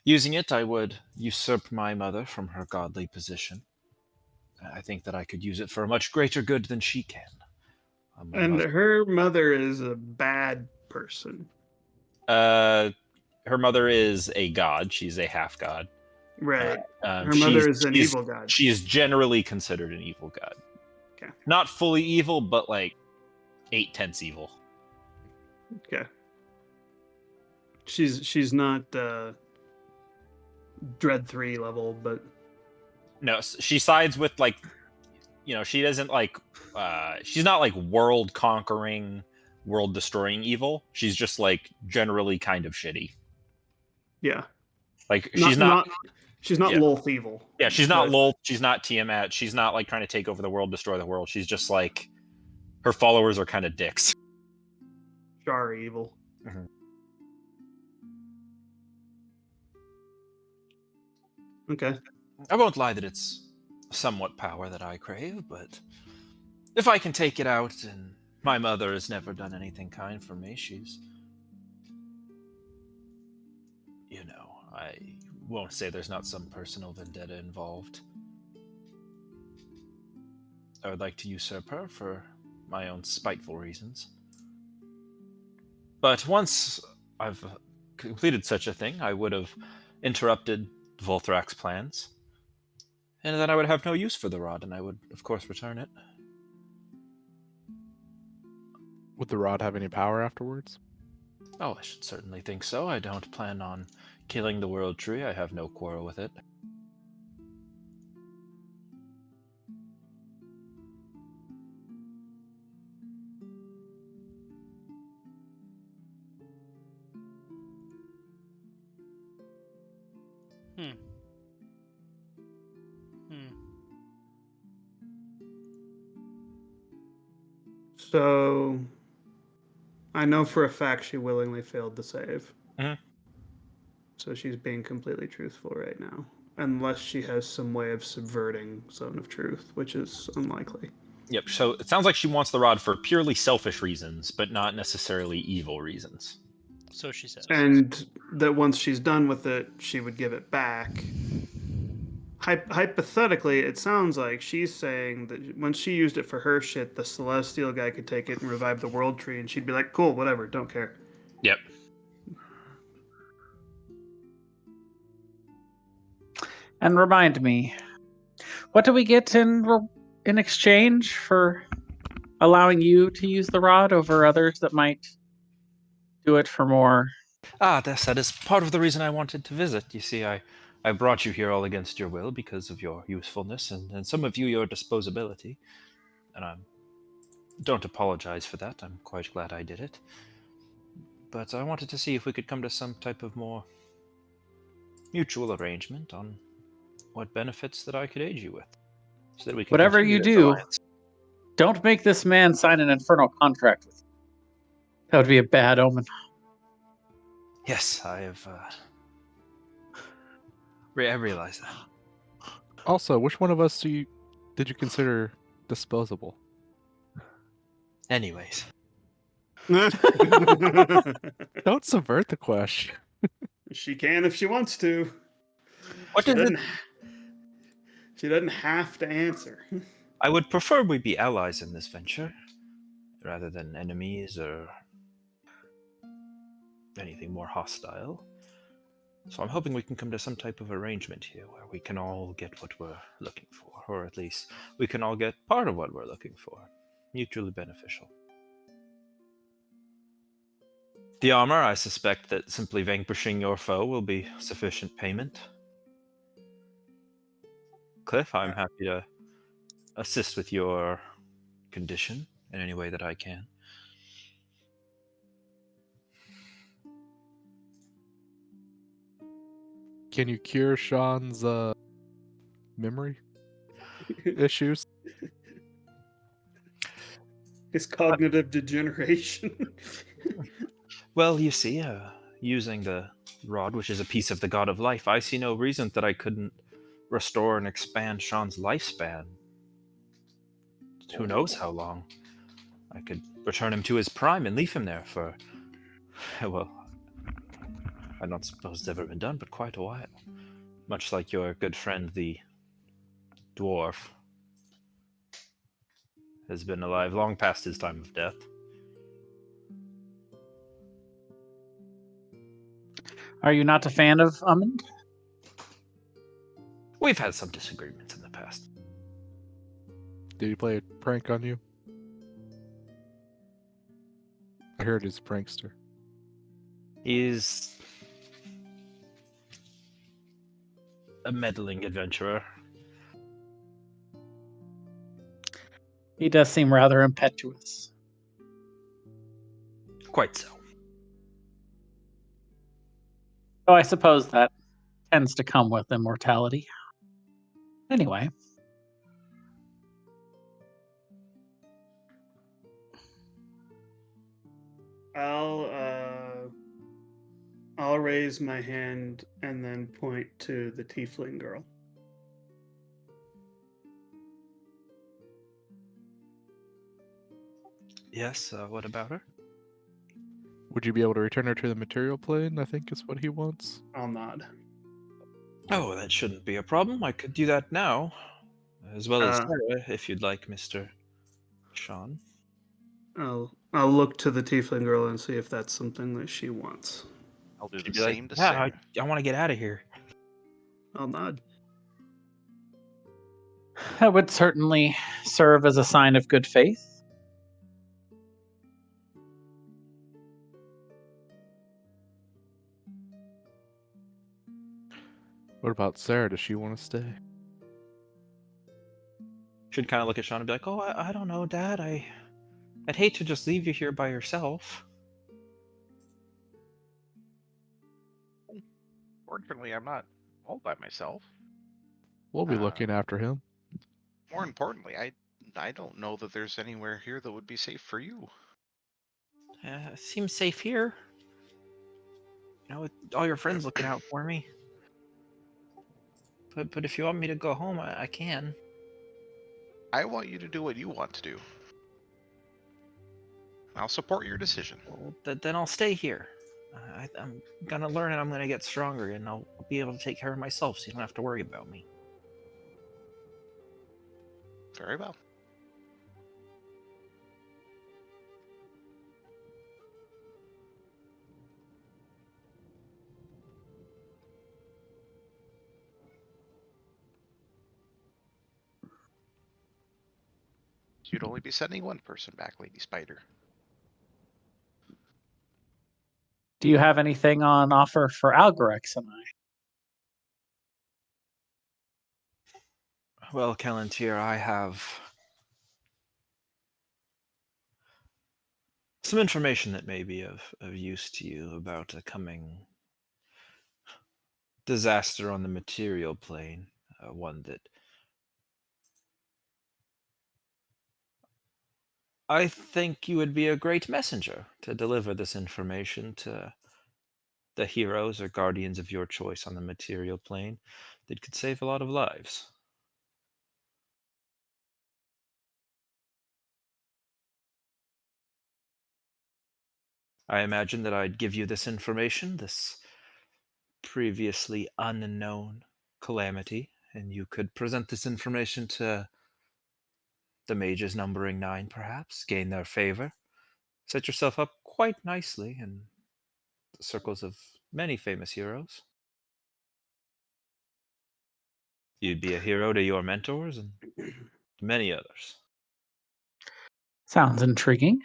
Using it, I would usurp my mother from her godly position. I think that I could use it for a much greater good than she can. And her mother is a bad person. Her mother is a god. She's a half god. Right. Her mother is an evil god. She is generally considered an evil god. Okay. Not fully evil, but like 8/10 evil. Okay. She's not Dread 3 level, but No, she sides with like, she doesn't like. She's not like world conquering, world destroying evil. She's just like generally kind of shitty. yeah. Like she's not yeah. Lolth evil. Yeah, she's not Lolth. She's not Tiamat. She's not like trying to take over the world, destroy the world. She's just like her followers are kind of dicks. Char evil. Mhm. Okay. I won't lie that it's somewhat power that I crave, but if I can take it out, and my mother has never done anything kind for me, she's... I won't say there's not some personal vendetta involved. I would like to usurp her for my own spiteful reasons. But once I've completed such a thing, I would have interrupted Volthrak's plans, and then I would have no use for the rod, and I would, of course, return it. Would the rod have any power afterwards? Oh, I should certainly think so. I don't plan on killing the World Tree. I have no quarrel with it. So I know for a fact she willingly failed the save. Mhm. So she's being completely truthful right now. Unless she has some way of subverting Zone of Truth, which is unlikely. Yep, so it sounds like she wants the rod for purely selfish reasons, but not necessarily evil reasons. So she says. And that once she's done with it, she would give it back. Hypothetically, it sounds like she's saying that when she used it for her shit, the Celestial guy could take it and revive the World Tree, and she'd be like, cool, whatever, don't care. Yep. And remind me, what do we get in exchange for allowing you to use the rod over others that might do it for more? That is part of the reason I wanted to visit. You see, I brought you here all against your will because of your usefulness, and some of you your disposability. And I don't apologize for that. I'm quite glad I did it. But I wanted to see if we could come to some type of more mutual arrangement on what benefits that I could aid you with. So that we could Whatever you do, don't make this man sign an infernal contract with you. That would be a bad omen. Yes, I have... I realize that. Also, which one of us did you consider disposable? Anyways, Don't subvert the question. She can if she wants to. what She is it? doesn't. She doesn't have to answer. I would prefer we be allies in this venture, rather than enemies or anything more hostile. So I'm hoping we can come to some type of arrangement here where we can all get what we're looking for, or at least we can all get part of what we're looking for. Mutually beneficial. The armor, I suspect that simply vanquishing your foe will be sufficient payment. Cliff, I'm happy to assist with your condition in any way that I can. Can you cure Sean's memory issues? His cognitive degeneration. Well, you see, using the rod, which is a piece of the god of life, I see no reason that I couldn't restore and expand Sean's lifespan. Who knows how long? I could return him to his prime and leave him there for, well, I don't suppose it's ever been done, but quite a while. Much like your good friend, the dwarf, has been alive long past his time of death. Are you not a fan of Amund? We've had some disagreements in the past. Did he play a prank on you? I heard he's a prankster. He's a meddling adventurer. He does seem rather impetuous. Quite so. Oh, I suppose that tends to come with immortality. Anyway. I'll raise my hand and then point to the tiefling girl. Yes, what about her? Would you be able to return her to the material plane? I think is what he wants. I'll nod. Oh, that shouldn't be a problem. I could do that now. As well as Uh, Sarah, if you'd like, Mr. Sean. I'll look to the tiefling girl and see if that's something that she wants. I'll do She'd the be like, same to yeah, Sarah. I want to get out of here. I'll nod. That would certainly serve as a sign of good faith. What about Sarah? Does she want to stay? Should kind of look at Sean and be like, oh, I don't know, Dad. I'd hate to just leave you here by yourself. Fortunately, I'm not all by myself. We'll be looking after him. More importantly, I don't know that there's anywhere here that would be safe for you. Seems safe here. You know, with all your friends looking out for me. But if you want me to go home, I can. I want you to do what you want to do. I'll support your decision. Well, then I'll stay here. I'm gonna learn and I'm gonna get stronger, and I'll be able to take care of myself, so you don't have to worry about me. Very well. You'd only be sending one person back, Lady Spider. Do you have anything on offer for Algorex and I? Well, Callantir, I have some information that may be of use to you about a coming disaster on the material plane. One that I think you would be a great messenger to deliver this information to the heroes or guardians of your choice on the material plane that could save a lot of lives. I imagine that I'd give you this information, this previously unknown calamity, and you could present this information to the mages numbering 9, perhaps, gain their favor, set yourself up quite nicely in the circles of many famous heroes. You'd be a hero to your mentors and to many others. Sounds intriguing.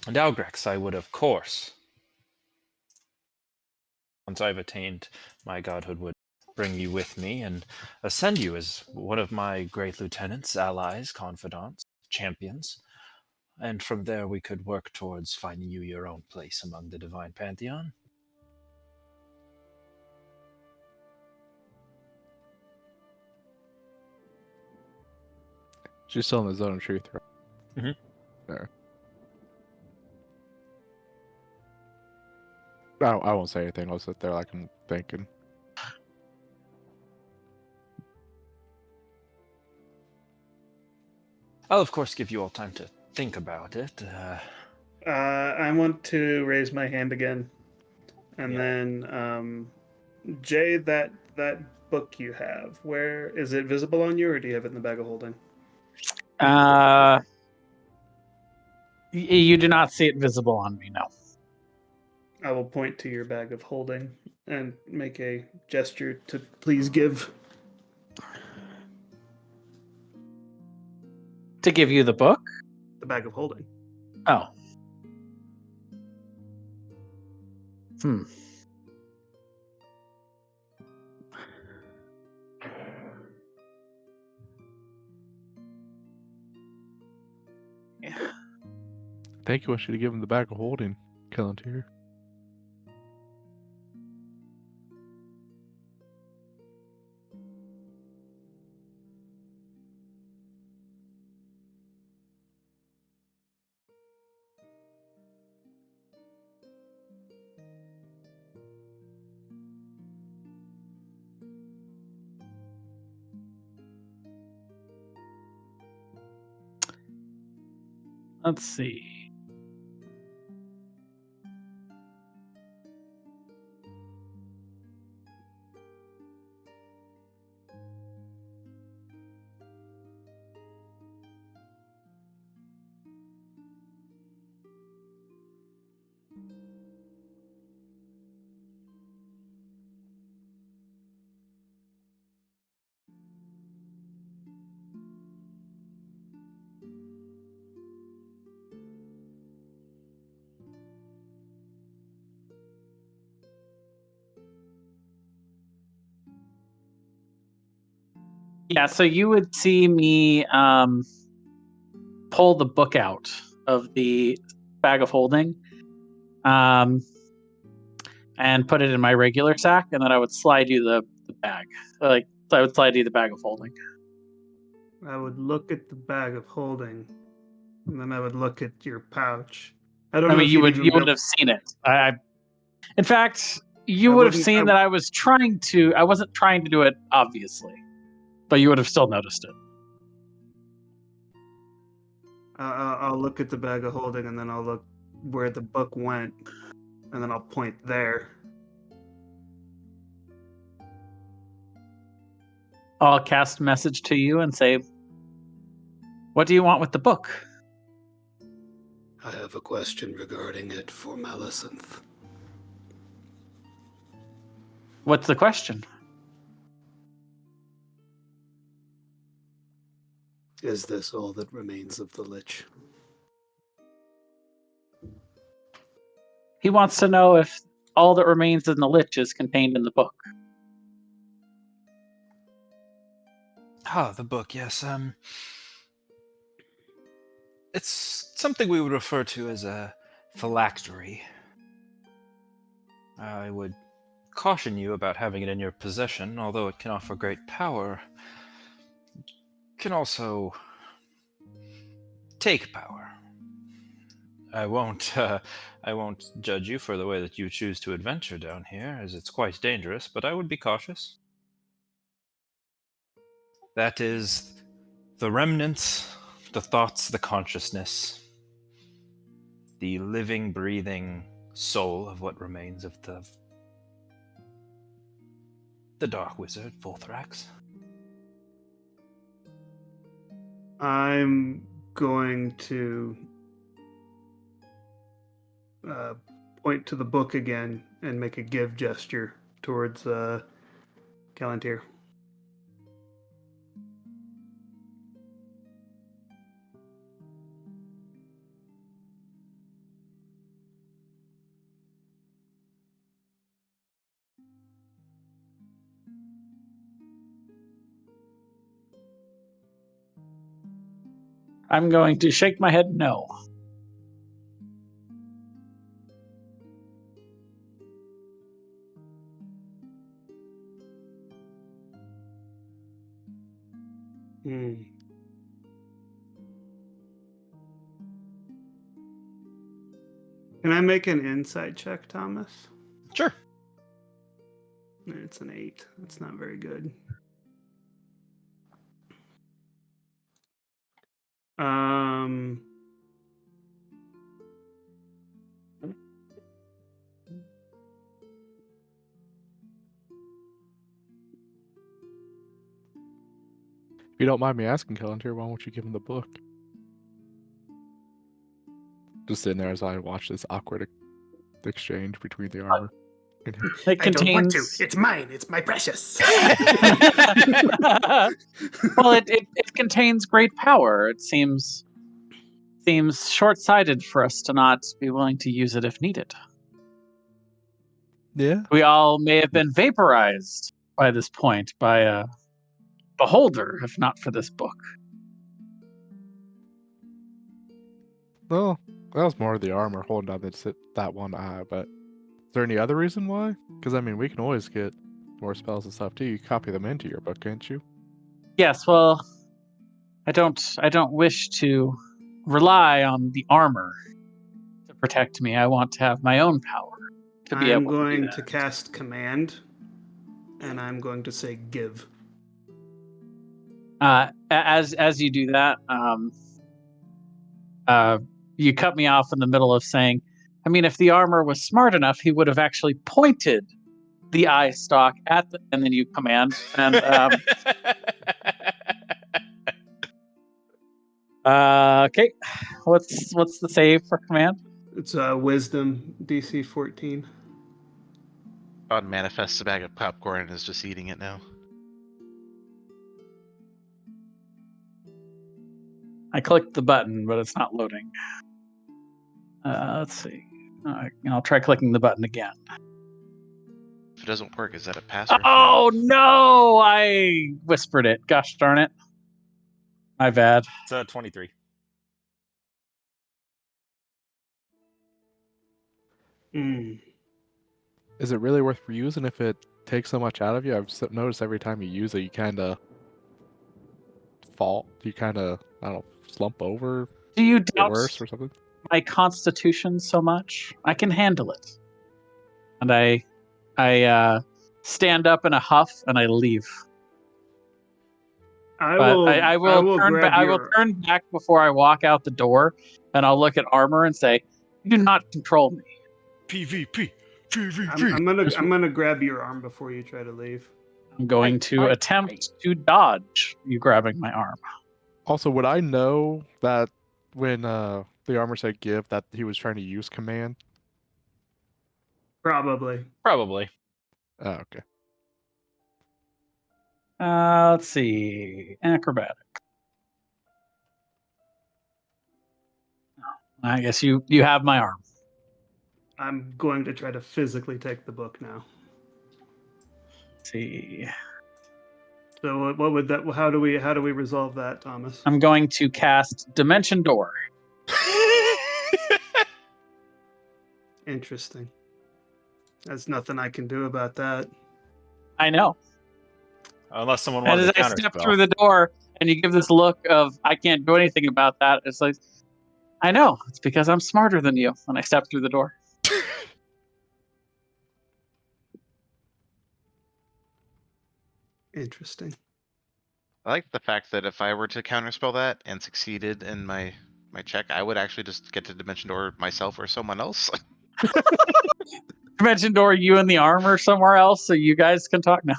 And Algrex, I would, of course, once I've attained my godhood, would bring you with me and ascend you as one of my great lieutenants, allies, confidants, champions. And from there we could work towards finding you your own place among the divine pantheon. She's still in the zone of truth, right? Mhm. There. I won't say anything. I'll sit there like I'm thinking. I'll, of course, give you all time to think about it. I want to raise my hand again, and Yeah. then Jay, that book you have, where is it visible on you, or do you have it in the bag of holding? You do not see it visible on me, no. I will point to your bag of holding and make a gesture to please give. To give you the book? The bag of holding. Oh. I think he wants you to give him the bag of holding, Callantir. Let's see. Yeah, so you would see me pull the book out of the bag of holding and put it in my regular sack, and then I would slide you the bag. I would slide you the bag of holding. I would look at the bag of holding, and then I would look at your pouch. I don't know if you you'd even would be have seen it. In fact, you I would have wouldn't- seen I- that I wasn't trying to do it, obviously, but you would have still noticed it. I'll look at the bag of holding, and then I'll look where the book went, and then I'll point there. I'll cast a message to you and say, "What do you want with the book?" I have a question regarding it for Malicinth. What's the question? Is this all that remains of the Lich? He wants to know if all that remains in the Lich is contained in the book. Ah, the book, yes. It's something we would refer to as a phylactery. I would caution you about having it in your possession, although it can offer great power. It can also take power. I won't judge you for the way that you choose to adventure down here, as it's quite dangerous, but I would be cautious. That is the remnants, the thoughts, the consciousness, the living, breathing soul of what remains of the Dark Wizard, Volthrax. I'm going to point to the book again and make a give gesture towards Callantir. I'm going to shake my head no. Hmm. Can I make an insight check, Thomas? Sure. It's an 8. That's not very good. If you don't mind me asking, Callantir, why won't you give him the book? Just sitting there as I watch this awkward exchange between the armor and him. It I don't want to. contains. It's mine. It's my precious. Well, it contains great power. It seems short-sighted for us to not be willing to use it if needed. Yeah. We all may have been vaporized by this point by a beholder, if not for this book. Well, that was more of the armor holding down that one eye, but is there any other reason why? Because, I mean, we can always get more spells and stuff, too. You copy them into your book, can't you? Yes, well, I don't wish to rely on the armor to protect me. I want to have my own power to be I'm able to do going that. to cast command, and I'm going to say give. As you do that, you cut me off in the middle of saying, I mean, if the armor was smart enough, he would have actually pointed the eye stalk at the, and then you command. And okay, what's the save for command? It's wisdom DC 14. God manifests a bag of popcorn and is just eating it now. I clicked the button, but it's not loading. Let's see. I'll try clicking the button again. If it doesn't work, is that a pass or a Oh fail? no! I whispered it. Gosh darn it. My bad. It's 23. Is it really worth reusing if it takes so much out of you? I've noticed every time you use it, you kind of fall. You kind of, I don't know, slump over, Do you get doubt worse or something? my constitution so much? I can handle it. And I stand up in a huff and I leave. I But will. I will turn back. grab I will your. turn back before I walk out the door, and I'll look at armor and say, "You do not control me." PvP. I'm gonna grab your arm before you try to leave. I'm going to attempt to dodge you grabbing my arm. Also, would I know that when the armor said give, that he was trying to use command? Probably. Probably. Oh, okay. Let's see. Acrobatic. I guess you have my arm. I'm going to try to physically take the book now. Let's see. So what would that? How do we resolve that, Thomas? I'm going to cast Dimension Door. Interesting. There's nothing I can do about that. I know. Unless someone And wanted as to I counter step spell. through the door and you give this look of, I can't do anything about that, it's like, I know. It's because I'm smarter than you. And I step through the door. Interesting. I like the fact that if I were to counterspell that and succeeded in my check, I would actually just get to Dimension Door myself or someone else. Dimension door, you in the armor somewhere else, so you guys can talk now.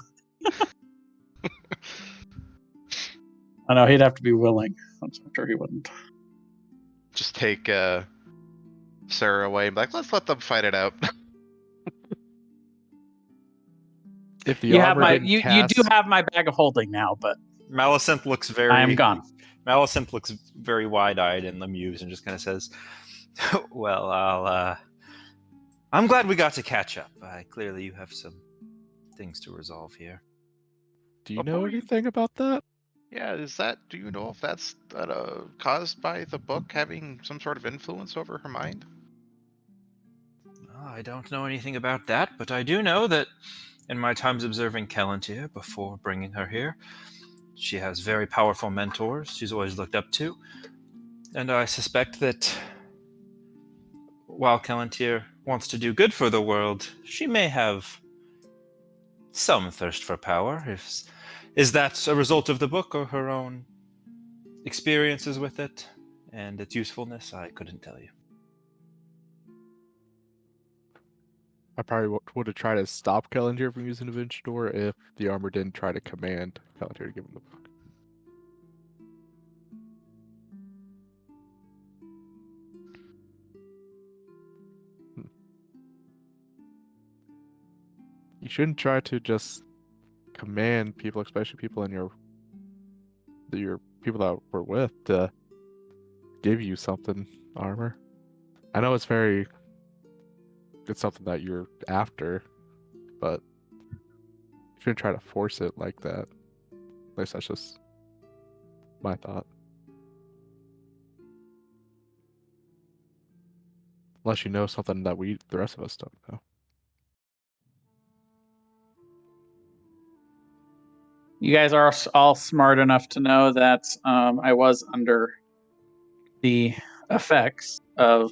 I know he'd have to be willing. I'm sure he wouldn't. Just take Sarah away and be like, let's let them fight it out. If the You have armor my didn't you cast, do have my bag of holding now, but Maleficent looks very. I am gone. Maleficent looks very wide-eyed and amused and just kind of says, "Well, I'm glad we got to catch up. Clearly, you have some things to resolve here." do you know anything about that? Yeah, do you know if that's caused by the book having some sort of influence over her mind? I don't know anything about that, but I do know that in my times observing Callantir before bringing her here, she has very powerful mentors she's always looked up to, and I suspect that while Callantir wants to do good for the world, she may have some thirst for power. Is that a result of the book or her own experiences with it and its usefulness? I couldn't tell you. I probably would have tried to stop Kellinger from using Dimension Door if the armor didn't try to command Kellinger to give him the book. You shouldn't try to just command people, especially people in your people that we're with, to give you something armor. I know it's something that you're after, but you shouldn't try to force it like that. At least that's just my thought. Unless you know something that the rest of us don't know. You guys are all smart enough to know that I was under the effects of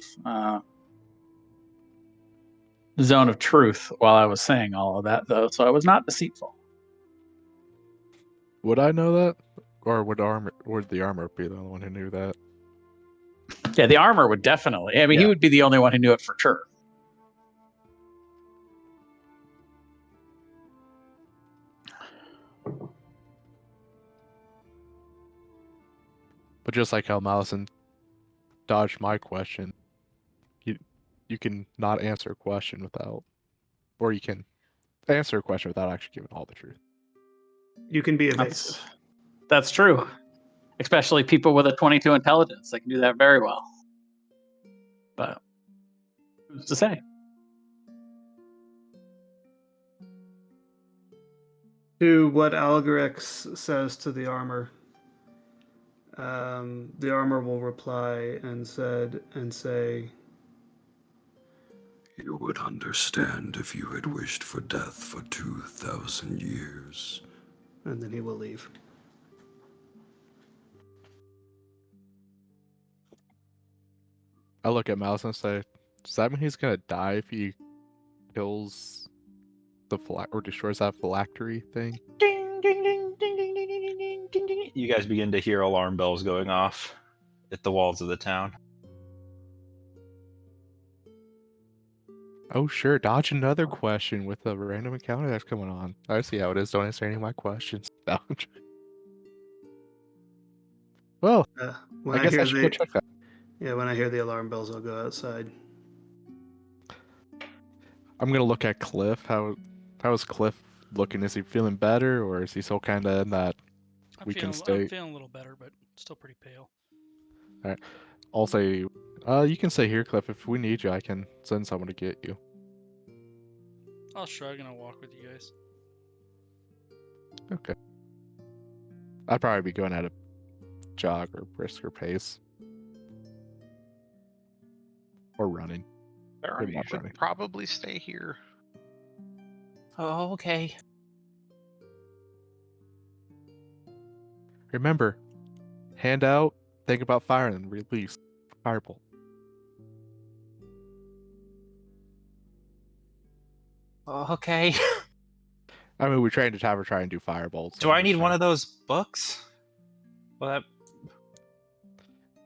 Zone of Truth while I was saying all of that, though, so I was not deceitful. Would I know that, or would the armor be the only one who knew that? Yeah, the armor would definitely. I mean, he Yeah. would be the only one who knew it for sure. But just like how Malison dodged my question, you can not answer a question without, or you can answer a question without actually giving all the truth. You can be evasive. That's true. Especially people with a 22 intelligence. They can do that very well. But who's to say? To what Algorex says to the armor, the armor will reply and say, "You would understand if you had wished for death for 2,000 years. And then he will leave. I look at Malison and say, does that mean he's gonna die if he kills the or destroys that phylactery thing? Ding, ding, ding, ding, ding, ding, ding, ding, ding, ding. You guys begin to hear alarm bells going off at the walls of the town. Oh sure, dodge another question with a random encounter that's coming on. I see how it is. Don't answer any of my questions. No. Well, When I guess I should go check that. Yeah, when I hear the alarm bells, I'll go outside. I'm gonna look at Cliff. How is Cliff looking? Is he feeling better, or is he still kind of in that weakened I'm state? feeling a little better, but still pretty pale. All right. I'll say, you can stay here, Cliff. If we need you, I can send someone to get you. I'll shrug and I'll walk with you guys. Okay. I'd probably be going at a jog or brisker pace. Or running. Sarah, Maybe you not should running. probably stay here. Oh, okay. Remember, hand out, think about fire, and release. Firebolt. Oh, okay. I mean, we trained to have her try and do firebolts. Do I need one of those books? Well, that...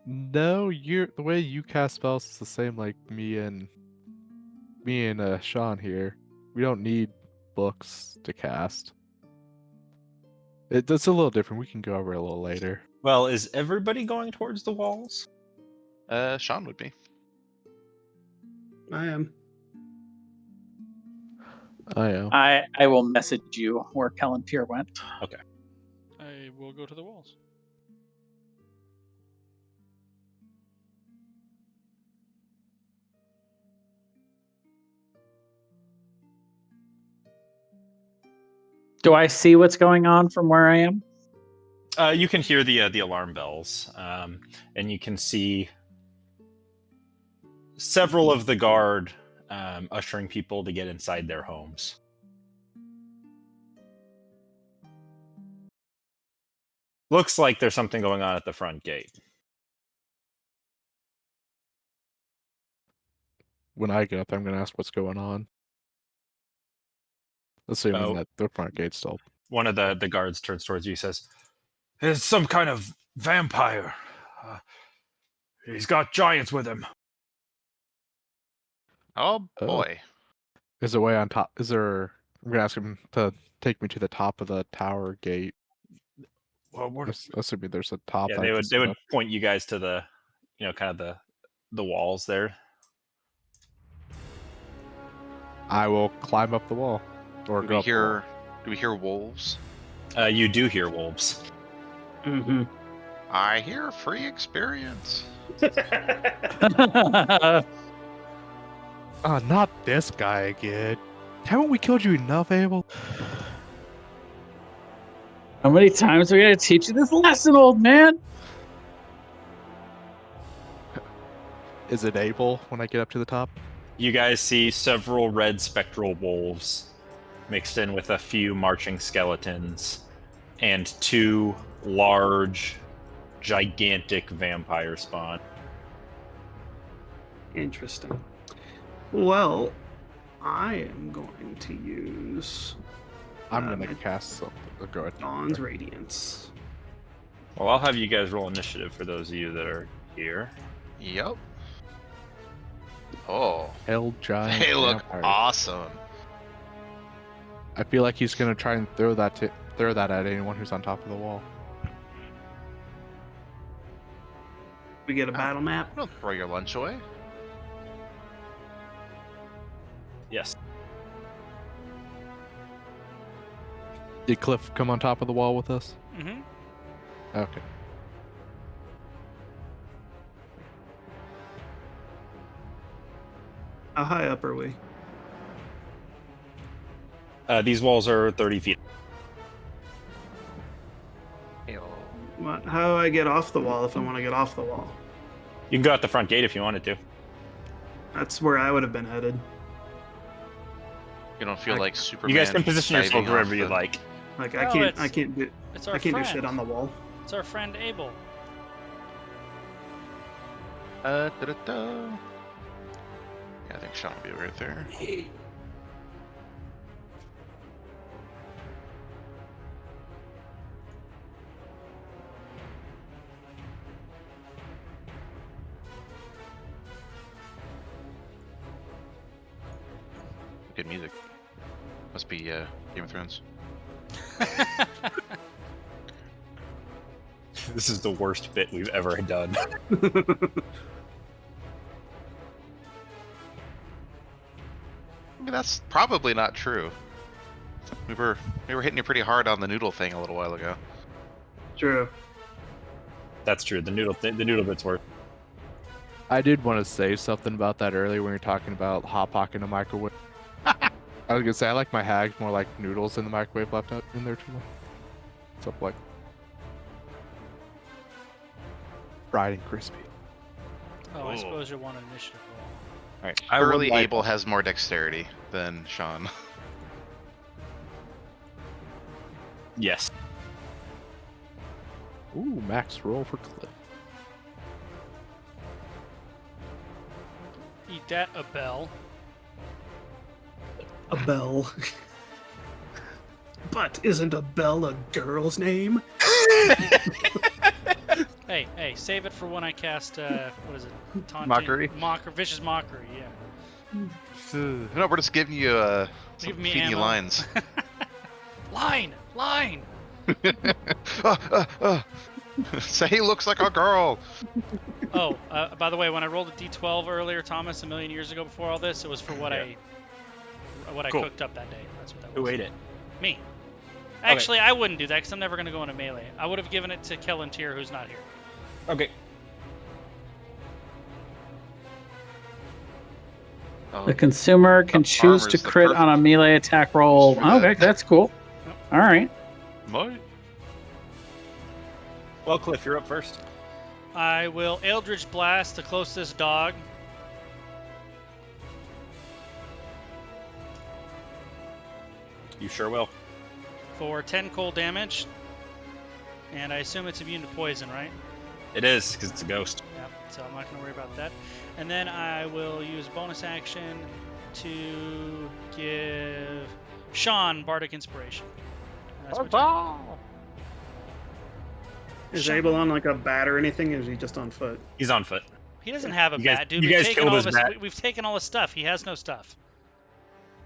No, the way you cast spells is the same like me and Sean here. We don't need books to cast. It's a little different. We can go over it a little later. Well, is everybody going towards the walls? Sean would be. I am. I am. I will message you where Palantir went. I will go to the walls. Do I see what's going on from where I am? You can hear the alarm bells, and you can see several of the guard ushering people to get inside their homes. Looks like there's something going on at the front gate. When I get up, I'm going to ask what's going on. Assuming that the front gate's still. One of the guards turns towards you and says, "It's some kind of vampire. He's got giants with him." Oh boy. Is there a way on top? Is there? I'm going to ask him to take me to the top of the tower gate. Well, Assuming there's a top. yeah, that they would point you guys to the, kind of the walls there. I will climb up the wall, or Do go we up the hear? Do we hear wolves? You do hear wolves. Mm-hmm. I hear free experience. Not this guy again. Haven't we killed you enough, Abel? How many times are we gonna teach you this lesson, old man? Is it Abel when I get up to the top? You guys see several red spectral wolves mixed in with a few marching skeletons and two large, gigantic vampire spawn. Interesting. Well, I am going to use I'm gonna cast something. Go ahead. Dawn's Radiance. Well, I'll have you guys roll initiative for those of you that are here. Yep. Oh, Hell giant. they look vampire. awesome. I feel like he's gonna try and throw that at anyone who's on top of the wall. We get a battle map. Don't throw your lunch away. Yes. Did Cliff come on top of the wall with us? Mm-hmm. Okay. How high up are we? These walls are 30 feet. How do I get off the wall if I want to get off the wall? You can go out the front gate if you wanted to. That's where I would have been headed. You don't feel like Superman. You guys can position yourself diving wherever off you the- like. Like No, I can't it's do our I can't friend. do shit on the wall. It's our friend Abel. Da-da-da. Yeah, I think Sean will be right there. Good music. Must be Game of Thrones. This is the worst bit we've ever done. I mean, that's probably not true. We were hitting you pretty hard on the noodle thing a little while ago. True. That's true. The noodle bit's worse. I did want to say something about that earlier when you were talking about hot pocket in a microwave. I was gonna say I like my hags more like noodles in the microwave left out in there too. Stuff like fried and crispy. Oh, I Ooh. suppose you want an initiative roll. All right. I would Surely like- Abel has more dexterity than Sean. Yes. Ooh, max roll for Cliff. Eat that, a bell. A bell. But isn't a bell a girl's name? Hey, save it for when I cast, what is it? Taunting? Mockery? Vicious Mockery, yeah. No, we're just giving you Give me feeding you ammo. lines. Line! Say he looks like a girl. Oh, by the way, when I rolled a d12 earlier, Thomas, a million years ago before all this, it was for what Yeah. I Cool. cooked up that day. That's what that was. Who ate it? Me. Actually, I wouldn't do that because I'm never going to go into melee. I would have given it to Kellantir, who's not here. Okay. The consumer can The choose to farmer's the crit on a perfect melee attack roll. for that. Okay, that's cool. All right. What? Well, Cliff, you're up first. I will Eldritch Blast the closest dog. You sure will. For 10 cold damage. And I assume it's immune to poison, right? It is, because it's a ghost. Yep, so I'm not going to worry about that. And then I will use bonus action to give Sean Bardic Inspiration. And that's my turn. Is Abel on like a bat or anything, or is he just on foot? He's on foot. He doesn't have a You guys- bat, dude. you We've guys taken killed all his of his, bat. we've taken all his stuff. He has no stuff.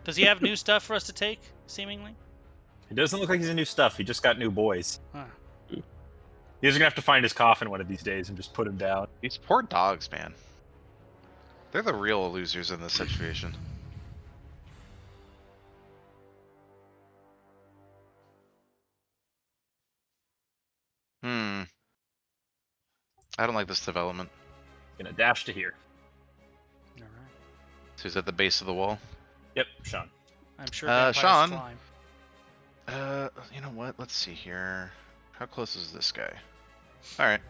Does he have new stuff for us to take, seemingly? It doesn't look like he's a new stuff. He just got new boys. Huh. He's gonna have to find his coffin one of these days and just put him down. These poor dogs, man. They're the real losers in this situation. I don't like this development. Gonna dash to here. All right. So he's at the base of the wall. Yep, Sean. I'm sure vampires Sean. climb. You know what? Let's see here. How close is this guy? Alright.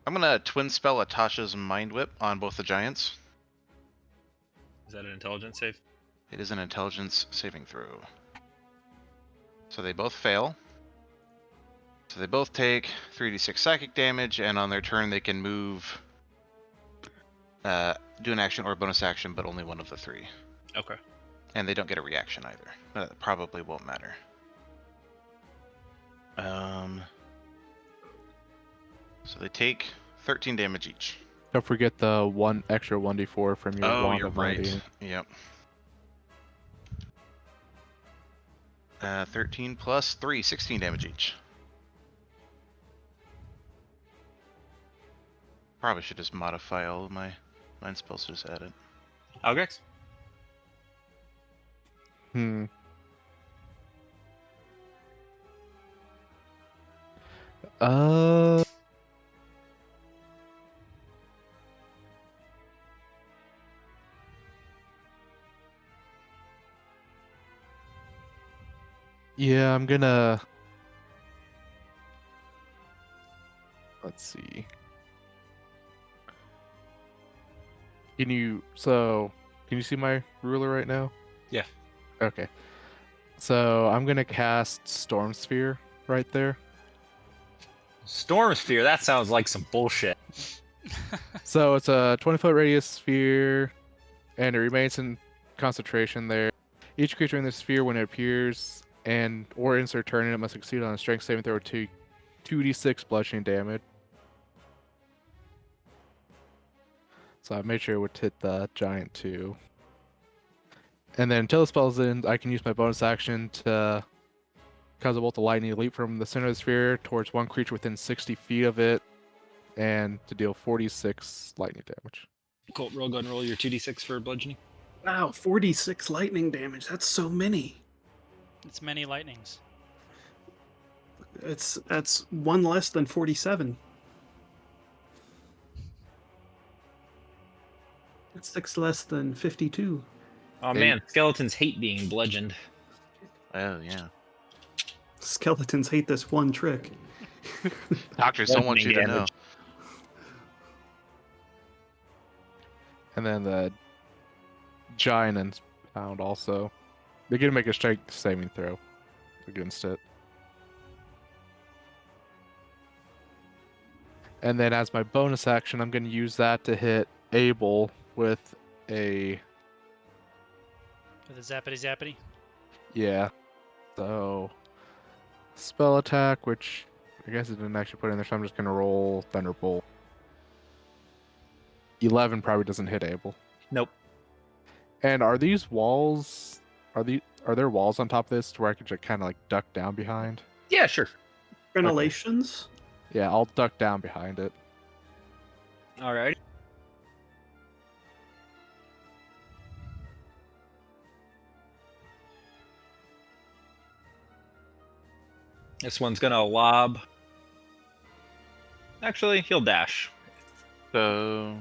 I'm gonna twin spell Atasha's Mind Whip on both the giants. Is that an intelligence save? It is an intelligence saving throw. So they both fail. So they both take 3d6 psychic damage, and on their turn they can move, do an action or a bonus action, but only one of the three. Okay. And they don't get a reaction either. But it probably won't matter. So they take 13 damage each. Don't forget the one extra 1d4 from your Oh, wand you're of right. Mighty. Yep. 13 plus 3, 16 damage each. Probably should just modify all of my mind spells to just add it. Algex? Yeah, I'm gonna. Let's see. Can you see my ruler right now? Yeah. Okay. So I'm gonna cast Storm Sphere right there. Storm Sphere, that sounds like some bullshit. So it's a 20-foot radius sphere, and it remains in concentration there. Each creature in the sphere, when it appears and or ends their turn, it must succeed on a strength saving throw to 2d6 bludgeoning damage. So I made sure it would hit the giant too. And then until the spell's end, I can use my bonus action to cause a bolt of lightning to leap from the center of the sphere towards one creature within 60 feet of it, and to deal 46 lightning damage. Colt, roll, go ahead and roll your 2d6 for bludgeoning. Wow, 46 lightning damage. That's so many. It's many lightnings. That's one less than 47. That's 6 less than 52. Oh man, skeletons hate being bludgeoned. Oh, yeah. Skeletons hate this one trick. Doctors don't want you to know. Damage. And then the giant and pound also. They get to make a strength saving throw against it. And then as my bonus action, I'm going to use that to hit Abel with a... With a zappity zappity. Yeah. So spell attack, which I guess it didn't actually put in there, so I'm just gonna roll Thunderbolt. 11 probably doesn't hit Abel. Nope. And are these walls? Are there walls on top of this to where I could just kind of like duck down behind? Yeah, sure. Crenellations? Yeah, I'll duck down behind it. All right. This one's gonna lob. Actually, he'll dash. So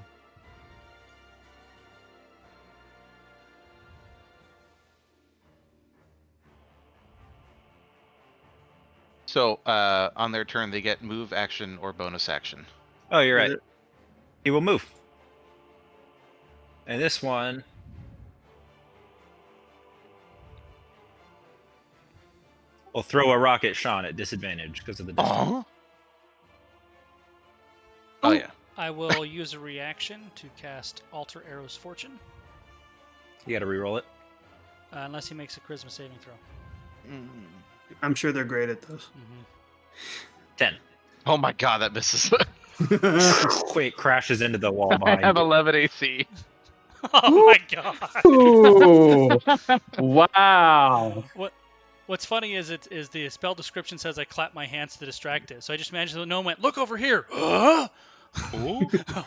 on their turn, they get move action or bonus action. Oh, you're right. Is it- He will move. And this one will throw a rock at Sean at disadvantage because of the distance. Oh. Oh yeah. I will use a reaction to cast Alter Arrow's Fortune, You got to reroll it. unless he makes a Charisma saving throw. I'm sure they're great at those. 10. Oh my god, that misses. Wait, crashes into the wall I behind have you. 11 AC. Oh my god! Ooh. Wow. What's funny is the spell description says I clap my hands to distract it. So I just imagine the gnome went, "Look over here!" Ooh.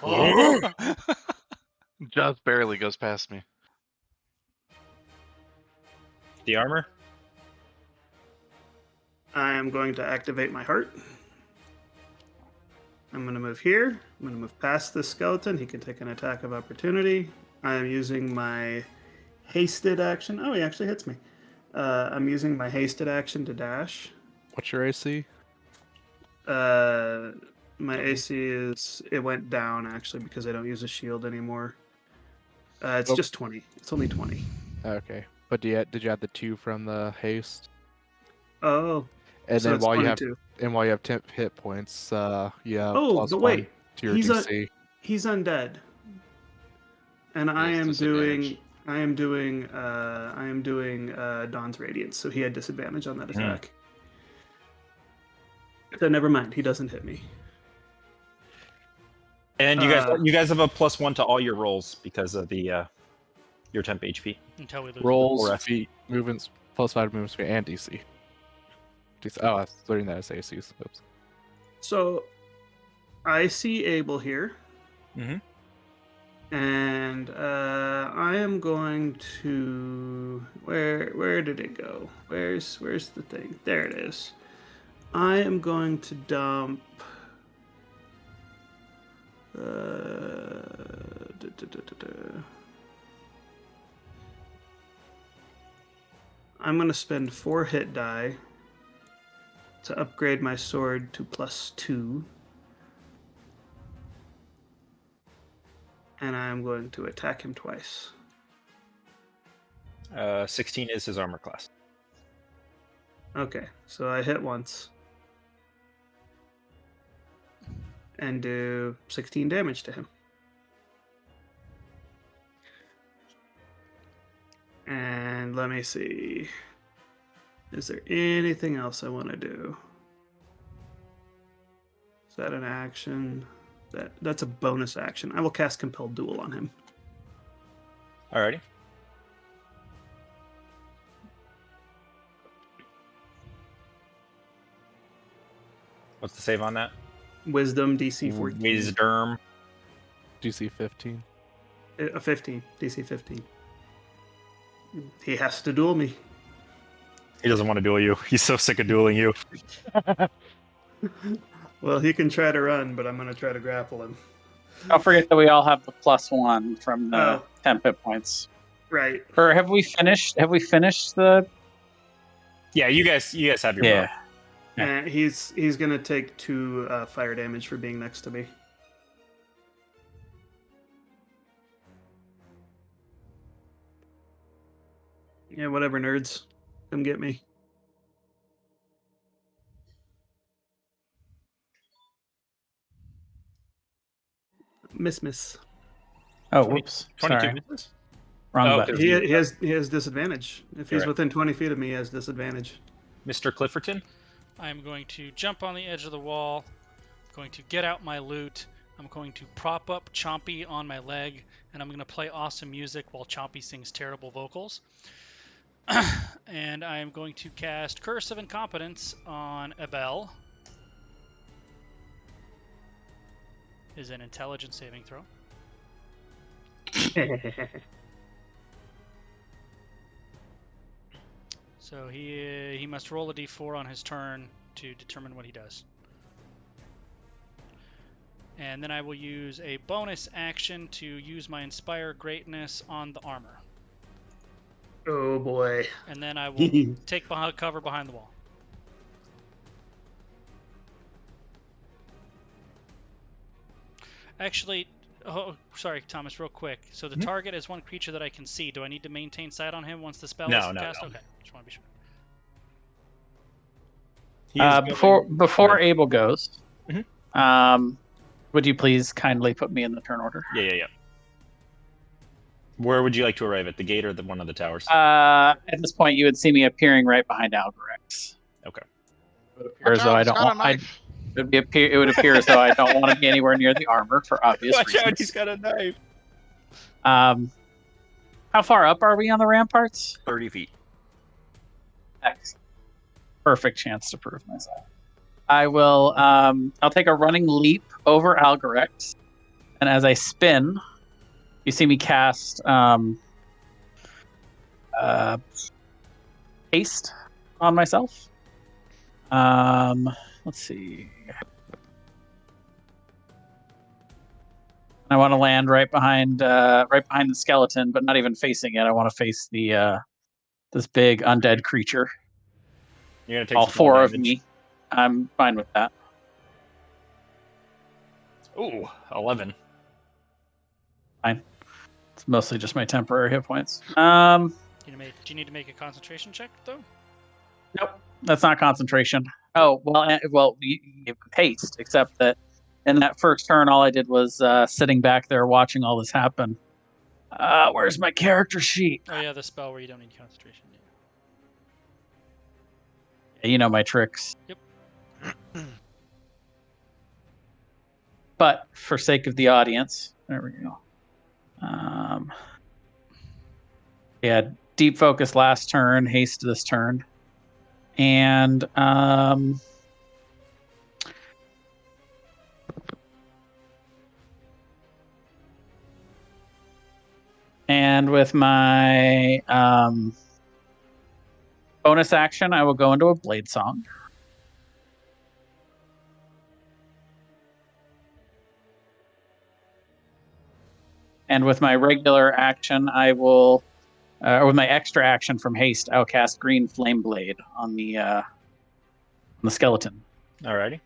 Oh. Just barely goes past me. The armor? I am going to activate my heart. I'm going to move here. I'm going to move past this skeleton. He can take an attack of opportunity. I am using my hasted action. Oh, he actually hits me. I'm using my hasted action to dash. What's your AC? My AC it went down actually because I don't use a shield anymore. It's just 20. It's only 20. Okay, but did you add the 2 from the haste? Oh, And so then it's while 22. you have 10 hit points, you have Oh, plus but 1 wait, to your he's DC. He's undead, and I Yes, am disadvantage. doing Dawn's Radiance, so he had disadvantage on that attack. So never mind, he doesn't hit me. And you guys have a +1 to all your rolls because of the your temp HP. Until we lose. Rolls, Or feet, movements, +5 movement speed, and DC. Oh, I was learning that as ACs. Oops. So I see Abel here. Mhm. And I am going to where did it go? Where's the thing? There it is. I am going to dump I'm going to spend 4 hit die to upgrade my sword to +2. And I'm going to attack him twice. 16 is his armor class. Okay, so I hit once. And do 16 damage to him. And let me see. Is there anything else I want to do? Is that an action? That's a bonus action. I will cast Compelled Duel on him. Alrighty. What's the save on that? Wisdom DC 14. Wisdom. DC 15. 15. DC 15. He has to duel me. He doesn't want to duel you. He's so sick of dueling you. Well, he can try to run, but I'm going to try to grapple him. Don't forget that we all have the +1 from the Oh. 10 hit points. Right. Or have we finished? Have we finished the? Yeah, you guys have your Yeah. bow. And he's going to take 2 fire damage for being next to me. Yeah, whatever, nerds. Come get me. Miss. Oh, whoops. 22 Sorry. misses? Wrong Oh, button. okay. He has disadvantage. If You're he's right. within 20 feet of me, he has disadvantage. Mr. Clifferton? I'm going to jump on the edge of the wall, going to get out my loot. I'm going to prop up Chompy on my leg, and I'm going to play awesome music while Chompy sings terrible vocals. And I'm going to cast Curse of Incompetence on Abel. Is an intelligence saving throw. So he must roll a d4 on his turn to determine what he does. And then I will use a bonus action to use my Inspire Greatness on the armor. Oh boy. And then I will take cover behind the wall. Actually, sorry, Thomas, real quick. So the target is one creature that I can see. Do I need to maintain sight on him once the spell is cast? No. Okay, just want to be sure. Before Abel goes, Mhm. Would you please kindly put me in the turn order? Yeah. Where would you like to arrive at? The gate or one of the towers? At this point, you would see me appearing right behind Algorex. Okay. It would appear as though I don't want. It would appear as though I don't want to be anywhere near the armor for obvious Watch reasons. out, he's got a knife. How far up are we on the ramparts? 30 feet. Excellent. Perfect chance to prove myself. I will. I'll take a running leap over Algorex, and as I spin, you see me cast haste on myself. Let's see. I want to land right behind the skeleton, but not even facing it. I want to face the this big undead creature. You're gonna take all some fall four of damage. me. I'm fine with that. Ooh, 11. Fine. It's mostly just my temporary hit points. Do you need to make a concentration check though? Nope, that's not concentration. Oh well, haste. Except that in that first turn, all I did was sitting back there watching all this happen. Where's my character sheet? Oh yeah, the spell where you don't need concentration. Yeah, you know my tricks. Yep. But for sake of the audience, there we go. Yeah, deep focus last turn, haste this turn, and with my bonus action, I will go into a blade song. And with my regular action, I will, or with my extra action from haste, I'll cast Green Flame Blade on the skeleton. Alrighty.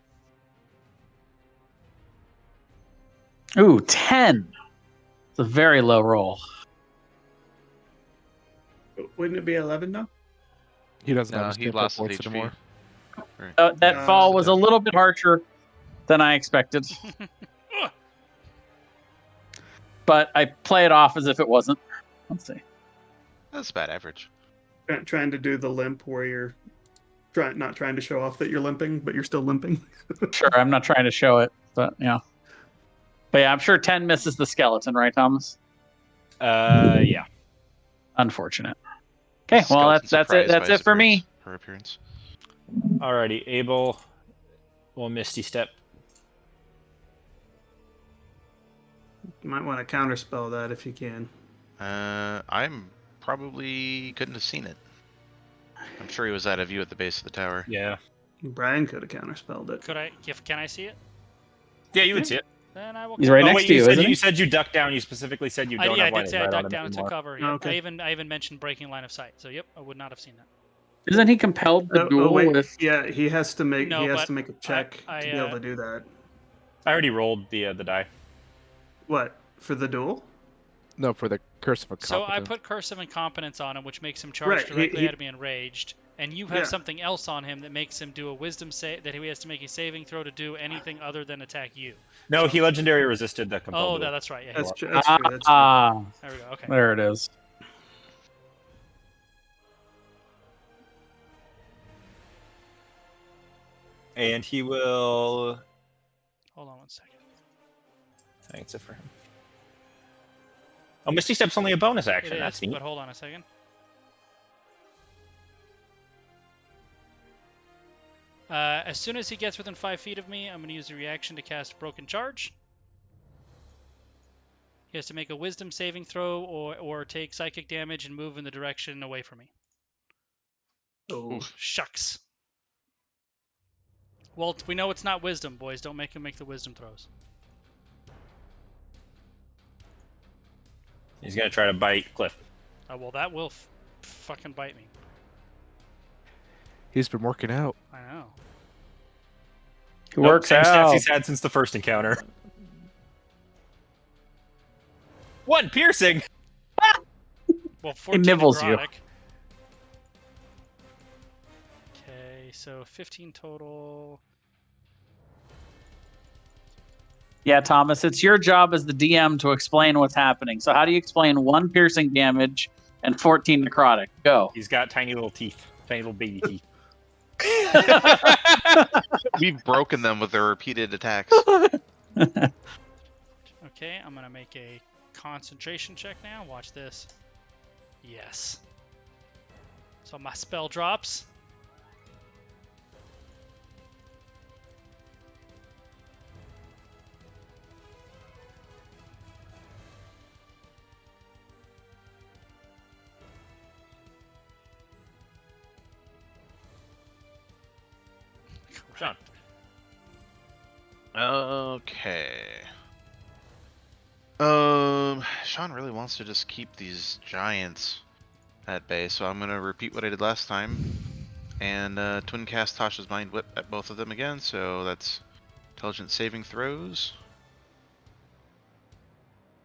Ooh, 10. It's a very low roll. Wouldn't it be 11 now? He doesn't No, have his he hit lost his points HP. anymore. That fall was a little bit harsher than I expected. But I play it off as if it wasn't. Let's see. That's about average. Trying to do the limp where you're not trying to show off that you're limping, but you're still limping. Sure, I'm not trying to show it, but yeah. But yeah, I'm sure 10 misses the skeleton, right, Thomas? Yeah. Unfortunate. Okay, well that's it. That's it for me. Her appearance. Alrighty, Abel will Misty Step. You might want to counterspell that if you can. I'm probably couldn't have seen it. I'm sure he was out of view at the base of the tower. Yeah. Brian could have counterspelled it. Can I see it? Yeah, you would see it. Then I will. He's right next to you, isn't he? You said you ducked down. You specifically said you don't have I line did of say I sight on ducked him down to anymore. cover. Oh, okay. I even mentioned breaking line of sight. So yep, I would not have seen that. Isn't he compelled to duel with? Yeah, he has to make No, a check to be able to do that. I already rolled the die. What, for the duel? No, for the Curse of Incompetence. So I put Curse of Incompetence on him, which makes him charge directly at me enraged. And you have something else on him that makes him do a wisdom save, that he has to make a saving throw to do anything other than attack you. No, he legendary resisted the compelled. Oh, that's right. Yeah, That's true. There we go. Okay. There it is. And he will. Hold on one second. I think it's it for him. Oh, Misty Step's only a bonus action. It That's is, neat. but hold on a second. As soon as he gets within 5 feet of me, I'm going to use a reaction to cast Broken Charge. He has to make a Wisdom saving throw or take psychic damage and move in the direction away from me. Oh, Shucks. Well, we know it's not Wisdom, boys. Don't make him make the Wisdom throws. He's gonna try to bite Cliff. Well, that will fucking bite me. He's been working out. I know. It works Same stats out. he's had since the first encounter. 1 piercing. Well, 14 nibbles you. necrotic. Okay, so 15 total. Yeah, Thomas, it's your job as the DM to explain what's happening. So how do you explain 1 piercing damage and 14 necrotic? Go. He's got tiny little teeth, tiny little baby teeth. We've broken them with their repeated attacks. Okay, I'm gonna make a concentration check now. Watch this. Yes. So my spell drops. Sean. Okay. Sean really wants to just keep these giants at bay, so I'm gonna repeat what I did last time, and twin cast Tasha's Mind Whip at both of them again. So that's intelligence saving throws.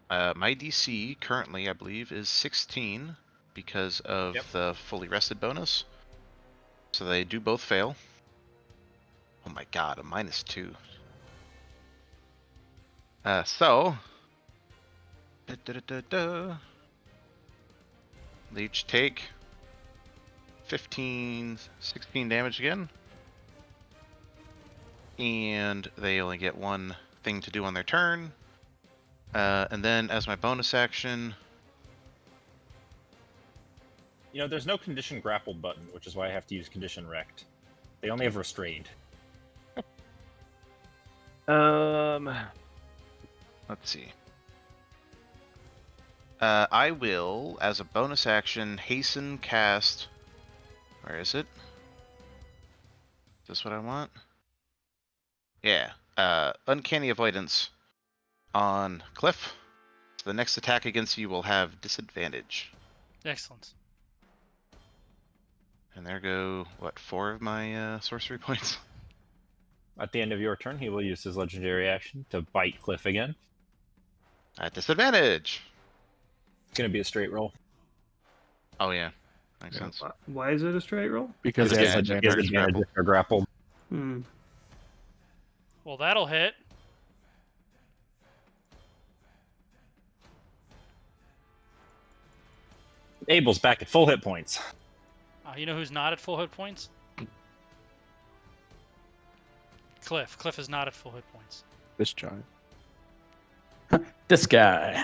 My DC currently, I believe, is 16 because of the fully rested bonus. So they do both fail. Oh my god, a -2. So they each take 15, 16 damage again. And they only get 1 thing to do on their turn. And then as my bonus action... You know, there's no condition grappled button, which is why I have to use condition wrecked. They only have restrained. Let's see. I will, as a bonus action, hasten cast... Where is it? Is this what I want? Yeah. Uncanny Avoidance on Cliff. So the next attack against you will have disadvantage. Excellent. And there go, what, 4 of my sorcery points? At the end of your turn, he will use his legendary action to bite Cliff again. At disadvantage! It's going to be a straight roll. Oh yeah, makes sense. why is it a straight roll? Because Because he it's has a- advantage. it's grappled. Or grappled. Hmm. Well, that'll hit. Abel's back at full hit points. You know who's not at full hit points? Cliff. Cliff is not at full hit points. This giant. This guy.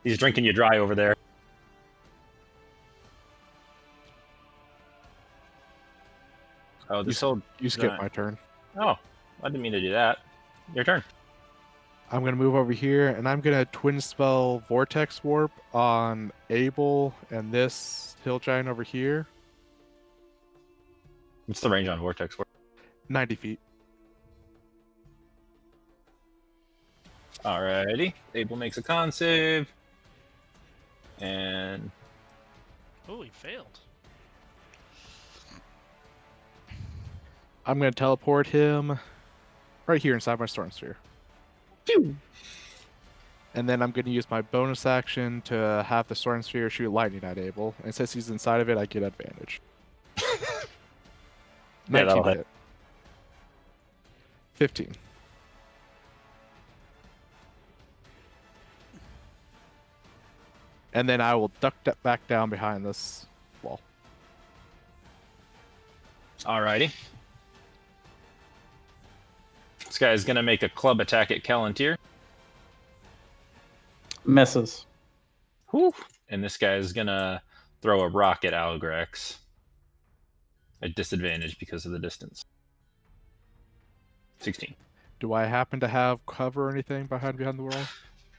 He's drinking you dry over there. Oh, this old... You skipped my turn. Oh, I didn't mean to do that. Your turn. I'm going to move over here, and I'm going to twin spell Vortex Warp on Abel and this hill giant over here. What's the range on Vortex? 90 feet. Alrighty. Abel makes a con save. And... Oh, he failed. I'm going to teleport him right here inside my Storm Sphere. Phew. And then I'm going to use my bonus action to have the Storm Sphere shoot lightning at Abel. And since he's inside of it, I get advantage. Yeah, that'll 19 hit. 15. And then I will duck that back down behind this wall. Alrighty. This guy's gonna make a club attack at Callantir. Misses. Whew. And this guy's gonna throw a rock at Algrex. At disadvantage because of the distance. 16. Do I happen to have cover or anything behind the wall?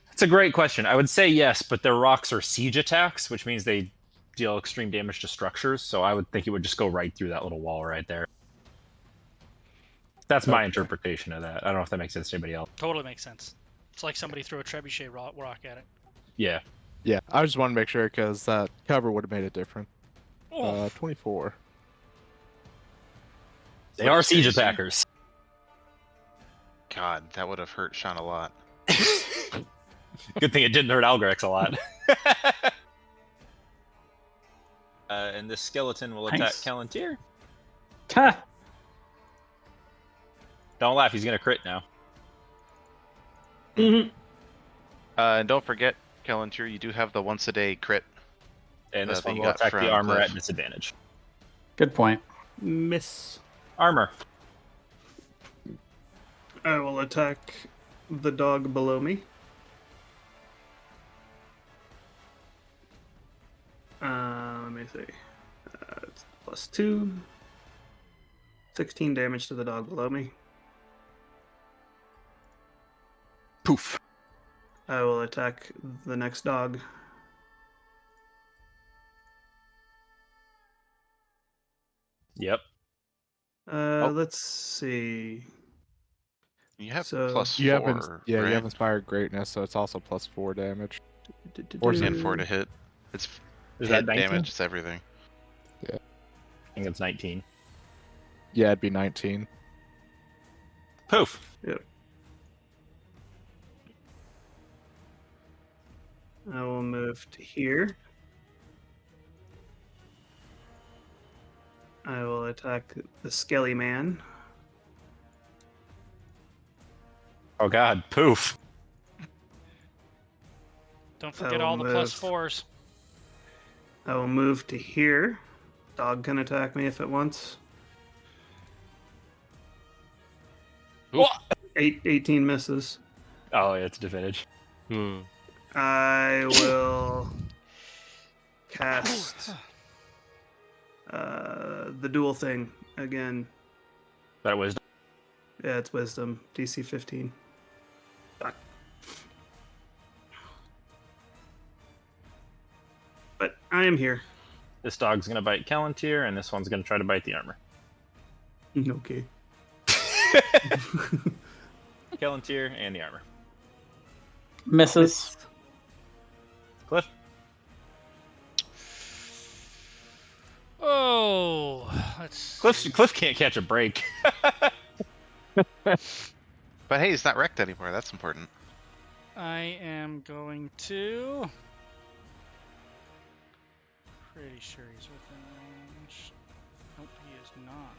That's a great question. I would say yes, but their rocks are siege attacks, which means they deal extreme damage to structures, so I would think it would just go right through that little wall right there. That's my interpretation of that. I don't know if that makes sense to anybody else. Totally makes sense. It's like somebody threw a trebuchet rock at it. Yeah. Yeah, I just want to make sure because that cover would have made it different. Oh. 24. They are siege attackers. God, that would have hurt Sean a lot. Good thing it didn't hurt Algrex a lot. And this skeleton will attack Nice. Callantir. Ha! Don't laugh, he's gonna crit now. And don't forget, Callantir, you do have the once a day crit. And this that one you will got attack the from armor Cliff. at disadvantage. Good point. Miss. Armor. I will attack the dog below me. Let me see. It's +2. 16 damage to the dog below me. Poof. I will attack the next dog. Yep. Let's see. You have So- plus You have, 4, yeah, right? you have Inspired Greatness, so it's also +4 damage. And 4 to hit. It's Is hit that 19? damage, it's everything. I think it's 19. Yeah, it'd be 19. Poof. I will move to here. I will attack the Skelly Man. Oh god, poof. Don't forget will all the plus move. fours. I will move to here. Dog can attack me if it wants. Oof. 18 misses. Oh, yeah, it's advantage. I will cast the dual thing again. That was Yeah, it's wisdom. DC 15. Fuck. But I am here. this dog's gonna bite Callantir, and this one's gonna try to bite the armor. Okay. Callantir and the armor. Misses. Cliff. Oh, Cliff can't catch a break. But hey, he's not wrecked anymore. That's important. I am going to. Pretty sure he's within range. Nope, he is not.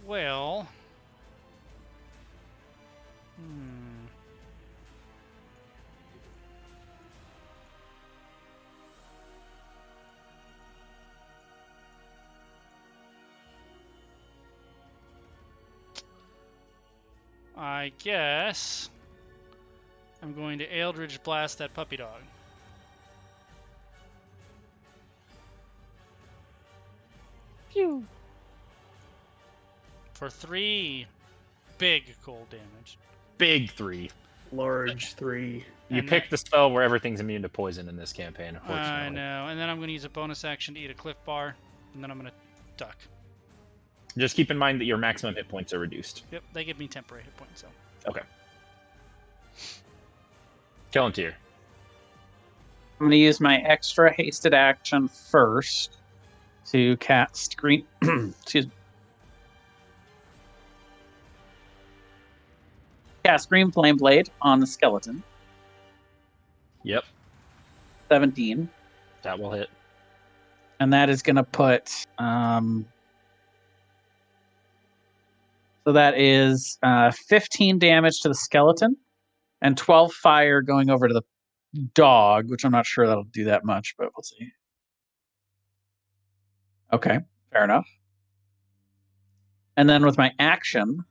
Well. I guess I'm going to Eldritch Blast that puppy dog. Phew. For 3 big cold damage. Big 3. Large 3. You And picked the spell where everything's immune to poison in this campaign, I unfortunately. know. And then I'm going to use a bonus action to eat a Cliff Bar. And then I'm going to duck. Just keep in mind that your maximum hit points are reduced. Yep, they give me temporary hit points, so. Okay. Callantir. I'm going to use my extra hasted action first to cast green. Excuse me. Cast Green Flame Blade on the skeleton. Yep, 17. that will hit. And that is going to put. So that is 15 damage to the skeleton and 12 fire going over to the dog, which I'm not sure that'll do that much, but we'll see. Okay, fair enough. And then with my action,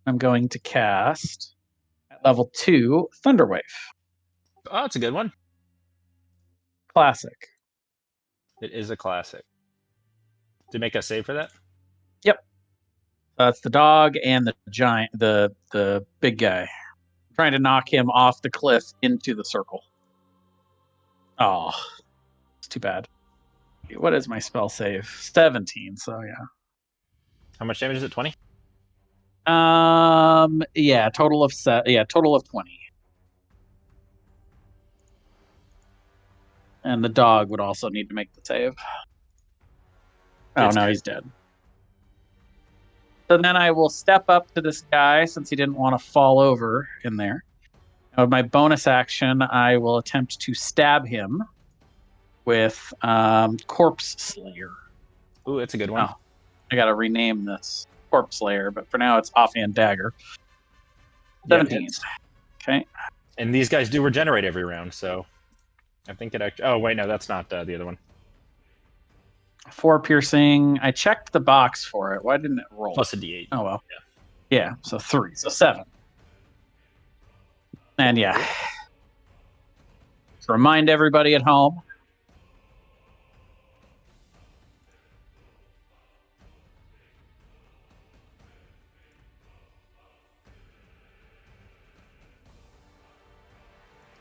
I'm going to cast at level 2 Thunderwave. Oh, that's a good one. Classic. It is a classic. Did you make a save for that? Yep. It's the dog and the giant, the big guy. I'm trying to knock him off the cliff into the circle. Oh, it's too bad. What is my spell save? 17. So yeah. How much damage is it? 20? Yeah, total of total of 20. And the dog would also need to make the save. Oh It's no, good. he's dead. So then I will step up to this guy since he didn't want to fall over in there. With my bonus action, I will attempt to stab him with Corpse Slayer. Ooh, that's a good one. Oh, I gotta rename this Corpse Slayer, but for now it's Offhand Dagger. 17. Okay. And these guys do regenerate every round, so I think it actually... Oh, wait, no, that's not the other one. 4 piercing. I checked the box for it. Why didn't it roll? Plus a d8. Oh, well. Yeah, so 3. So 7. And yeah. To remind everybody at home,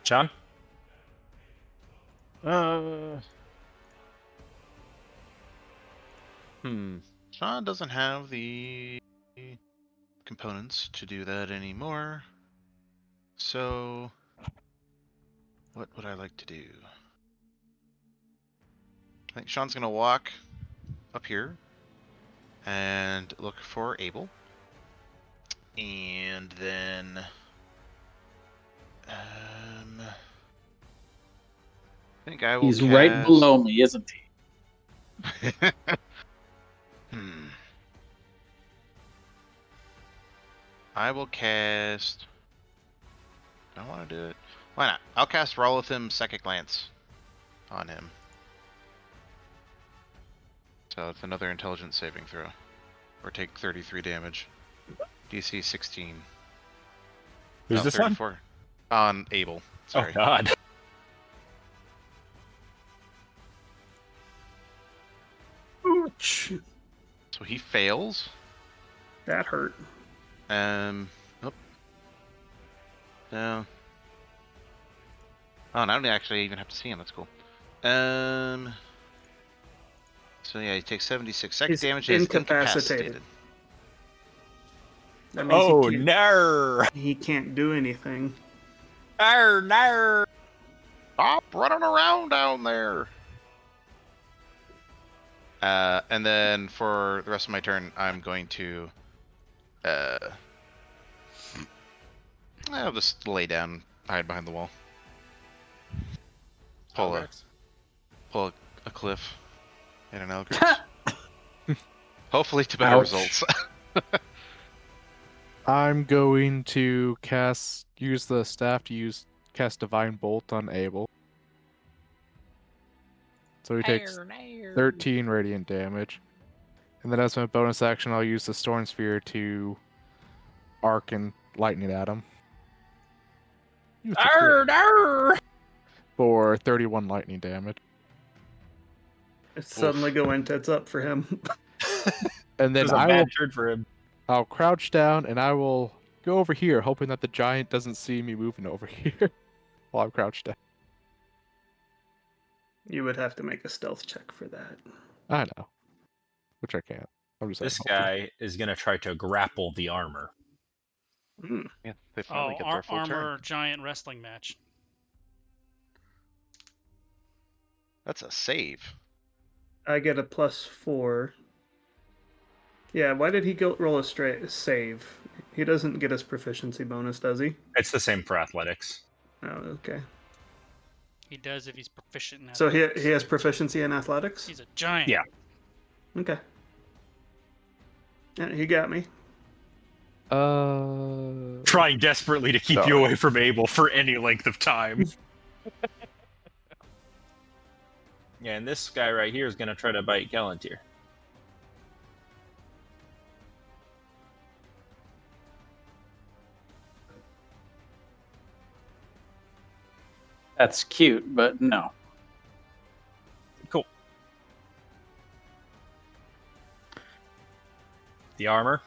John? Sean doesn't have the components to do that anymore. So, what would I like to do? I think Sean's gonna walk up here and look for Abel. And then I think I will he's right cast- below me, isn't he? I will cast... I don't want to do it. Why not? I'll cast Rolithim Second Glance on him. So it's another intelligence saving throw. Or take 33 damage. DC 16. Who's No, this 34. On Abel. Sorry. Oh, God. Ouch. So he fails. That hurt. Oh. No. Oh, and I don't actually even have to see him. That's cool. So yeah, he takes 76 second He's damage. He's incapacitated. That means Oh, he can't, no! he can't do anything. No! Stop running around down there. And then for the rest of my turn, I'm going to I'll just lay down, hide behind the wall. Pull a cliff in an Eldritch. Hopefully to better Ouch. results. I'm going to use the staff to cast Divine Bolt on Abel. So he takes 13 radiant damage. And then as my bonus action, I'll use the Storm Sphere to arc and lightning at him. For 31 lightning damage. It's suddenly going tits up for him. And then It was a bad turn for him. I'll crouch down and I will go over here, hoping that the giant doesn't see me moving over here while I'm crouched down. You would have to make a stealth check for that. I know. Which I can't. I'm just This saying, guy is going to try to grapple the armor. Yeah, they finally get their full armor turn. giant wrestling match. That's a save. I get a +4. Yeah, why did he roll a straight save? He doesn't get his proficiency bonus, does he? It's the same for athletics. Oh, okay. He does if he's proficient in So athletics. he has proficiency in athletics? He's a giant. Yeah. Okay. Yeah, he got me. Trying desperately to keep you Sorry. away from Abel for any length of time. Yeah, and this guy right here is going to try to bite Galantir. That's cute, but no. Cool. The armor.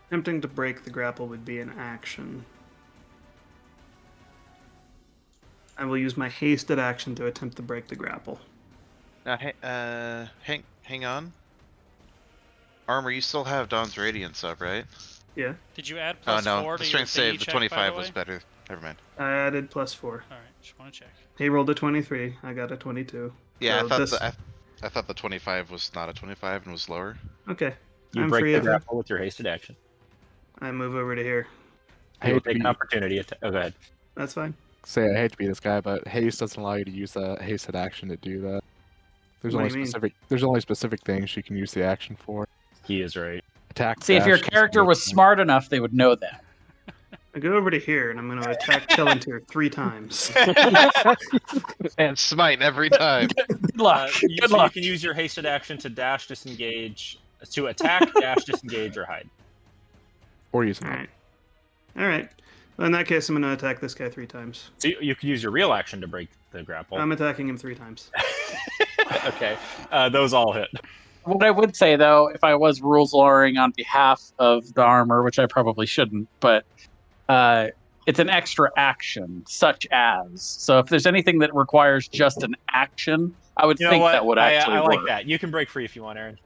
Attempting to break the grapple would be an action. I will use my hasted action to attempt to break the grapple. Now, hang on. Armor, you still have Dawn's Radiance up, right? Yeah, Did you add Oh plus no, 4 the to your strength save, thingy the check, by 25 the was way? better. Never mind. I added +4. Alright, just want to check. He rolled a 23. I got a 22. Yeah, So I thought this- I thought the 25 was not a 25 and was lower. Okay, You I'm break free the of it. grapple with your hasted action. I move over to here. You will hate to take an be- opportunity attack. Oh, go ahead. That's fine. Say I hate to be this guy, but haste doesn't allow you to use the hasted action to do that. There's What do only you mean? specific things you can use the action for. He is right. Attack. See, if your dash, character was disengage. smart enough, they would know that. I go over to here and I'm going to attack Kellantir 3 times. And smite every time. Good luck. Good So luck. you can use your hasted action to dash, disengage, to attack, dash, disengage, or hide. Or use an All right. All right. Well, in that case, I'm going to attack this guy 3 times. So you can use your real action to break the grapple. I'm attacking him 3 times. Okay, those all hit. What I would say, though, if I was rules lowering on behalf of the armor, which I probably shouldn't, but it's an extra action, such as. So if there's anything that requires just an action, I would You know think what? that would actually I like work. that. You can break free if you want, Aaron.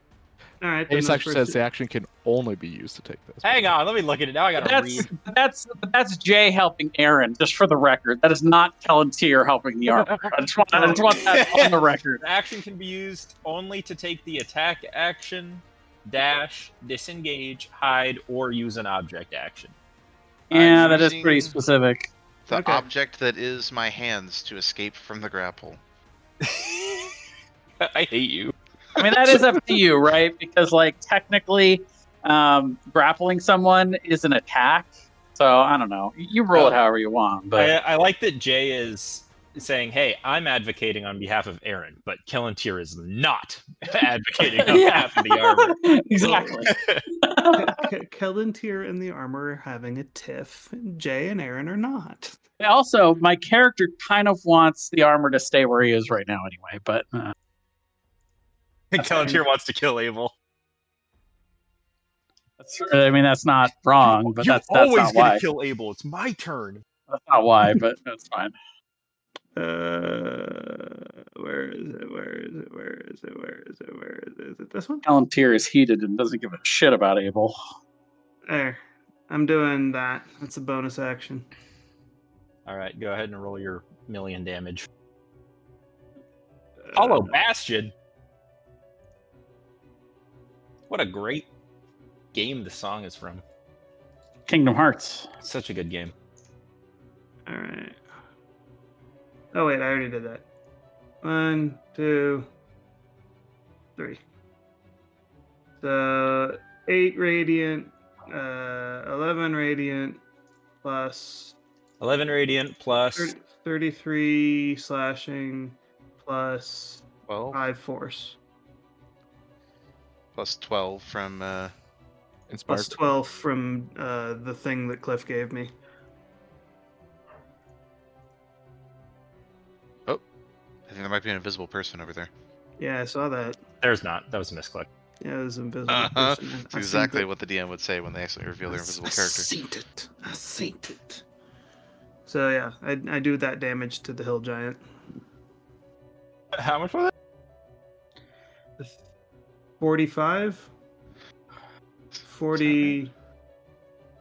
All right. then Haste those actually first says the action can only be used to take this. Hang on, let me look at it. Now I gotta read. That's Jay helping Aaron, just for the record. That is not Kellantir helping the armor. I just want that on the record. The action can be used only to take the attack action, dash, disengage, hide, or use an object action. Yeah, that is pretty using- specific. The Okay. object that is my hands to escape from the grapple. I hate you. I mean, that is up to you, right? Because, like, technically, grappling someone is an attack. So, I don't know. You roll it however you want. But I like that Jay is saying, hey, I'm advocating on behalf of Aaron, but Kellantir is not advocating on behalf of the armor. Exactly. Kellantir and the armor are having a tiff. Jay and Aaron are not. Also, my character kind of wants the armor to stay where he is right now anyway. But Kellantir wants to kill Abel. that's not wrong. But that's always not why. gonna kill Abel. It's my turn. That's not why, but that's fine. Where is it? Where is it? Where is it? Where is it? Where is it? Is it this one? Palantir is heated and doesn't give a shit about Abel. There. I'm doing that. That's a bonus action. All right, go ahead and roll your million damage. Hollow Bastion. What a great game the song is from. Kingdom Hearts. Such a good game. All right. Oh wait, I already did that. 1, 2, 3. So 8 radiant, 11 radiant, plus 11 radiant plus 33 slashing, plus 12 5 force, plus 12 from Inspired. plus 12 from the thing that Cliff gave me. I think there might be an invisible person over there. Yeah, I saw that. There's not. That was a misclick. Yeah, it was invisible. Uh-huh. person. It's exactly what the DM would say when they accidentally reveal their invisible character. I seen it. So yeah, I do that damage to the hill giant. How much was it? 45, 40.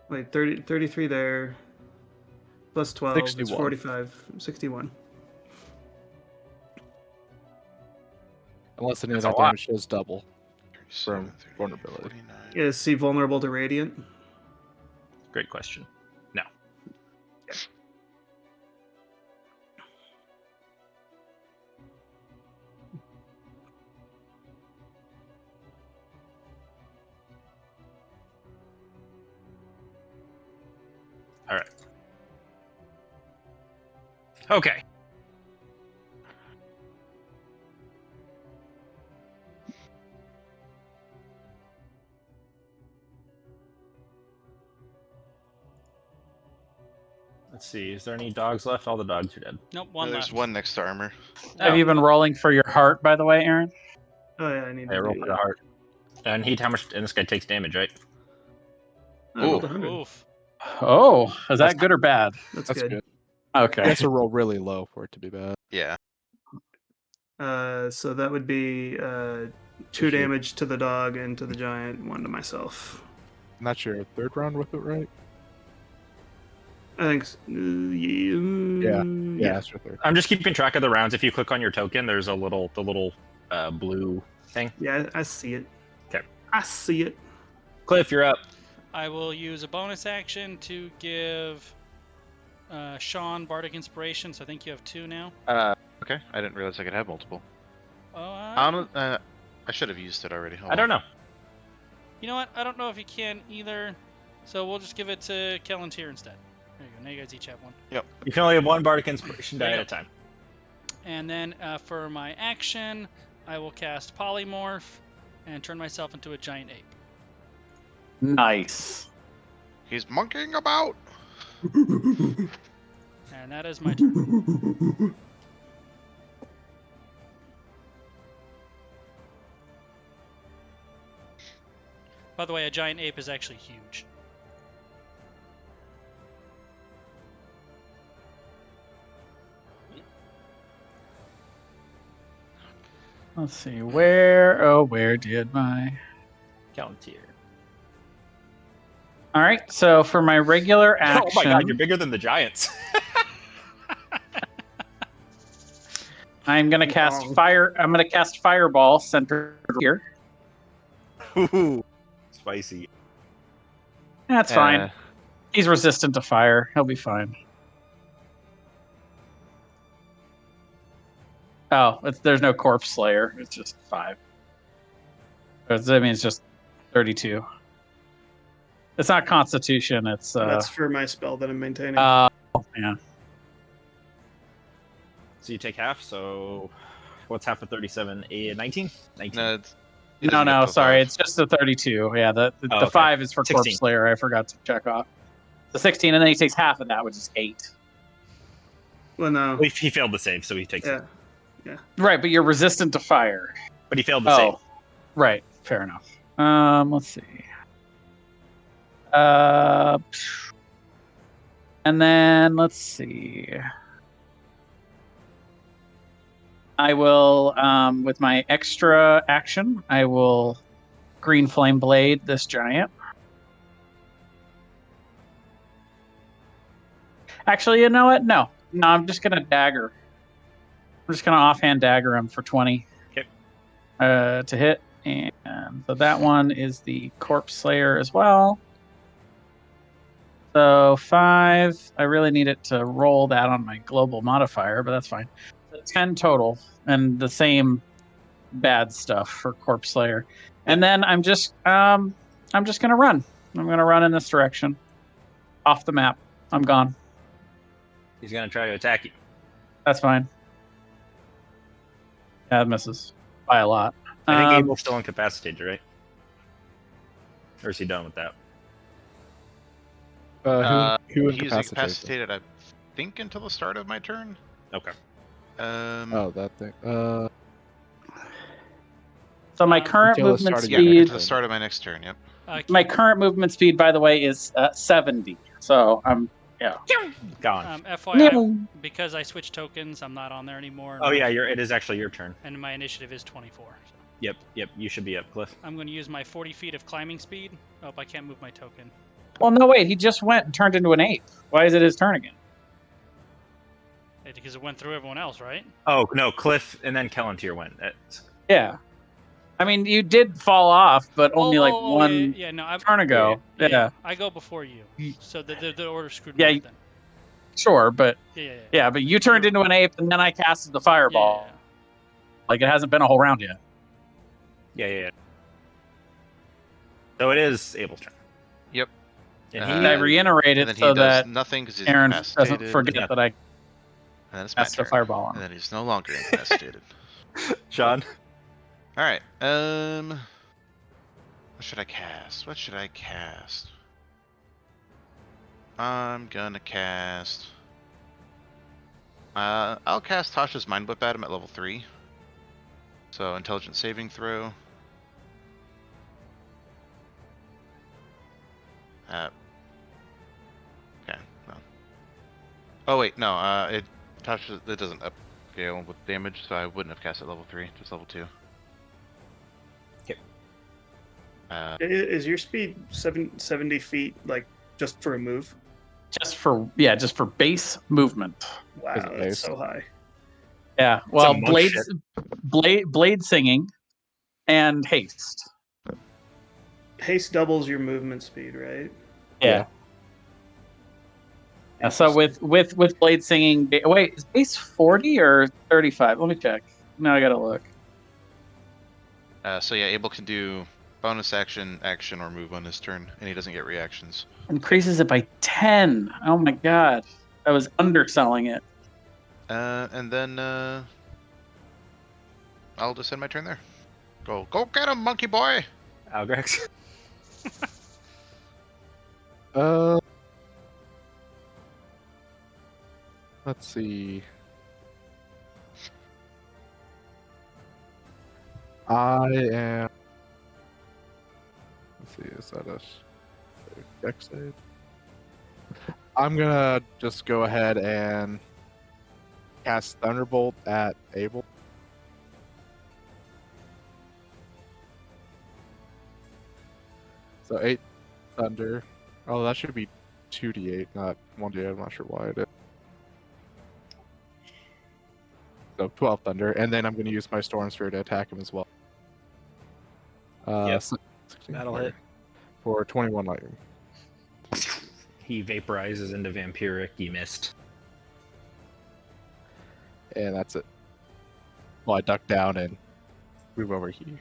Wait, 30, 33 there. Plus 12. It's 61. 45, 61. Unless any of That's that a lot. damage does double. 37, From 38, vulnerability. 49. Yeah, is he vulnerable to radiant? Great question. No. All right. Okay. Let's see. Is there any dogs left? All the dogs are dead. Nope, No, one there's left. one next to armor. Have you been rolling for your heart, by the way, Aaron? Oh yeah, I need I to roll do for the that. heart. And heat how much? And this guy takes damage, right? I rolled Ooh. 100. Oof. Oh, is that good or bad? That's, That's good. good. Okay. He has to roll really low for it to be bad. Yeah. So that would be 2 damage to the dog and to the giant, 1 to myself. And that's your third round with it, right? I think. Yeah, Yeah. that's your third. I'm just keeping track of the rounds. If you click on your token, there's the little blue thing. Yeah, I see it. Okay. I see it. Cliff, you're up. I will use a bonus action to give Sean Bardic Inspiration, so I think you have 2 now. Okay. I didn't realize I could have multiple. Oh, I should have used it already. Hold I don't on. know. you know what? I don't know if you can either, so we'll just give it to Kellantir instead. There you go. Now you guys each have 1. You can only have one bardic inspiration die There at you a time. And then for my action, I will cast Polymorph and turn myself into a giant ape. Nice. He's monkeying about. And that is my turn. By the way, a giant ape is actually huge. Let's see. Where did my... Kellantir. All right, so for my regular action... Oh my god, you're bigger than the giants. I'm gonna cast fire. I'm gonna cast Fireball centered here. Ooh, spicy. That's fine. He's resistant to fire. He'll be fine. Oh, there's no Corpse Slayer. It's just 5. I mean, it's just 32. It's not Constitution. It's That's for my spell that I'm maintaining. yeah. So you take half, so what's half of 37? 19? 19. No, it doesn't No, get to sorry. 5. It's just the 32. Yeah, the okay. 5 is for 16. Corpse Slayer. I forgot to check off. The 16, and then he takes half of that, which is 8. Well, no. Well, he failed the save, so he takes it. Yeah. Right, but you're resistant to fire. But he failed the save. Right. Fair enough. Let's see. And then let's see. I will, with my extra action, I will green flame blade this giant. Actually, you know what? No, I'm just gonna dagger. I'm just gonna offhand dagger him for 20. Okay. To hit, and so that one is the Corpse Slayer as well. So 5. I really need it to roll that on my global modifier, but that's fine. So 10 total, and the same bad stuff for Corpse Slayer. And then I'm just gonna run. I'm gonna run in this direction, off the map. I'm gone. He's going to try to attack you. That's fine. Yeah, it misses by a lot. I think Abel's still incapacitated, right? Or is he done with that? Who He's incapacitated? incapacitated, I think, until the start of my turn. Okay. Oh, that thing. So my current Until the movement start of Yeah, your speed. until the start of my next turn. Yep. My current movement speed, by the way, is 70. So I'm Gone. FYI, because I switched tokens, I'm not on there anymore. Oh yeah, it is actually your turn. And my initiative is 24. So Yep, you should be up, Cliff. I'm going to use my 40 feet of climbing speed. Oh, I can't move my token. Well, no, wait. He just went and turned into an ape. Why is it his turn again? Because it went through everyone else, right? Oh no, Cliff and then Kellantir went. Yeah. I mean, you did fall off, but only one Yeah, no, I've turn ago. Yeah. I go before you, so the order screwed Yeah, me up then. Sure, but Yeah. but you turned into an ape, and then I casted the fireball. Yeah. Like it hasn't been a whole round yet. Yeah. So it is Abel's turn. Yep. And I he, reiterate and it then he so does that nothing because he's Aaron incapacitated. doesn't forget that I And then it's my cast a turn. fireball on And him. then he's no longer incapacitated. Sean. All right. What should I cast? What should I cast? I'm gonna cast. I'll cast Tasha's Mind Whip at him at level 3. So intelligence saving throw. Okay. No. Oh wait, no. Tasha, it doesn't upscale with damage, so I wouldn't have cast at level 3, just level 2. Okay. Is your speed 70 feet, like, just for a move? Just for base movement. Wow, As a that's base. so high. Yeah. Well, monk blade singing and haste. Haste doubles your movement speed, right? Yeah. So with blade singing, wait, is base 40 or 35? Let me check. Now I gotta look. So yeah, Abel can do bonus action, or move on his turn, and he doesn't get reactions. Increases it by 10. Oh my god, I was underselling it. And then I'll just end my turn there. Go get him, monkey boy! Algrex. Let's see. I am. Let's see. Is that a dex save? I'm gonna just go ahead and cast Thunderbolt at Abel. So 8 thunder. Oh, that should be 2d8, not 1d8. I'm not sure why it is. So 12 thunder, and then I'm going to use my Storm Sphere to attack him as well. Yep. 16 That'll hit. for 21 lightning. he vaporizes into vampiric. You missed. And that's it. Well, I duck down and move over here.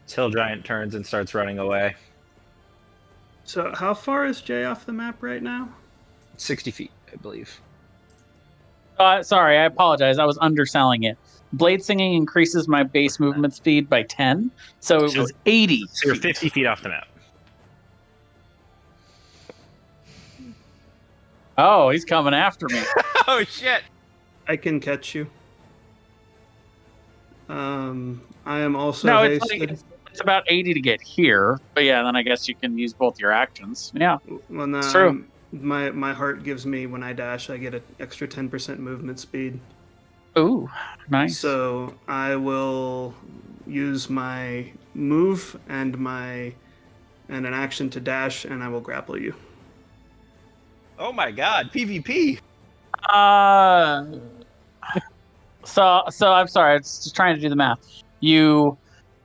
Hill Giant turns and starts running away. So how far is Jay off the map right now? 60 feet, I believe. Sorry, I apologize. I was underselling it. Blade singing increases my base movement speed by 10, so it was 80. So you're 50 feet off the map. Oh, he's coming after me. Oh shit! I can catch you. I am also No, it's hasted. like it's about 80 to get here, but yeah, then I guess you can use both your actions. Yeah, Well, no, it's true. My heart gives me, when I dash, I get an extra 10% movement speed. Ooh, nice. So I will use my move and an action to dash, and I will grapple you. Oh my god, PvP! So I'm sorry. I was just trying to do the math.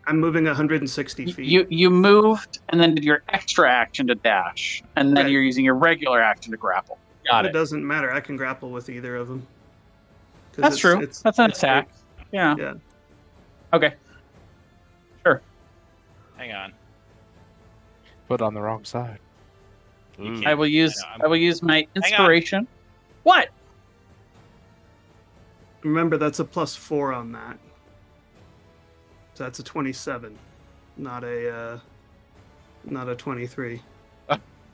I'm moving 160 feet. You moved and then did your extra action to dash, and then Right. you're using your regular action to grapple. Got It it. doesn't matter. I can grapple with either of them. 'Cause That's true. That's an attack. Yeah. Yeah. Okay. Sure. Hang on. Put on the wrong side. You Ooh. can't- I will use know, my inspiration. What? Remember, that's a +4 on that. So that's a 27, not a 23.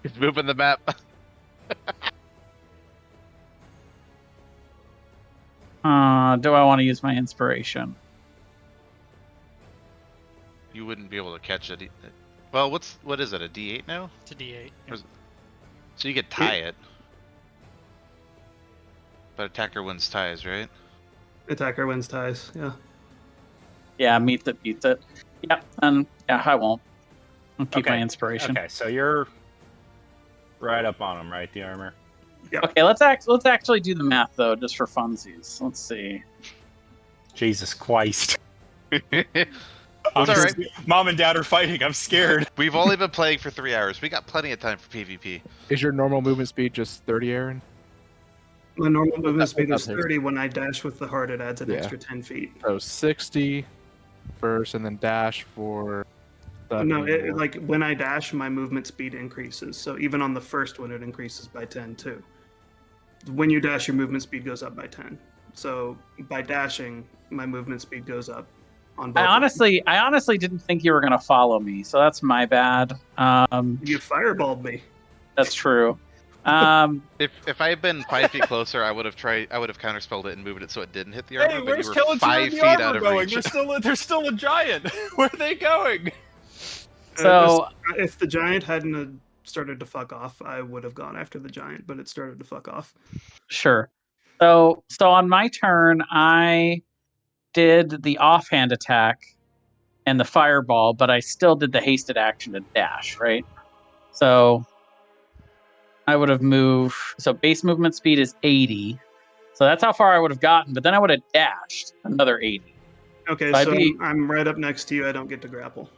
He's moving the map. Do I want to use my inspiration? You wouldn't be able to catch it. Well, what is it? A D8 now? It's a D8. Or is- So you could tie it. But attacker wins ties, right? Attacker wins ties. Yeah. Yeah, meet that beats it. Yeah, and yeah, I won't. I'll keep Okay. my inspiration. Okay, so you're right up on him, right? The armor. Okay, let's actually do the math though, just for funsies. Let's see. Jesus Christ. It's all right. Mom and Dad are fighting. I'm scared. We've only been playing for 3 hours. We got plenty of time for PvP. Is your normal movement speed just 30, Aaron? My normal movement That's speed is okay. 30. When I dash with the heart, it adds an Yeah. extra 10 feet. So 60 first, and then dash for No, more. like when I dash, my movement speed increases. So even on the first one, it increases by 10 too. When you dash, your movement speed goes up by 10. So by dashing, my movement speed goes up on both. I honestly didn't think you were gonna follow me, so that's my bad. You fireballed me. That's true. If I had been 5 feet closer, I would have counterspelled it and moved it so it didn't hit the armor. Hey, but where's you were Kellentir 5 and the feet armor out of going? reach. There's still a giant. Where are they going? So If the giant hadn't started to fuck off, I would have gone after the giant, but it started to fuck off. sure. So on my turn, I did the offhand attack and the fireball, but I still did the hasted action to dash, right? So I would have moved. So base movement speed is 80. So that's how far I would have gotten, but then I would have dashed another 80. Okay, I'd so be- I'm right up next to you. I don't get to grapple.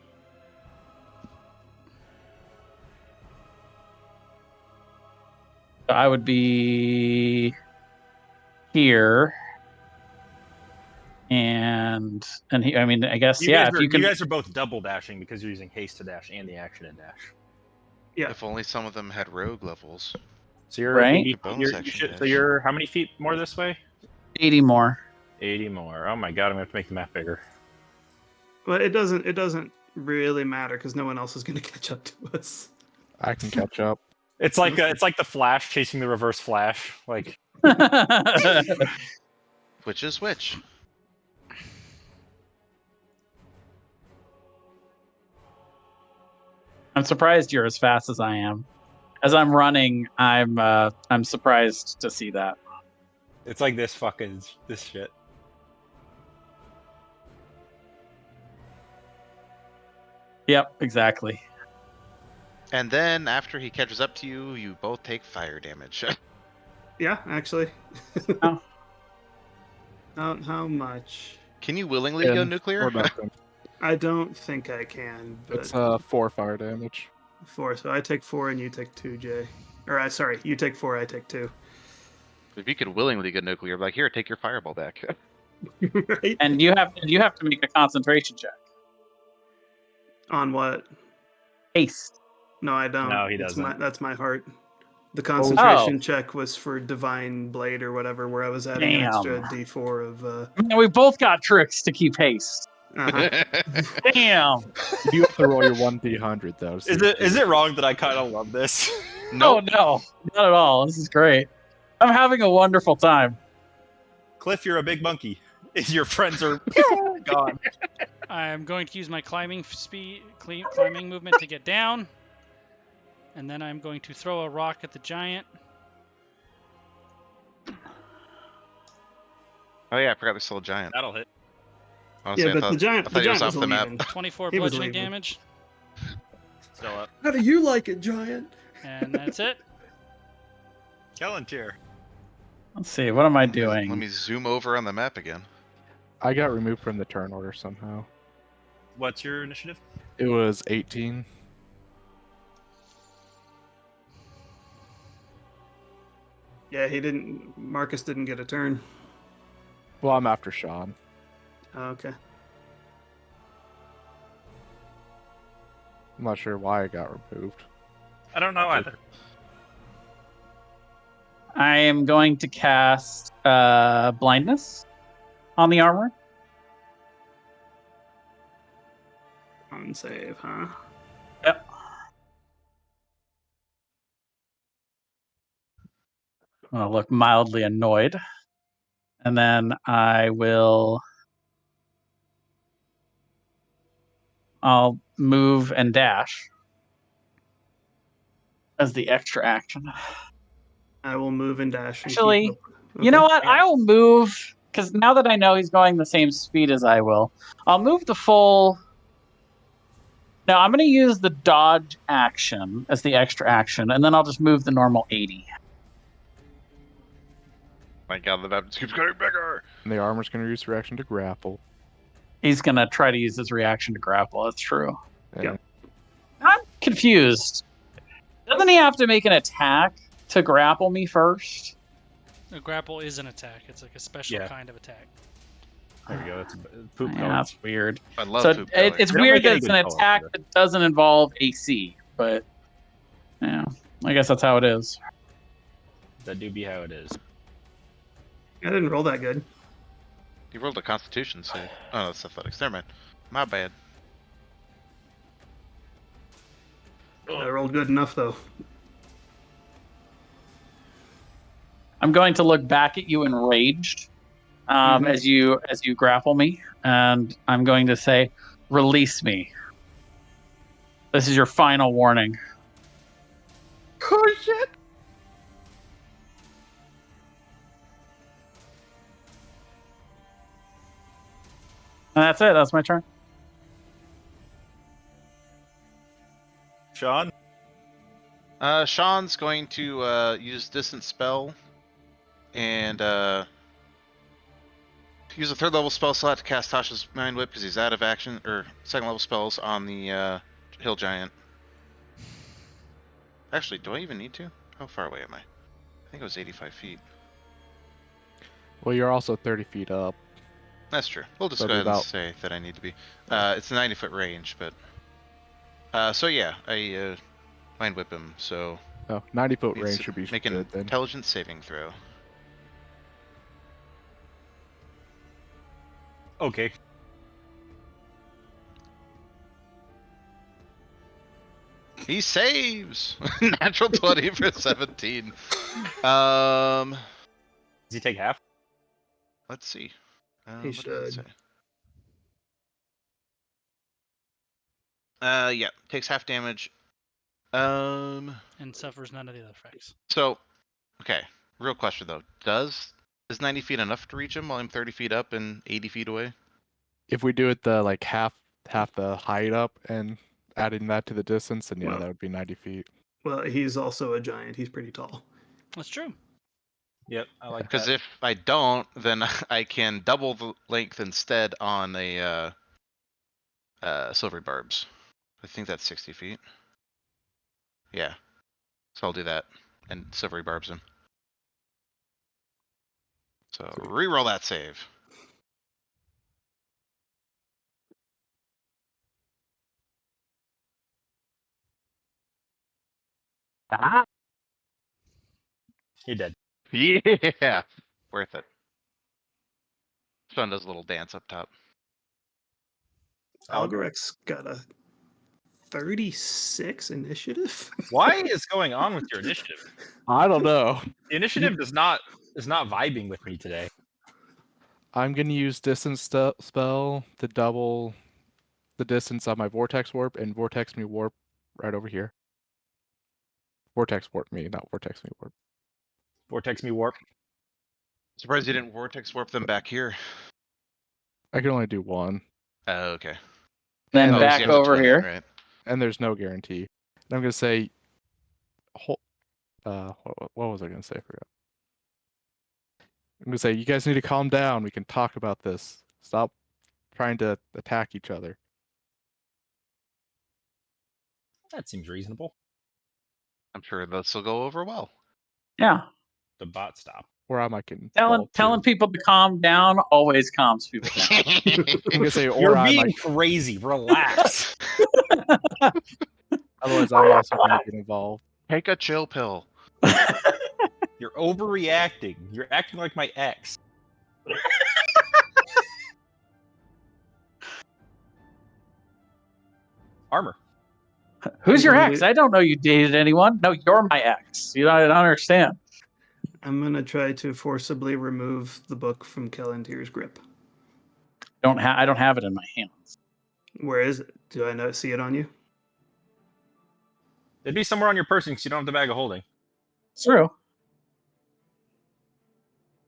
So I would be here. And he, I mean, I guess, You yeah, guys if you can. you guys are both double dashing because you're using haste to dash and the action to dash. Yeah. If only some of them had rogue levels. So you're Right? you Bonus you action should, dash. so you're how many feet more this way? 80 more. 80 more. Oh my god, I'm gonna have to make the map bigger. But it doesn't really matter because no one else is going to catch up to us. I can catch up. It's like the Flash chasing the Reverse Flash. Like Which is which? I'm surprised you're as fast as I am. As I'm running, I'm surprised to see that. it's like this shit. Yep, exactly. And then after he catches up to you, you both take fire damage. Yeah, actually. Oh. How much? Can you willingly go nuclear? Or nothing. I don't think I can, but It's 4 fire damage. 4. So I take 4 and you take 2, Jay. Or sorry, you take 4, I take 2. If you could willingly go nuclear, like here, take your fireball back. Right? And you have to make a concentration check. On what? Haste. No, I don't. No, he doesn't. That's my heart. The concentration Oh. check was for Divine Blade or whatever, where I was adding an Damn. extra D4 of. And we both got tricks to keep haste. Uh-huh. Damn. You do have to roll your 1d100 though. to see if Is you- it wrong that I kind of love this? No, not at all. This is great. I'm having a wonderful time. Cliff, you're a big monkey. Your friends are gone. I'm going to use my climbing movement to get down. And then I'm going to throw a rock at the giant. Oh yeah, I forgot there's still a giant. That'll hit. Honestly, Yeah, but the giant I thought he was off the map. leaving. 24 He was bludgeoning leaving. damage. Still up. How do you like it, giant? And that's it. Kellentir. Let's see. What am I Let doing? me zoom over on the map again. I got removed from the turn order somehow. What's your initiative? It was 18. Yeah, Marcus didn't get a turn. Well, I'm after Sean. Oh, okay. I'm not sure why I got removed. I don't know either. I am going to cast blindness on the armor. On save, huh? Yep. I'm going to look mildly annoyed. And then I'll move and dash as the extra action. I will move and dash. And Actually, keep up. You know Okay. what? I will move, because now that I know he's going the same speed as I will, I'll move the full... No, I'm going to use the dodge action as the extra action, and then I'll just move the normal 80. My god, the map just keeps getting bigger! And the armor's going to use reaction to grapple. He's going to try to use his reaction to grapple. That's true. And Yep. I'm confused. Doesn't he have to make an attack to grapple me first? A grapple is an attack. It's like a special Yeah. kind of attack. There we go. That's a poop Yeah, color. that's weird. I love So poop color. it's They don't weird make that any it's an good color for attack this. that doesn't involve AC, but yeah, I guess that's how it is. That do be how it is. I didn't roll that good. You rolled a Constitution save. Oh, that's athletics. Never mind. My bad. I rolled good enough though. I'm going to look back at you enraged as you grapple me, and I'm going to say, "Release me. This is your final warning." Oh shit! And that's it. That's my turn. Sean? Sean's going to use Distant Spell and use a 3rd level spell slot to cast Tasha's Mind Whip because he's out of action, or 2nd level spells on the Hill Giant. Actually, do I even need to? How far away am I? I think it was 85 feet. Well, you're also 30 feet up. That's true. We'll just So go it'll ahead be and say that I need to be. It's a 90-foot range, but... so yeah, I Mind Whip him, so... Oh, 90-foot needs range to should be make an good then. intelligence saving throw. Okay. He saves! Natural 20 for 17. Does he take half? Let's see. He What did it say? should. Yeah, takes half damage. And suffers none of the other effects. So, okay. Real question though. Is 90 feet enough to reach him while I'm 30 feet up and 80 feet away? If we do it the like half the height up and adding that to the distance, then yeah, Well- that would be 90 feet. Well, he's also a giant. He's pretty tall. That's true. Yep, I like Because that. if I don't, then I can double the length instead on a silvery barbs. I think that's 60 feet. Yeah. So I'll do that and silvery barbs him. So reroll that save. He did. Yeah. Worth it. Sean does a little dance up top. Algorex got a 36 initiative. Why is going on with your initiative? I don't know. The initiative is not vibing with me today. I'm gonna use distance spell to double the distance on my vortex warp and vortex me warp right over here. Vortex warp me, not vortex me warp. Vortex me warp. Surprised you didn't vortex warp them back here. I can only do one. Oh, okay. Then And Oh, there's back so you have to over 20, here. right? And there's no guarantee. And I'm gonna say, what was I gonna say? I forgot. I'm gonna say you guys need to calm down. We can talk about this. Stop trying to attack each other. That seems reasonable. I'm sure this will go over well. Yeah, The bot stop. Or I can telling people to calm down always calms people down. I'm gonna say, or You're I being might. crazy. Relax. Otherwise, I'm also gonna get involved. Take a chill pill. You're overreacting. You're acting like my ex. Armor. Who's your ex? I don't know you dated anyone. No, you're my ex. You know, I don't understand. I'm gonna try to forcibly remove the book from Kellantir's grip. I don't have it in my hands. Where is it? Do I not see it on you? It'd be somewhere on your person because you don't have the bag of holding. It's true.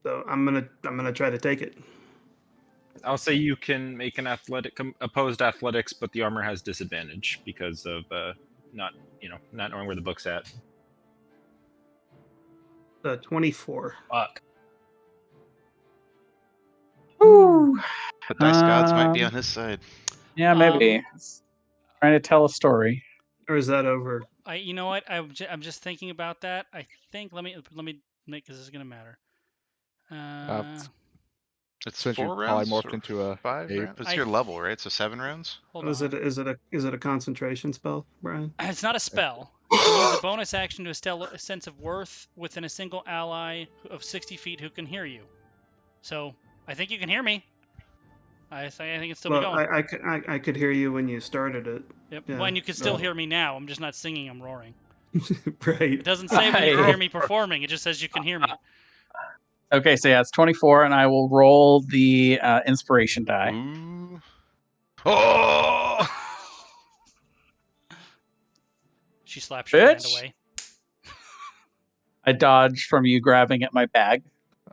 So I'm gonna try to take it. I'll say you can make an opposed athletics, but the armor has disadvantage because of not knowing where the book's at. 24. Fuck. Ooh. The dice gods might be on his side. Yeah, maybe. Trying to tell a story. Or is that over? You know what? I'm just thinking about that. I think let me make, because this is gonna matter. It's Since you 4 rounds polymorphed or into a 5 ape. rounds? It's I- your level, right? So 7 rounds? Hold Is on. it a concentration spell, Brian? It's not a spell. You can use a bonus action to instill a sense of worth within a single ally of 60 feet who can hear you. So, I think you can hear me. I think it's still be Well, going. I could hear you when you started it. Yep. yeah, Well, and you can still so- hear me now. I'm just not singing. I'm roaring. Right. It doesn't say when you can Hey. hear me performing. It just says you can hear me. Okay, so yeah, it's 24, and I will roll the inspiration die. Ooh. Oh! She slaps your hand Bitch. away. I dodge from you grabbing at my bag.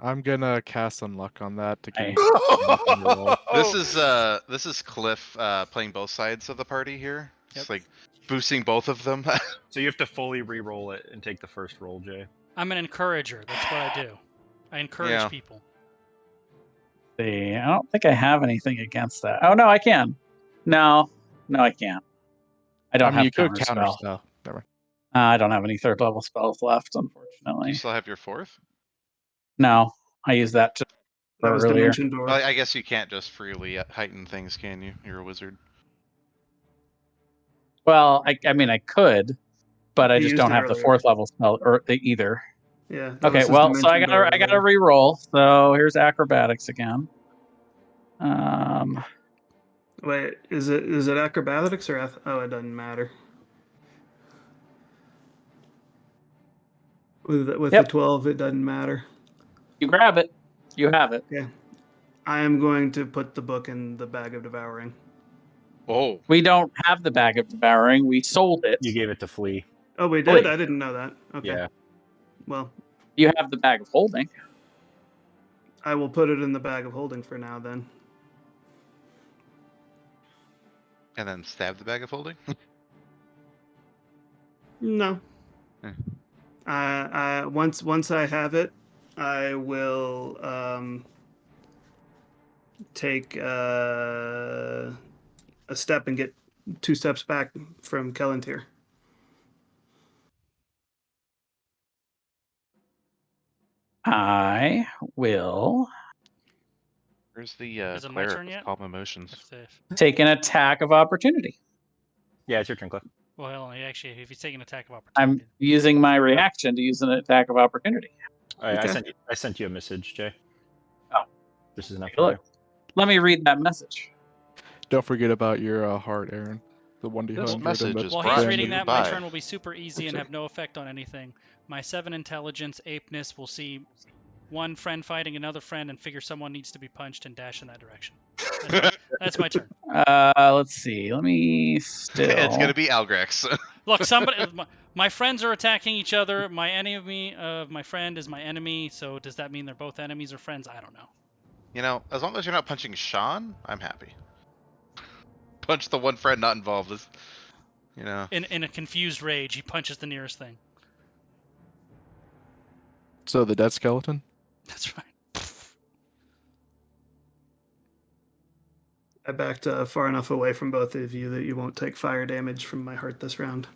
I'm gonna cast Unluck on that to Hey. give you nothing to roll. This is Cliff playing both sides of the party here. Yep. It's like boosting both of them. So you have to fully re-roll it and take the first roll, Jay. I'm an encourager. That's what I do. I encourage Yeah. people. See, I don't think I have anything against that. Oh no, I can. No, I can't. I don't have you could counter counter spell. stuff. Never. I don't have any third level spells left, Do unfortunately. you still have your 4th? No, I used that That for was earlier. Dimension Door. Well, I guess you can't just freely heighten things, can you? You're a wizard. Well, I mean, I could, but I He just used don't it have the earlier. fourth level spell or either. Yeah. That Okay, was his well, so I Dimension Door gotta earlier. re-roll. So here's acrobatics again. Wait, is it acrobatics or oh, it doesn't matter. With Yep. the 12, it doesn't matter. You grab it. You have it. Yeah. I am going to put the book in the bag of devouring. Oh. We don't have the bag of devouring. We sold it. You gave it to Flea. Oh, we did? Wait. I didn't know that. Okay. Yeah. Well, You have the bag of holding. I will put it in the bag of holding for now then. And then stab the bag of holding? No. Hmm. Once I have it, I will take a step and get 2 steps back from Kellantir. I will Where's the Is it my cleric turn with yet? calm emotions? take an attack of opportunity. Yeah, it's your turn, Cliff. Well, hold on. Actually, if he's taking an attack of I'm opportunity. using my reaction to use an attack of opportunity. I Okay. sent you a message, Jay. Oh. This is enough Take a for look. Let me read that message. Don't forget about your heart, Aaron. The 1d100 This and message the is While brought he's to reading you that, my by- turn will be super easy and have no effect on anything. My 7 intelligence apeness will see one friend fighting another friend and figure someone needs to be punched and dash in that direction. That's my turn. Let's see. Let me still. It's gonna be Algrex. Look, my friends are attacking each other. My enemy of my friend is my enemy. So does that mean they're both enemies or friends? I don't know. You know, as long as you're not punching Sean, I'm happy. Punch the one friend not involved. Is, you know. In a confused rage, he punches the nearest thing. So the dead skeleton? That's right. I backed far enough away from both of you that you won't take fire damage from my heart this round.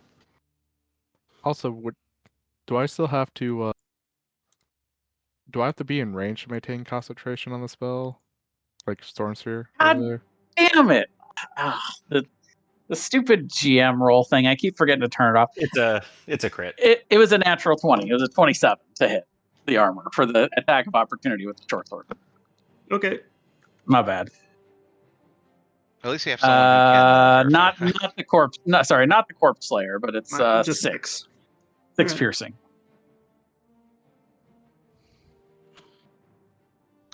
Also, do I still have to do I have to be in range to maintain concentration on the spell? Like Storm Sphere God over there? damn it! The stupid GM roll thing. I keep forgetting to turn it off. It's a crit. It was a natural 20. It was a 27 to hit the armor for the attack of opportunity with the short sword. Okay. My bad. At least you have someone who can Not verify. the corpse. No, sorry, not the corpse slayer, but it's Just 6 Alright. piercing.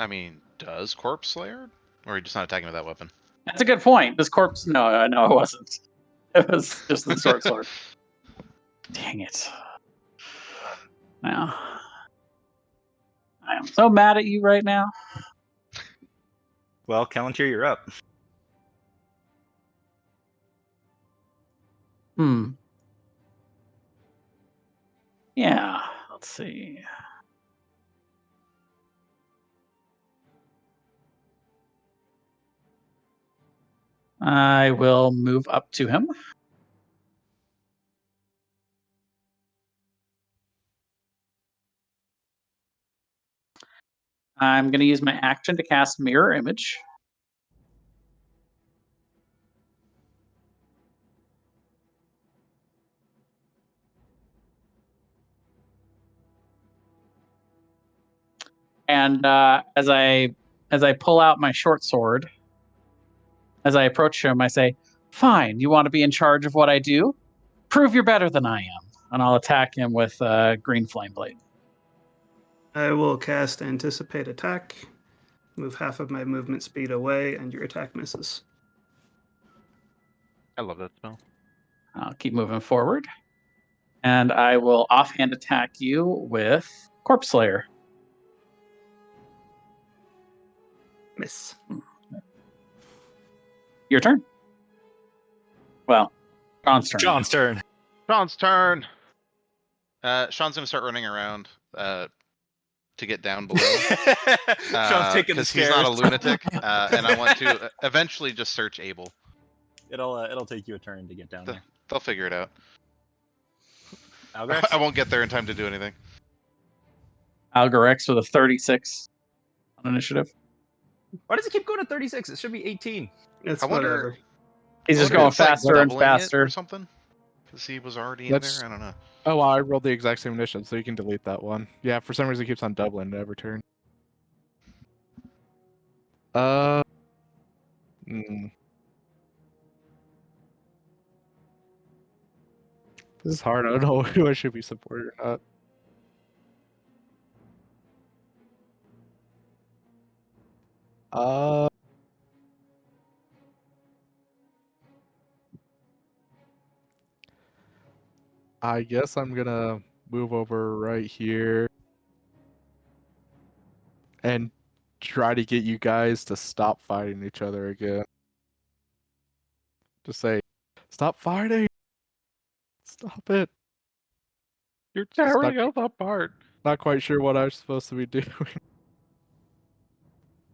I mean, does Corpse Slayer? Or are you just not attacking with that weapon? That's a good point. This corpse? No, it wasn't. It was just the short sword. Dang it! Now, I am so mad at you right now. Well, Callantir, you're up. Yeah. Let's see. I will move up to him. I'm going to use my action to cast Mirror Image. And as I pull out my short sword, as I approach him, I say, "Fine, you want to be in charge of what I do? Prove you're better than I am." And I'll attack him with Green Flame Blade. I will cast Anticipate Attack, move half of my movement speed away, and your attack misses. I love that spell. I'll keep moving forward. And I will offhand attack you with Corpse Slayer. Miss. Your turn. Well, John's turn. John's turn. Sean's turn. Sean's gonna start running around to get down below. Sean's taking the because he's not a stairs. lunatic, and I want to eventually just search Abel. It'll take you a turn to get down there. They'll figure it out. Algrex? I won't get there in time to do anything. Algorex with a 36 on initiative. Why does it keep going to 36? It should be 18. It's I wonder- whatever. He's I just wonder going if it's, like, faster and doubling it faster. or something. Because he was already in That's- there. I don't know. Oh, well, I rolled the exact same initiative, so you can delete that one. Yeah, for some reason it keeps on doubling every turn. This is hard. I don't know who I should be supporting or not. I guess I'm gonna move over right here and try to get you guys to stop fighting each other again. Just say, stop fighting! Stop it! You're just Tearing us apart. not quite sure what I'm supposed to be doing.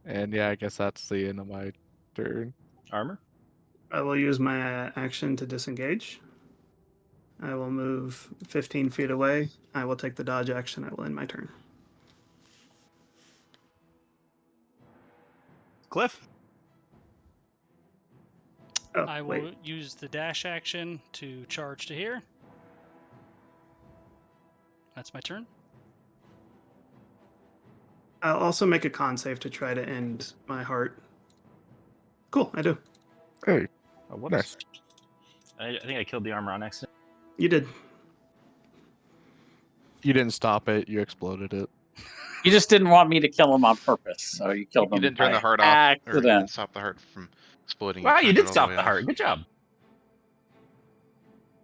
And yeah, I guess that's the end of my turn. Armor? I will use my action to disengage. I will move 15 feet away. I will take the dodge action. I will end my turn. Cliff? Oh, I will wait. use the dash action to charge to here. That's my turn. I'll also make a con save to try to end my heart. Cool, I do. Hey, Oh, whoops. nice. I think I killed the armor on accident. You did. You didn't stop it, you exploded it. You just didn't want me to kill him on purpose, so you killed You him. didn't turn by the heart off, or you accident. didn't stop the heart from exploding. Wow, you turned it did all stop way the off. heart. Good job.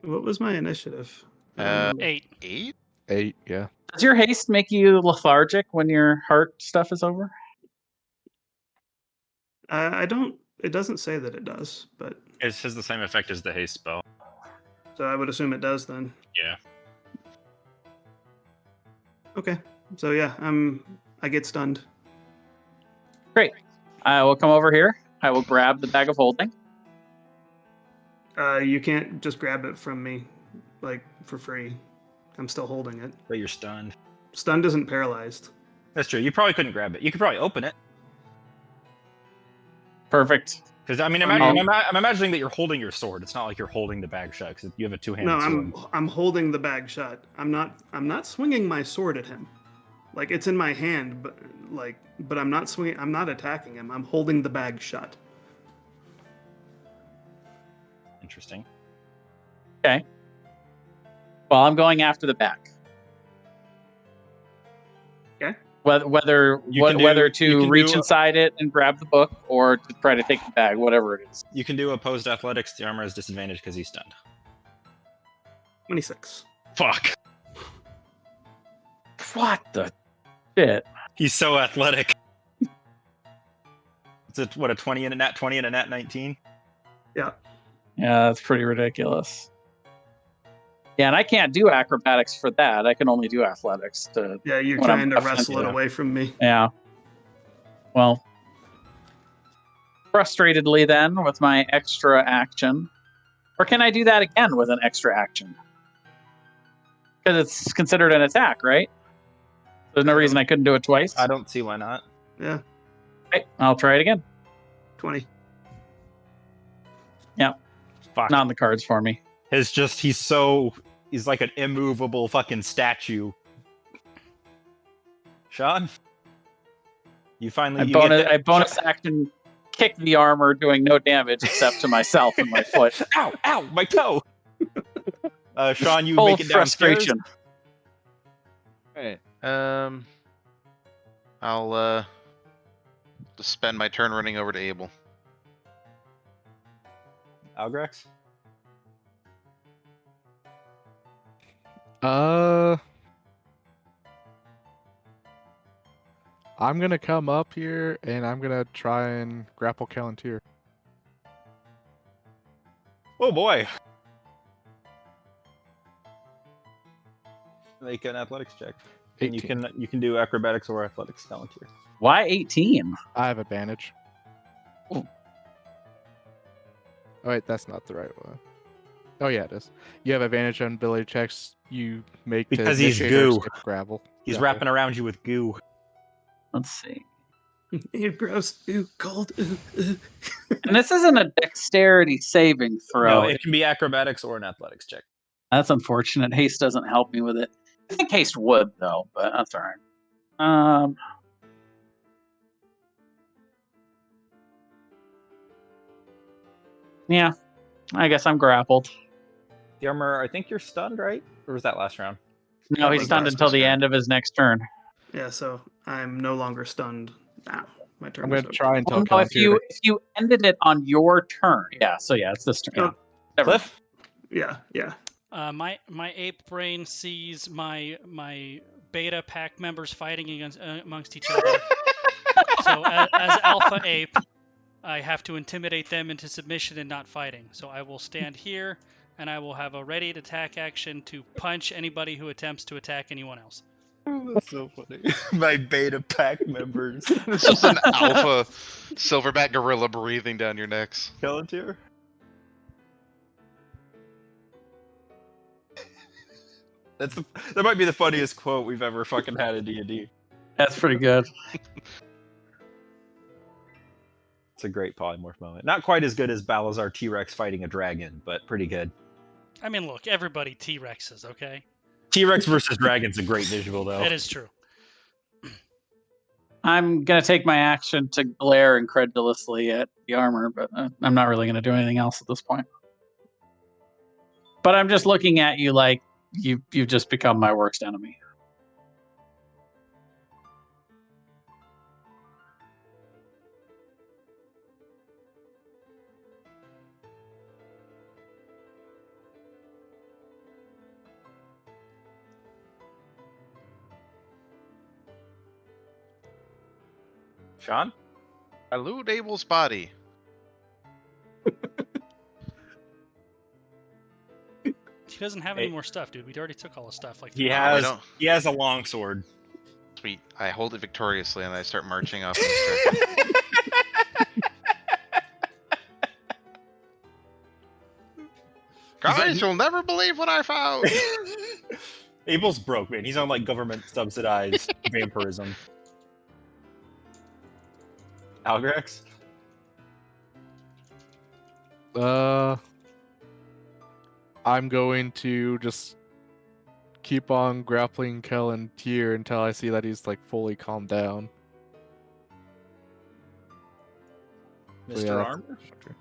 What was my initiative? I don't Uh, remember. 8. 8? 8, yeah. Does your haste make you lethargic when your heart stuff is over? I don't. It doesn't say that it does, but It has the same effect as the haste spell. so I would assume it does then. Yeah. Okay. So yeah, I get stunned. Great. I will come over here. I will grab the bag of holding. You can't just grab it from me, like for free. I'm still holding it. But you're stunned. Stunned isn't paralyzed. That's true. You probably couldn't grab it. You could probably open it. Perfect. Because, I mean, I'm imagining that you're holding your sword. It's not like you're holding the bag shut, because you have a two-handed No, sword. I'm holding the bag shut. I'm not swinging my sword at him. Like it's in my hand, but I'm not swinging. I'm not attacking him. I'm holding the bag shut. Interesting. Okay. Well, I'm going after the bag. Okay. Whether You can to reach do- inside it and grab the book, or to try to take the bag, whatever it is. You can do opposed athletics. The armor is disadvantaged because he's stunned. 26. Fuck. What the shit? He's so athletic. It's a 20 and a nat 20 and a nat 19? Yeah. Yeah, that's pretty ridiculous. Yeah, and I can't do acrobatics for that. I can only do athletics to. Yeah, you're When I'm trying to buffing, wrestle it yeah. away from me. Yeah. Well, frustratedly then with my extra action, or can I do that again with an extra action? Because it's considered an attack, right? There's no reason I couldn't do it twice. I don't see why not. Yeah, Okay, I'll try it again. 20. Fuck. Not on the cards for me. He's like an immovable fucking statue. Sean? I bonus action kick the armor, doing no damage except to myself and my foot. Ow! Ow! My toe! Sean, you Full make it downstairs? frustration. Alright. I'll just spend my turn running over to Abel. Algrex? I'm gonna come up here and I'm gonna try and grapple Callantir. Oh boy! Make an athletics check. And 18. you can do acrobatics or athletics, Callantir. Why 18? I have advantage. Ooh. Oh wait, that's not the right one. Oh yeah, it is. You have advantage on ability checks you make to Because he's initiate or goo. skip gravel. He's Yeah. wrapping around you with goo. Let's see. Ew, gross. Ew, cold. Ew. And this isn't a dexterity saving throw. No, it can be acrobatics or an athletics check. That's unfortunate. Haste doesn't help me with it. I think haste would though, but that's all right. Yeah, I guess I'm grappled. The armor, I think you're stunned, right? Or was that last round? No, That he's was stunned last until the turn. end of his next turn. Yeah, so I'm no longer stunned now. My turn I'm is gonna over. try and tell Well, no, if Callantir you ended it on your turn, yeah. So yeah, it's this turn. Yeah. Oh. Never mind. Cliff? Yeah. My ape brain sees my beta pack members fighting amongst each other. So as alpha ape, I have to intimidate them into submission and not fighting. So I will stand here, and I will have a ready attack action to punch anybody who attempts to attack anyone else. Oh, that's so funny. My beta pack members. This is an alpha silverback gorilla breathing down your necks. Callantir? That might be the funniest quote we've ever fucking had in D&D. That's pretty good. It's a great polymorph moment. Not quite as good as Balazar T-Rex fighting a dragon, but pretty good. I mean, look, everybody T-Rexes, okay? T-Rex versus dragon's a great visual, though. It is true. I'm gonna take my action to glare incredulously at the armor, but I'm not really gonna do anything else at this point. But I'm just looking at you like you've just become my worst enemy. Sean? I loot Abel's body. He doesn't have any more stuff, dude. We already took all the stuff. Like He Oh, we has don't- he has a long sword. Sweet. I hold it victoriously and I start marching off in this direction. Guys, you'll never believe what I found! Abel's broke, man. He's on like government subsidized vampirism. Algrex? I'm going to just keep on grappling Callantir until I see that he's like fully calmed down. Mr. Yeah. Armor? Okay.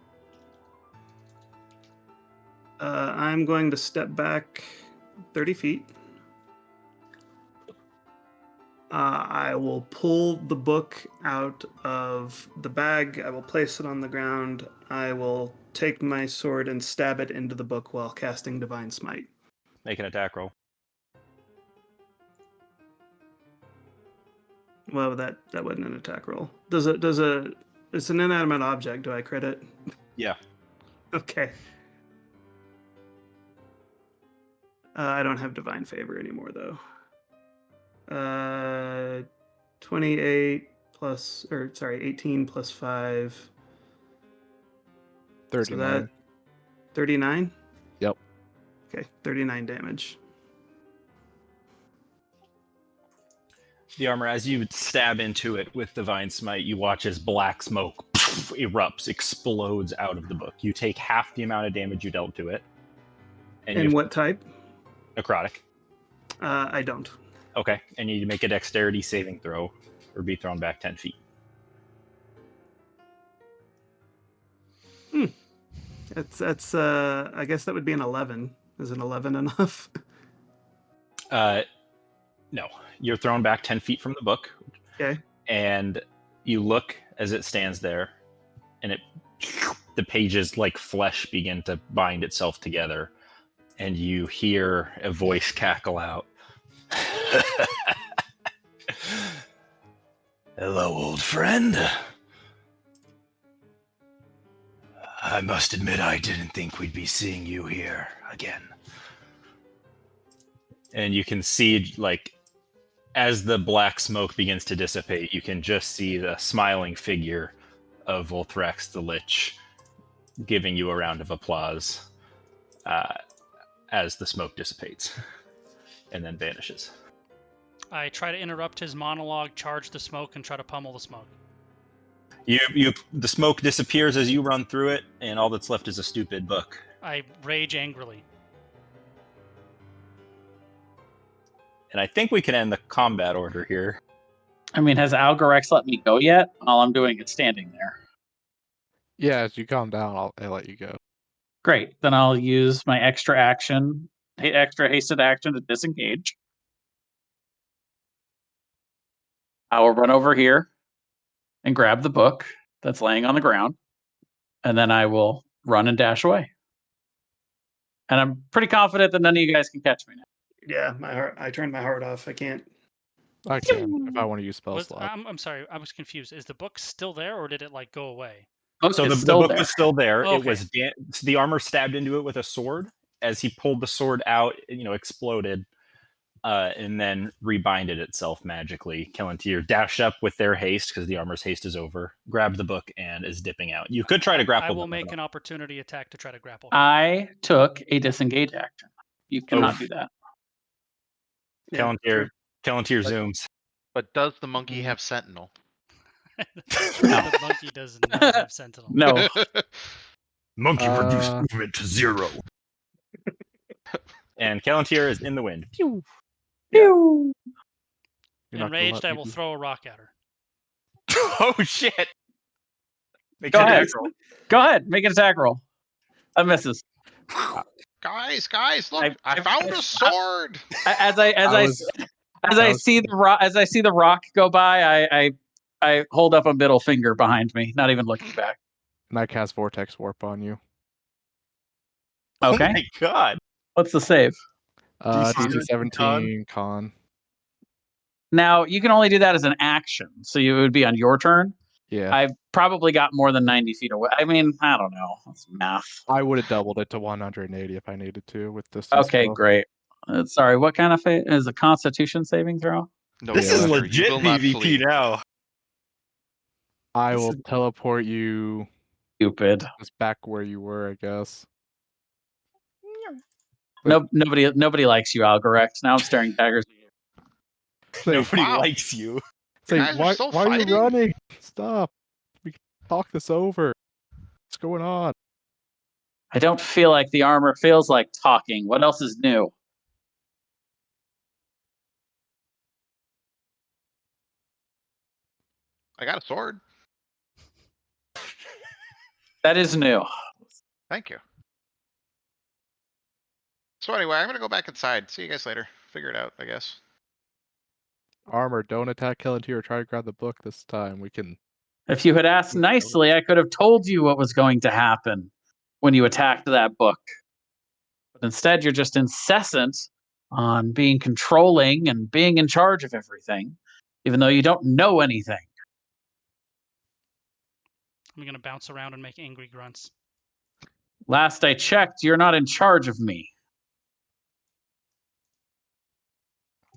I'm going to step back 30 feet. I will pull the book out of the bag. I will place it on the ground. I will take my sword and stab it into the book while casting Divine Smite. Make an attack roll. Well, that wasn't an attack roll. It's an inanimate object. Do I crit it? Yeah. Okay. I don't have Divine Favor anymore, though. 28 plus, 18 plus 5. 39. So that 39? Yep. Okay, 39 damage. The armor, as you stab into it with Divine Smite, you watch as black smoke erupts, explodes out of the book. You take half the amount of damage you dealt to it. And what type? Necrotic. I don't. Okay, and you need to make a dexterity saving throw or be thrown back 10 feet. That's I guess that would be an 11. Is an 11 enough? No. You're thrown back 10 feet from the book. Okay. And you look as it stands there, and the pages like flesh begin to bind itself together, and you hear a voice cackle out. Hello, old friend. I must admit I didn't think we'd be seeing you here again. And you can see, like, as the black smoke begins to dissipate, you can just see the smiling figure of Volthrax the Lich giving you a round of applause as the smoke dissipates and then vanishes. I try to interrupt his monologue, charge the smoke, and try to pummel the smoke. The smoke disappears as you run through it, and all that's left is a stupid book. I rage angrily. And I think we can end the combat order here. I mean, has Algorex let me go yet? All I'm doing is standing there. Yeah, as you calm down, I'll let you go. Great. Then I'll use my extra hasted action to disengage. I will run over here and grab the book that's laying on the ground, and then I will run and dash away. And I'm pretty confident that none of you guys can catch me now. Yeah, my heart. I turned my heart off. I can't. I can if I want to use spell slot. I'm sorry, I was confused. Is the book still there, or did it like go away? So the book there. was still there. Okay. It was the armor stabbed into it with a sword. As he pulled the sword out, exploded, and then rebinded itself magically. Kelantir dashed up with their haste, because the armor's haste is over, grabbed the book, and is dipping out. You could try to grapple. I will make an opportunity attack to try to grapple. I took a disengage action. You cannot do that. Kelantir zooms. But does the monkey have Sentinel? The monkey does not have Sentinel. No. Monkey reduced movement to 0. And Kelantir is in the wind. Pew! Pew! Enraged, I will throw a rock at her. Oh shit! Go ahead. Go ahead. Make an attack roll. That misses. Guys, look! I found a sword. As I see the rock go by, I hold up a middle finger behind me, not even looking back. And I cast Vortex Warp on you. Okay. Oh my god! What's the save? DC 17 con. Now you can only do that as an action, so it would be on your turn. Yeah. I've probably got more than 90 feet away. I mean, I don't know. That's math. I would have doubled it to 180 if I needed to with this. Okay, great. Sorry, what kind of is a Constitution saving throw? No, This is legit PvP now. I will teleport you. Stupid. Just back where you were, I guess. Nobody likes you, Algorex. Now I'm staring daggers at you. Nobody likes you. Say, why still are you fighting? running? Stop. We can talk this over. What's going on? I don't feel like the armor feels like talking. What else is new? I got a sword. That is new. Thank you. So anyway, I'm gonna go back inside. See you guys later. Figure it out, I guess. Armor, don't attack Kelantir or try to grab the book this time. We can. If you had asked nicely, I could have told you what was going to happen when you attacked that book. But instead, you're just incessant on being controlling and being in charge of everything, even though you don't know anything. I'm going to bounce around and make angry grunts. Last I checked, you're not in charge of me.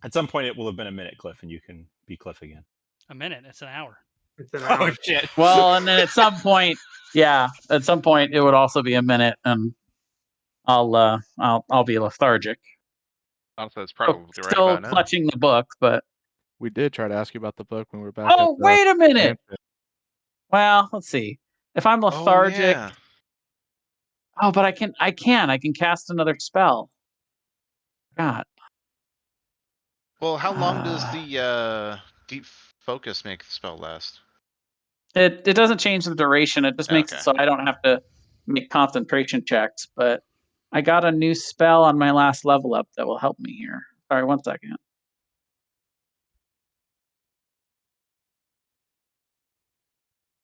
At some point, it will have been a minute, Cliff, and you can be Cliff again. A minute? It's an hour. It's an hour. Oh shit! Well, and then at some point, it would also be a minute, and I'll be lethargic. Honestly, that's probably Still right about now. clutching the book, but We did try to ask you about the book when we were back at Oh, the wait a minute. mansion. Well, let's see. If I'm Oh, lethargic, yeah. but I can cast another spell. God. Well, how long does Uh, the deep focus make the spell last? It doesn't change the duration. It just makes it Okay. so I don't have to make concentration checks. But I got a new spell on my last level up that will help me here. Sorry, 1 second.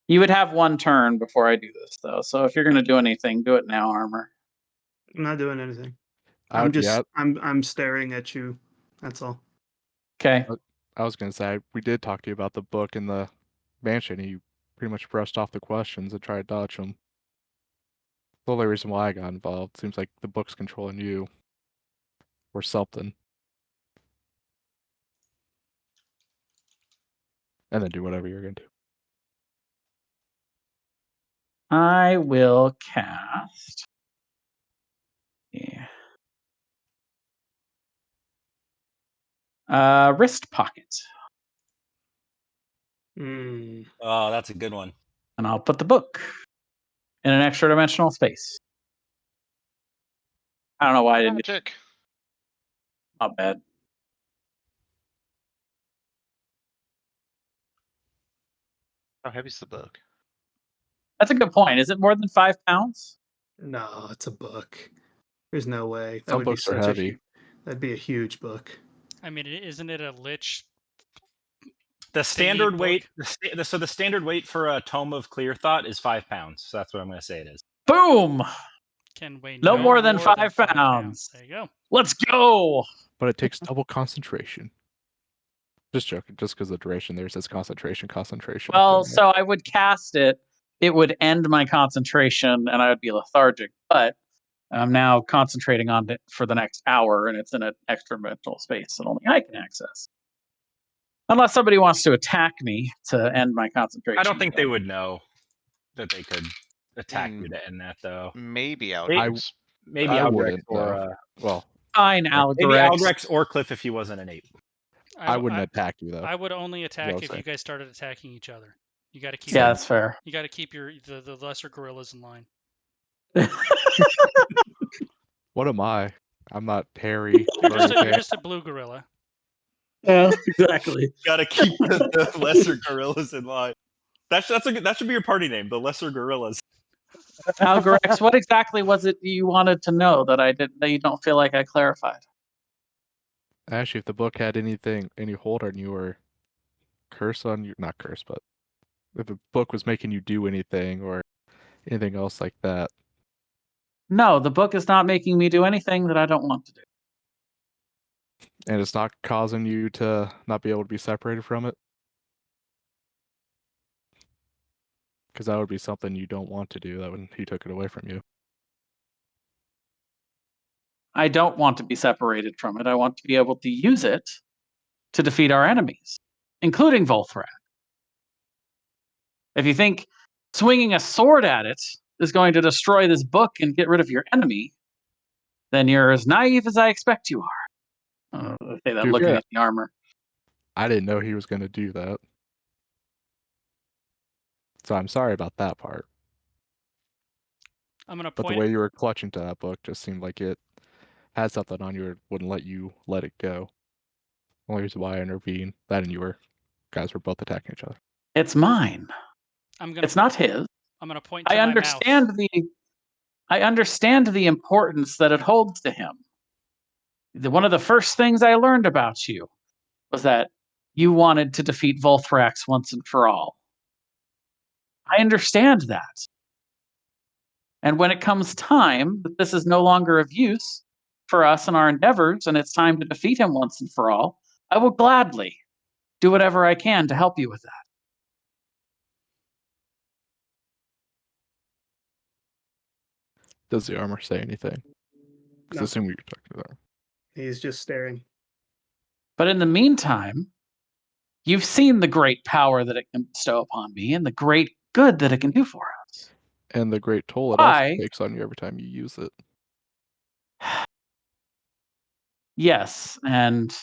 You would have 1 turn before I do this, though. So if you're going to do anything, do it now, Armor. I'm not doing anything. I I'm would, just yeah, I'm staring at you. That's all. Okay. I was gonna say we did talk to you about the book in the mansion. You pretty much brushed off the questions and tried to dodge them. The only reason why I got involved seems like the book's controlling you, or something. And then do whatever you're gonna do. I will cast. Yeah. Wrist Pocket. Hmm. Oh, that's a good one. And I'll put the book in an extra dimensional space. I don't know why I didn't do Magic. not bad. How heavy's the book? That's a good point. Is it more than 5 pounds? No, it's a book. There's no way. That Some would be books are such heavy. that'd be a huge book. I mean, isn't it a lich? The standard book? weight. So the standard weight for a tome of Clear Thought is 5 pounds. So that's what I'm going to say it is. Boom! Can weigh No no more than 5 5 pounds. There you go. Let's go! But it takes double concentration. Just joking, just because the duration there says concentration. Well, so I would cast it. It would end my concentration, and I would be lethargic. But I'm now concentrating on it for the next hour, and it's in an extra mental space that only I can access. Unless somebody wants to attack me to end my concentration. I don't think they would know that they could attack Mm. you to end that, though. Maybe I- Alex. Maybe I Algrex wouldn't, or no. Well, Fine, maybe Algrex. Algrex or Cliff if he wasn't an ape. I wouldn't attack you though. I would only attack what if I'm you guys started attacking each other. You got to keep. Yeah, that's fair. You got to keep the lesser gorillas in line. What am I? I'm not hairy. You're just a blue gorilla. Yeah, exactly. Got to keep the lesser gorillas in line. That should be your party name, the lesser gorillas. Algrex, what exactly was it you wanted to know that you don't feel like I clarified? Actually, if the book had any hold on you or curse on you, not curse, but if the book was making you do anything or anything else like that. No, the book is not making me do anything that I don't want to do. And it's not causing you to not be able to be separated from it? Because that would be something you don't want to do, that when he took it away from you. I don't want to be separated from it. I want to be able to use it to defeat our enemies, including Volthrak. If you think swinging a sword at it is going to destroy this book and get rid of your enemy, then you're as naive as I expect you are. I say that Dude, looking yeah. at the armor. I didn't know he was going to do that. So I'm sorry about that part. I'm gonna But point. the way you were clutching to that book just seemed like it had something on you or wouldn't let you let it go. Only reason why I intervened, that and you guys were both attacking each other. It's mine. It's not his. I'm gonna point to my mouth. I understand the importance that it holds to him. One of the first things I learned about you was that you wanted to defeat Volthrax once and for all. I understand that. And when it comes time that this is no longer of use for us in our endeavors and it's time to defeat him once and for all, I will gladly do whatever I can to help you with that. Does the armor say anything? Because No. assume you're talking to them. He's just staring. But in the meantime, you've seen the great power that it can bestow upon me and the great good that it can do for us. And the great toll it Why? also takes on you every time you use it. Yes, and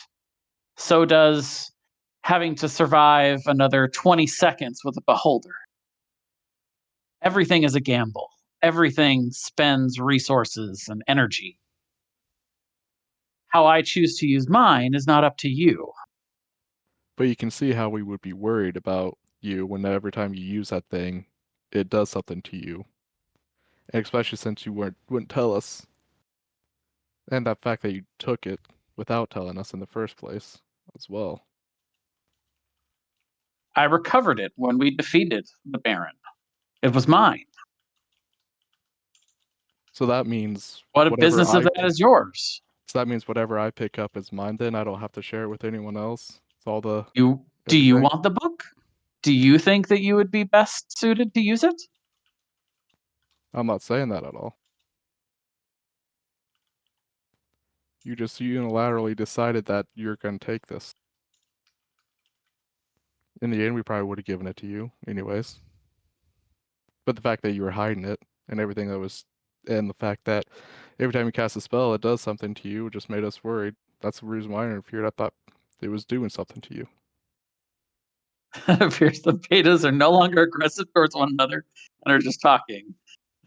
so does having to survive another 20 seconds with a beholder. Everything is a gamble. Everything spends resources and energy. How I choose to use mine is not up to you. But you can see how we would be worried about you when every time you use that thing, it does something to you. And especially since you wouldn't tell us. And that fact that you took it without telling us in the first place as well. I recovered it when we defeated the Baron. It was mine. So that means What whatever business of that is yours? So that means whatever I pick up is mine then? I don't have to share it with anyone else? It's all the Do you everything? want the book? Do you think that you would be best suited to use it? I'm not saying that at all. You just unilaterally decided that you're going to take this. In the end, we probably would have given it to you anyways. But the fact that you were hiding it and everything and the fact that every time you cast a spell, it does something to you, just made us worried. That's the reason why I interfered. I thought it was doing something to you. It appears the betas are no longer aggressive towards one another and are just talking.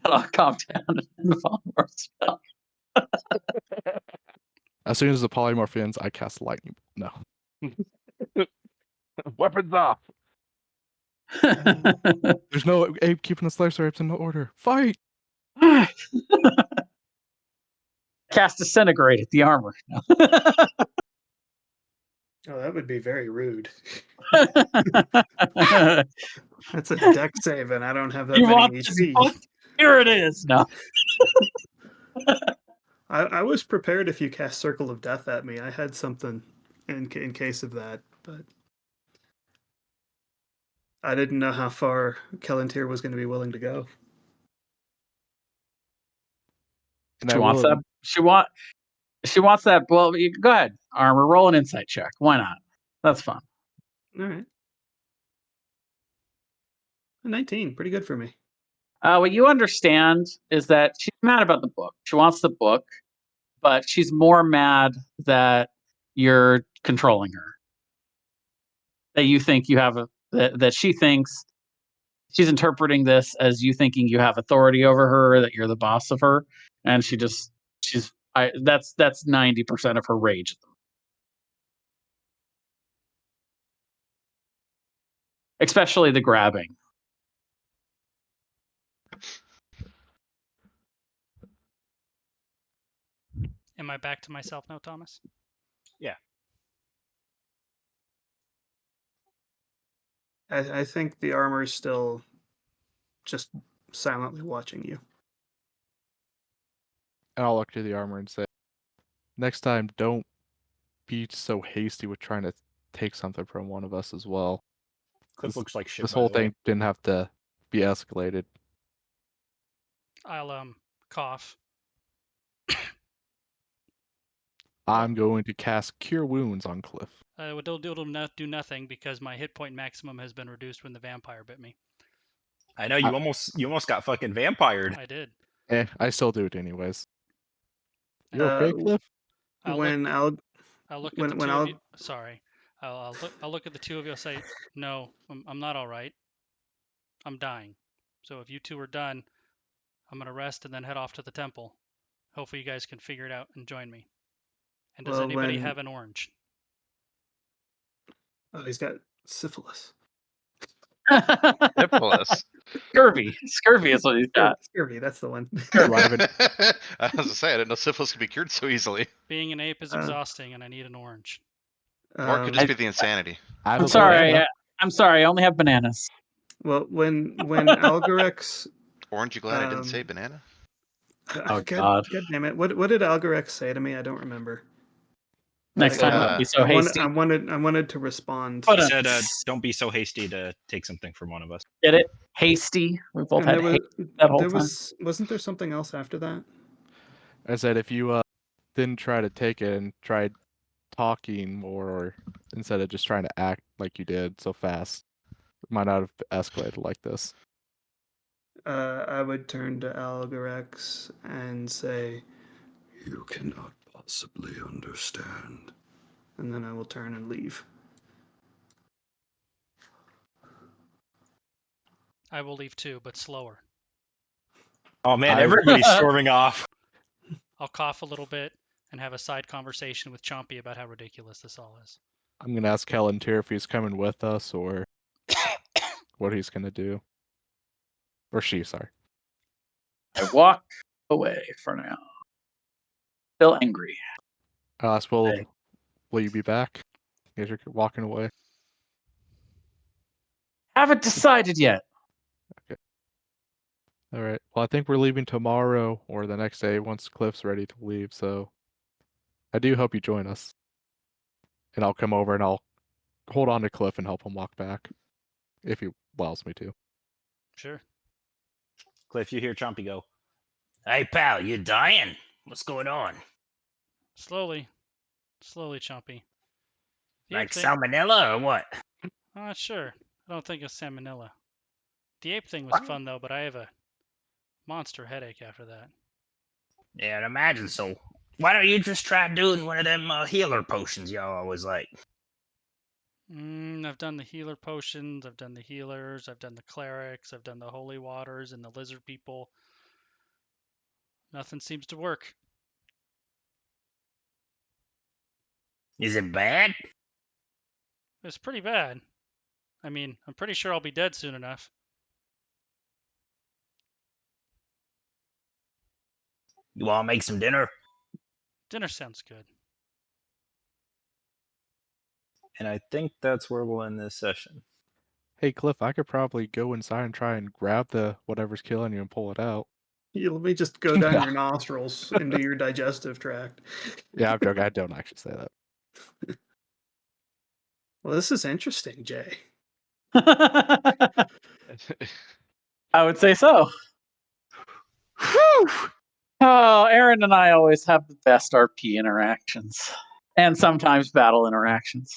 And I'll calm down and follow more spell. As soon as the polymorph ends, I cast lightning. No. Weapons off. There's no ape keeping the slave apes in no order. Fight! Cast Disintegrate at the armor. Oh, that would be very rude. You That's a deck save, and I don't have that want many this HP. book? Here it is. No. I was prepared if you cast Circle of Death at me. I had something in case of that, but I didn't know how far Kellantir was going to be willing to go. And She I wants will- that. She wants that. Well, you, go ahead. Armor, roll an insight check. Why not? That's fun. All right. 19, pretty good for me. What you understand is that she's mad about the book. She wants the book, but she's more mad that you're controlling her. That you think you have that she thinks she's interpreting this as you thinking you have authority over her, that you're the boss of her, and that's 90% of her rage. Especially the grabbing. Am I back to myself now, Thomas? Yeah. I think the armor is still just silently watching you. And I'll look to the armor and say, next time, don't be so hasty with trying to take something from one of us as well. Cliff looks like shit. This by whole the way. thing didn't have to be escalated. I'll cough. I'm going to cast Cure Wounds on Cliff. It'll not do nothing because my hit point maximum has been reduced when the vampire bit me. I know you almost got fucking vampired. I did. I still do it anyways. You okay, Cliff? I'll When look at the when two I'll of you. Sorry, I'll look at the two of you. I'll say, no, I'm not all right. I'm dying. So if you two are done, I'm gonna rest and then head off to the temple. Hopefully you guys can figure it out and join me. And does Well, anybody when- have an orange? Oh, he's got syphilis. Syphilis. Scurvy is what he's got. Scurvy, that's the one. Do I have an- I was to say, I didn't know syphilis could be cured so easily. Being an ape is exhausting, and I need an orange. Or it could just be the insanity. I have I'm a sorry. banana. I'm sorry. I only have bananas. Well, when Algorex, Orange, you glad I didn't say banana? Oh, God. God damn it! What did Algorex say to me? I don't remember. Next time, Uh, don't be so I hasty. wanted to respond. But, He said, "Don't be so hasty to take something from one of us." Get it? Hasty. We both And had there was hate that whole there time. wasn't there something else after that? I said if you didn't try to take it and tried talking more, or instead of just trying to act like you did so fast, it might not have escalated like this. I would turn to Algorex and say, You cannot possibly understand. and then I will turn and leave. I will leave too, but slower. Oh man, I- everybody's storming off. I'll cough a little bit and have a side conversation with Chompy about how ridiculous this all is. I'm gonna ask Palantir if he's coming with us or what he's gonna do. Or she, sorry. I walk away for now. Still angry. I'll ask, will Hey. you be back as you're walking away? Haven't decided yet. All right. Well, I think we're leaving tomorrow or the next day once Cliff's ready to leave. So I do hope you join us. And I'll come over and I'll hold on to Cliff and help him walk back if he allows me to. Sure. Cliff, you hear Chompy go, "Hey, pal, you dying? What's going on? Slowly, Chompy. The Like ape thing, salmonella or what?" I'm not sure. I don't think it's salmonella. The ape thing was fun though, but I have a monster headache after that. Yeah, I'd imagine so. Why don't you just try doing one of them healer potions y'all always like? I've done the healer potions, I've done the healers, I've done the clerics, I've done the holy waters and the lizard people. Nothing seems to work. Is it bad? It's pretty bad. I mean, I'm pretty sure I'll be dead soon enough. You want to make some dinner? Dinner sounds good. And I think that's where we'll end this session. Hey, Cliff, I could probably go inside and try and grab the whatever's killing you and pull it out. Let me just go down your nostrils into your digestive tract. Yeah, I'm joking. I don't actually say that. Well, this is interesting, Jay. I would say so. Oh, Aaron and I always have the best RP interactions. And sometimes battle interactions.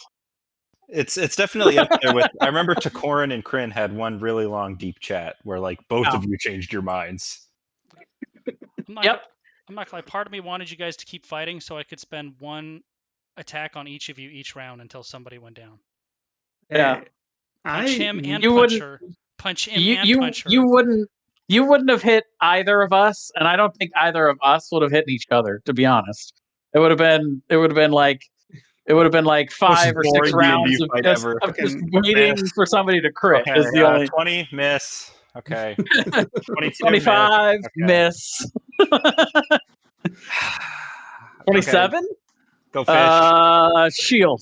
It's definitely up there with. I remember Takorin and Kryn had one really long, deep chat where like both of you changed your minds. I'm not gonna lie, part of me wanted you guys to keep fighting so I could spend one attack on each of you each round until somebody went down. Yeah. Punch him and you punch wouldn't- her. Punch him and punch her. You wouldn't have hit either of us, and I don't think either of us would have hit each other, to be honest. It would have been like 5 or 6 rounds of just waiting for somebody to crit. Okay, Is the only 20 miss. Okay. 22 25 miss. Okay. 27? Okay. Go fish. Shield.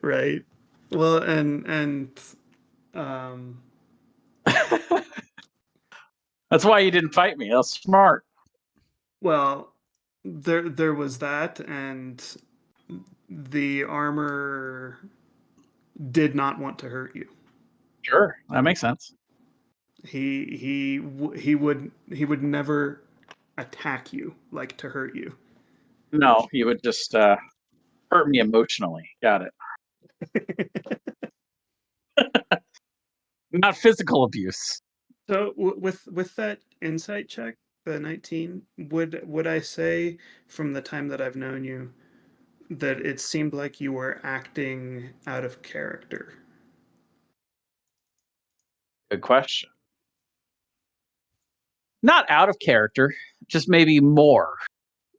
Right. Well, and that's why you didn't fight me. That's smart. Well, there was that, and the armor did not want to hurt you. Sure, that makes sense. He would never attack you like to hurt you. No, he would just hurt me emotionally. Got it. Not physical abuse. So with that insight check, the 19, would I say from the time that I've known you that it seemed like you were acting out of character? Good question. Not out of character, just maybe more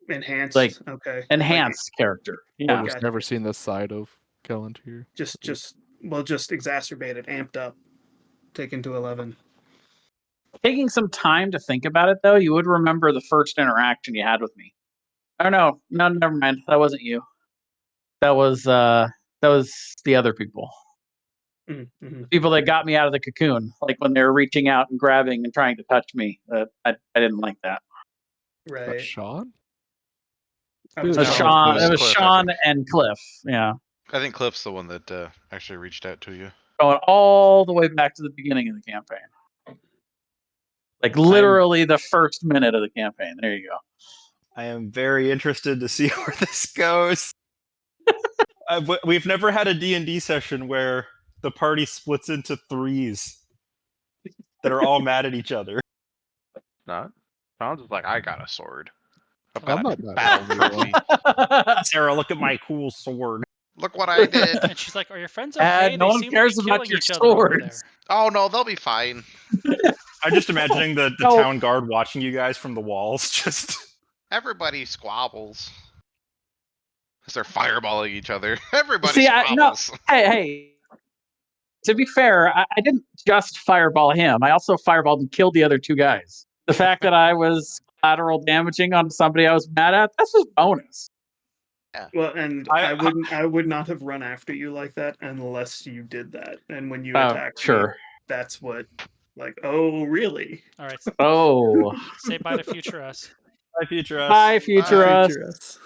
Enhanced, like okay. enhanced character. Yeah. We've just never seen this side of Palantir. Just exacerbated, amped up, taken to 11. Taking some time to think about it, though, you would remember the first interaction you had with me. Oh no, never mind. That wasn't you. That was the other people. Mm-hmm. The people that got me out of the cocoon, like when they were reaching out and grabbing and trying to touch me. I didn't like that. Right. That's Sean? It was Sean. It was Cliff, Sean and Cliff. Yeah. I think Cliff's the one that actually reached out to you. Going all the way back to the beginning of the campaign. Like literally the first minute of the campaign. There you go. I am very interested to see where this goes. We've never had a D&D session where the party splits into threes that are all mad at each other. Not. Sounds like I got a sword. I've I'm got a not battle mad. trophy. Sarah, look at my cool sword. Look what I did. And she's like, "Are your friends okay? No They one seem cares to be about killing your each other over there." swords. Oh no, they'll be fine. I'm just imagining the No. town guard watching you guys from the walls. Just Everybody squabbles. As they're fireballing each other. Everybody See, no. squabbles. Hey. To be fair, I didn't just fireball him. I also fireballed and killed the other two guys. The fact that I was collateral damaging on somebody I was mad at, that's just bonus. Well, and I would not have run after you like that unless you did that. And when you attacked me, that's what, like, oh, really? All right. Oh. Say bye to future us. Bye, future us. Bye, future Bye, us. future us.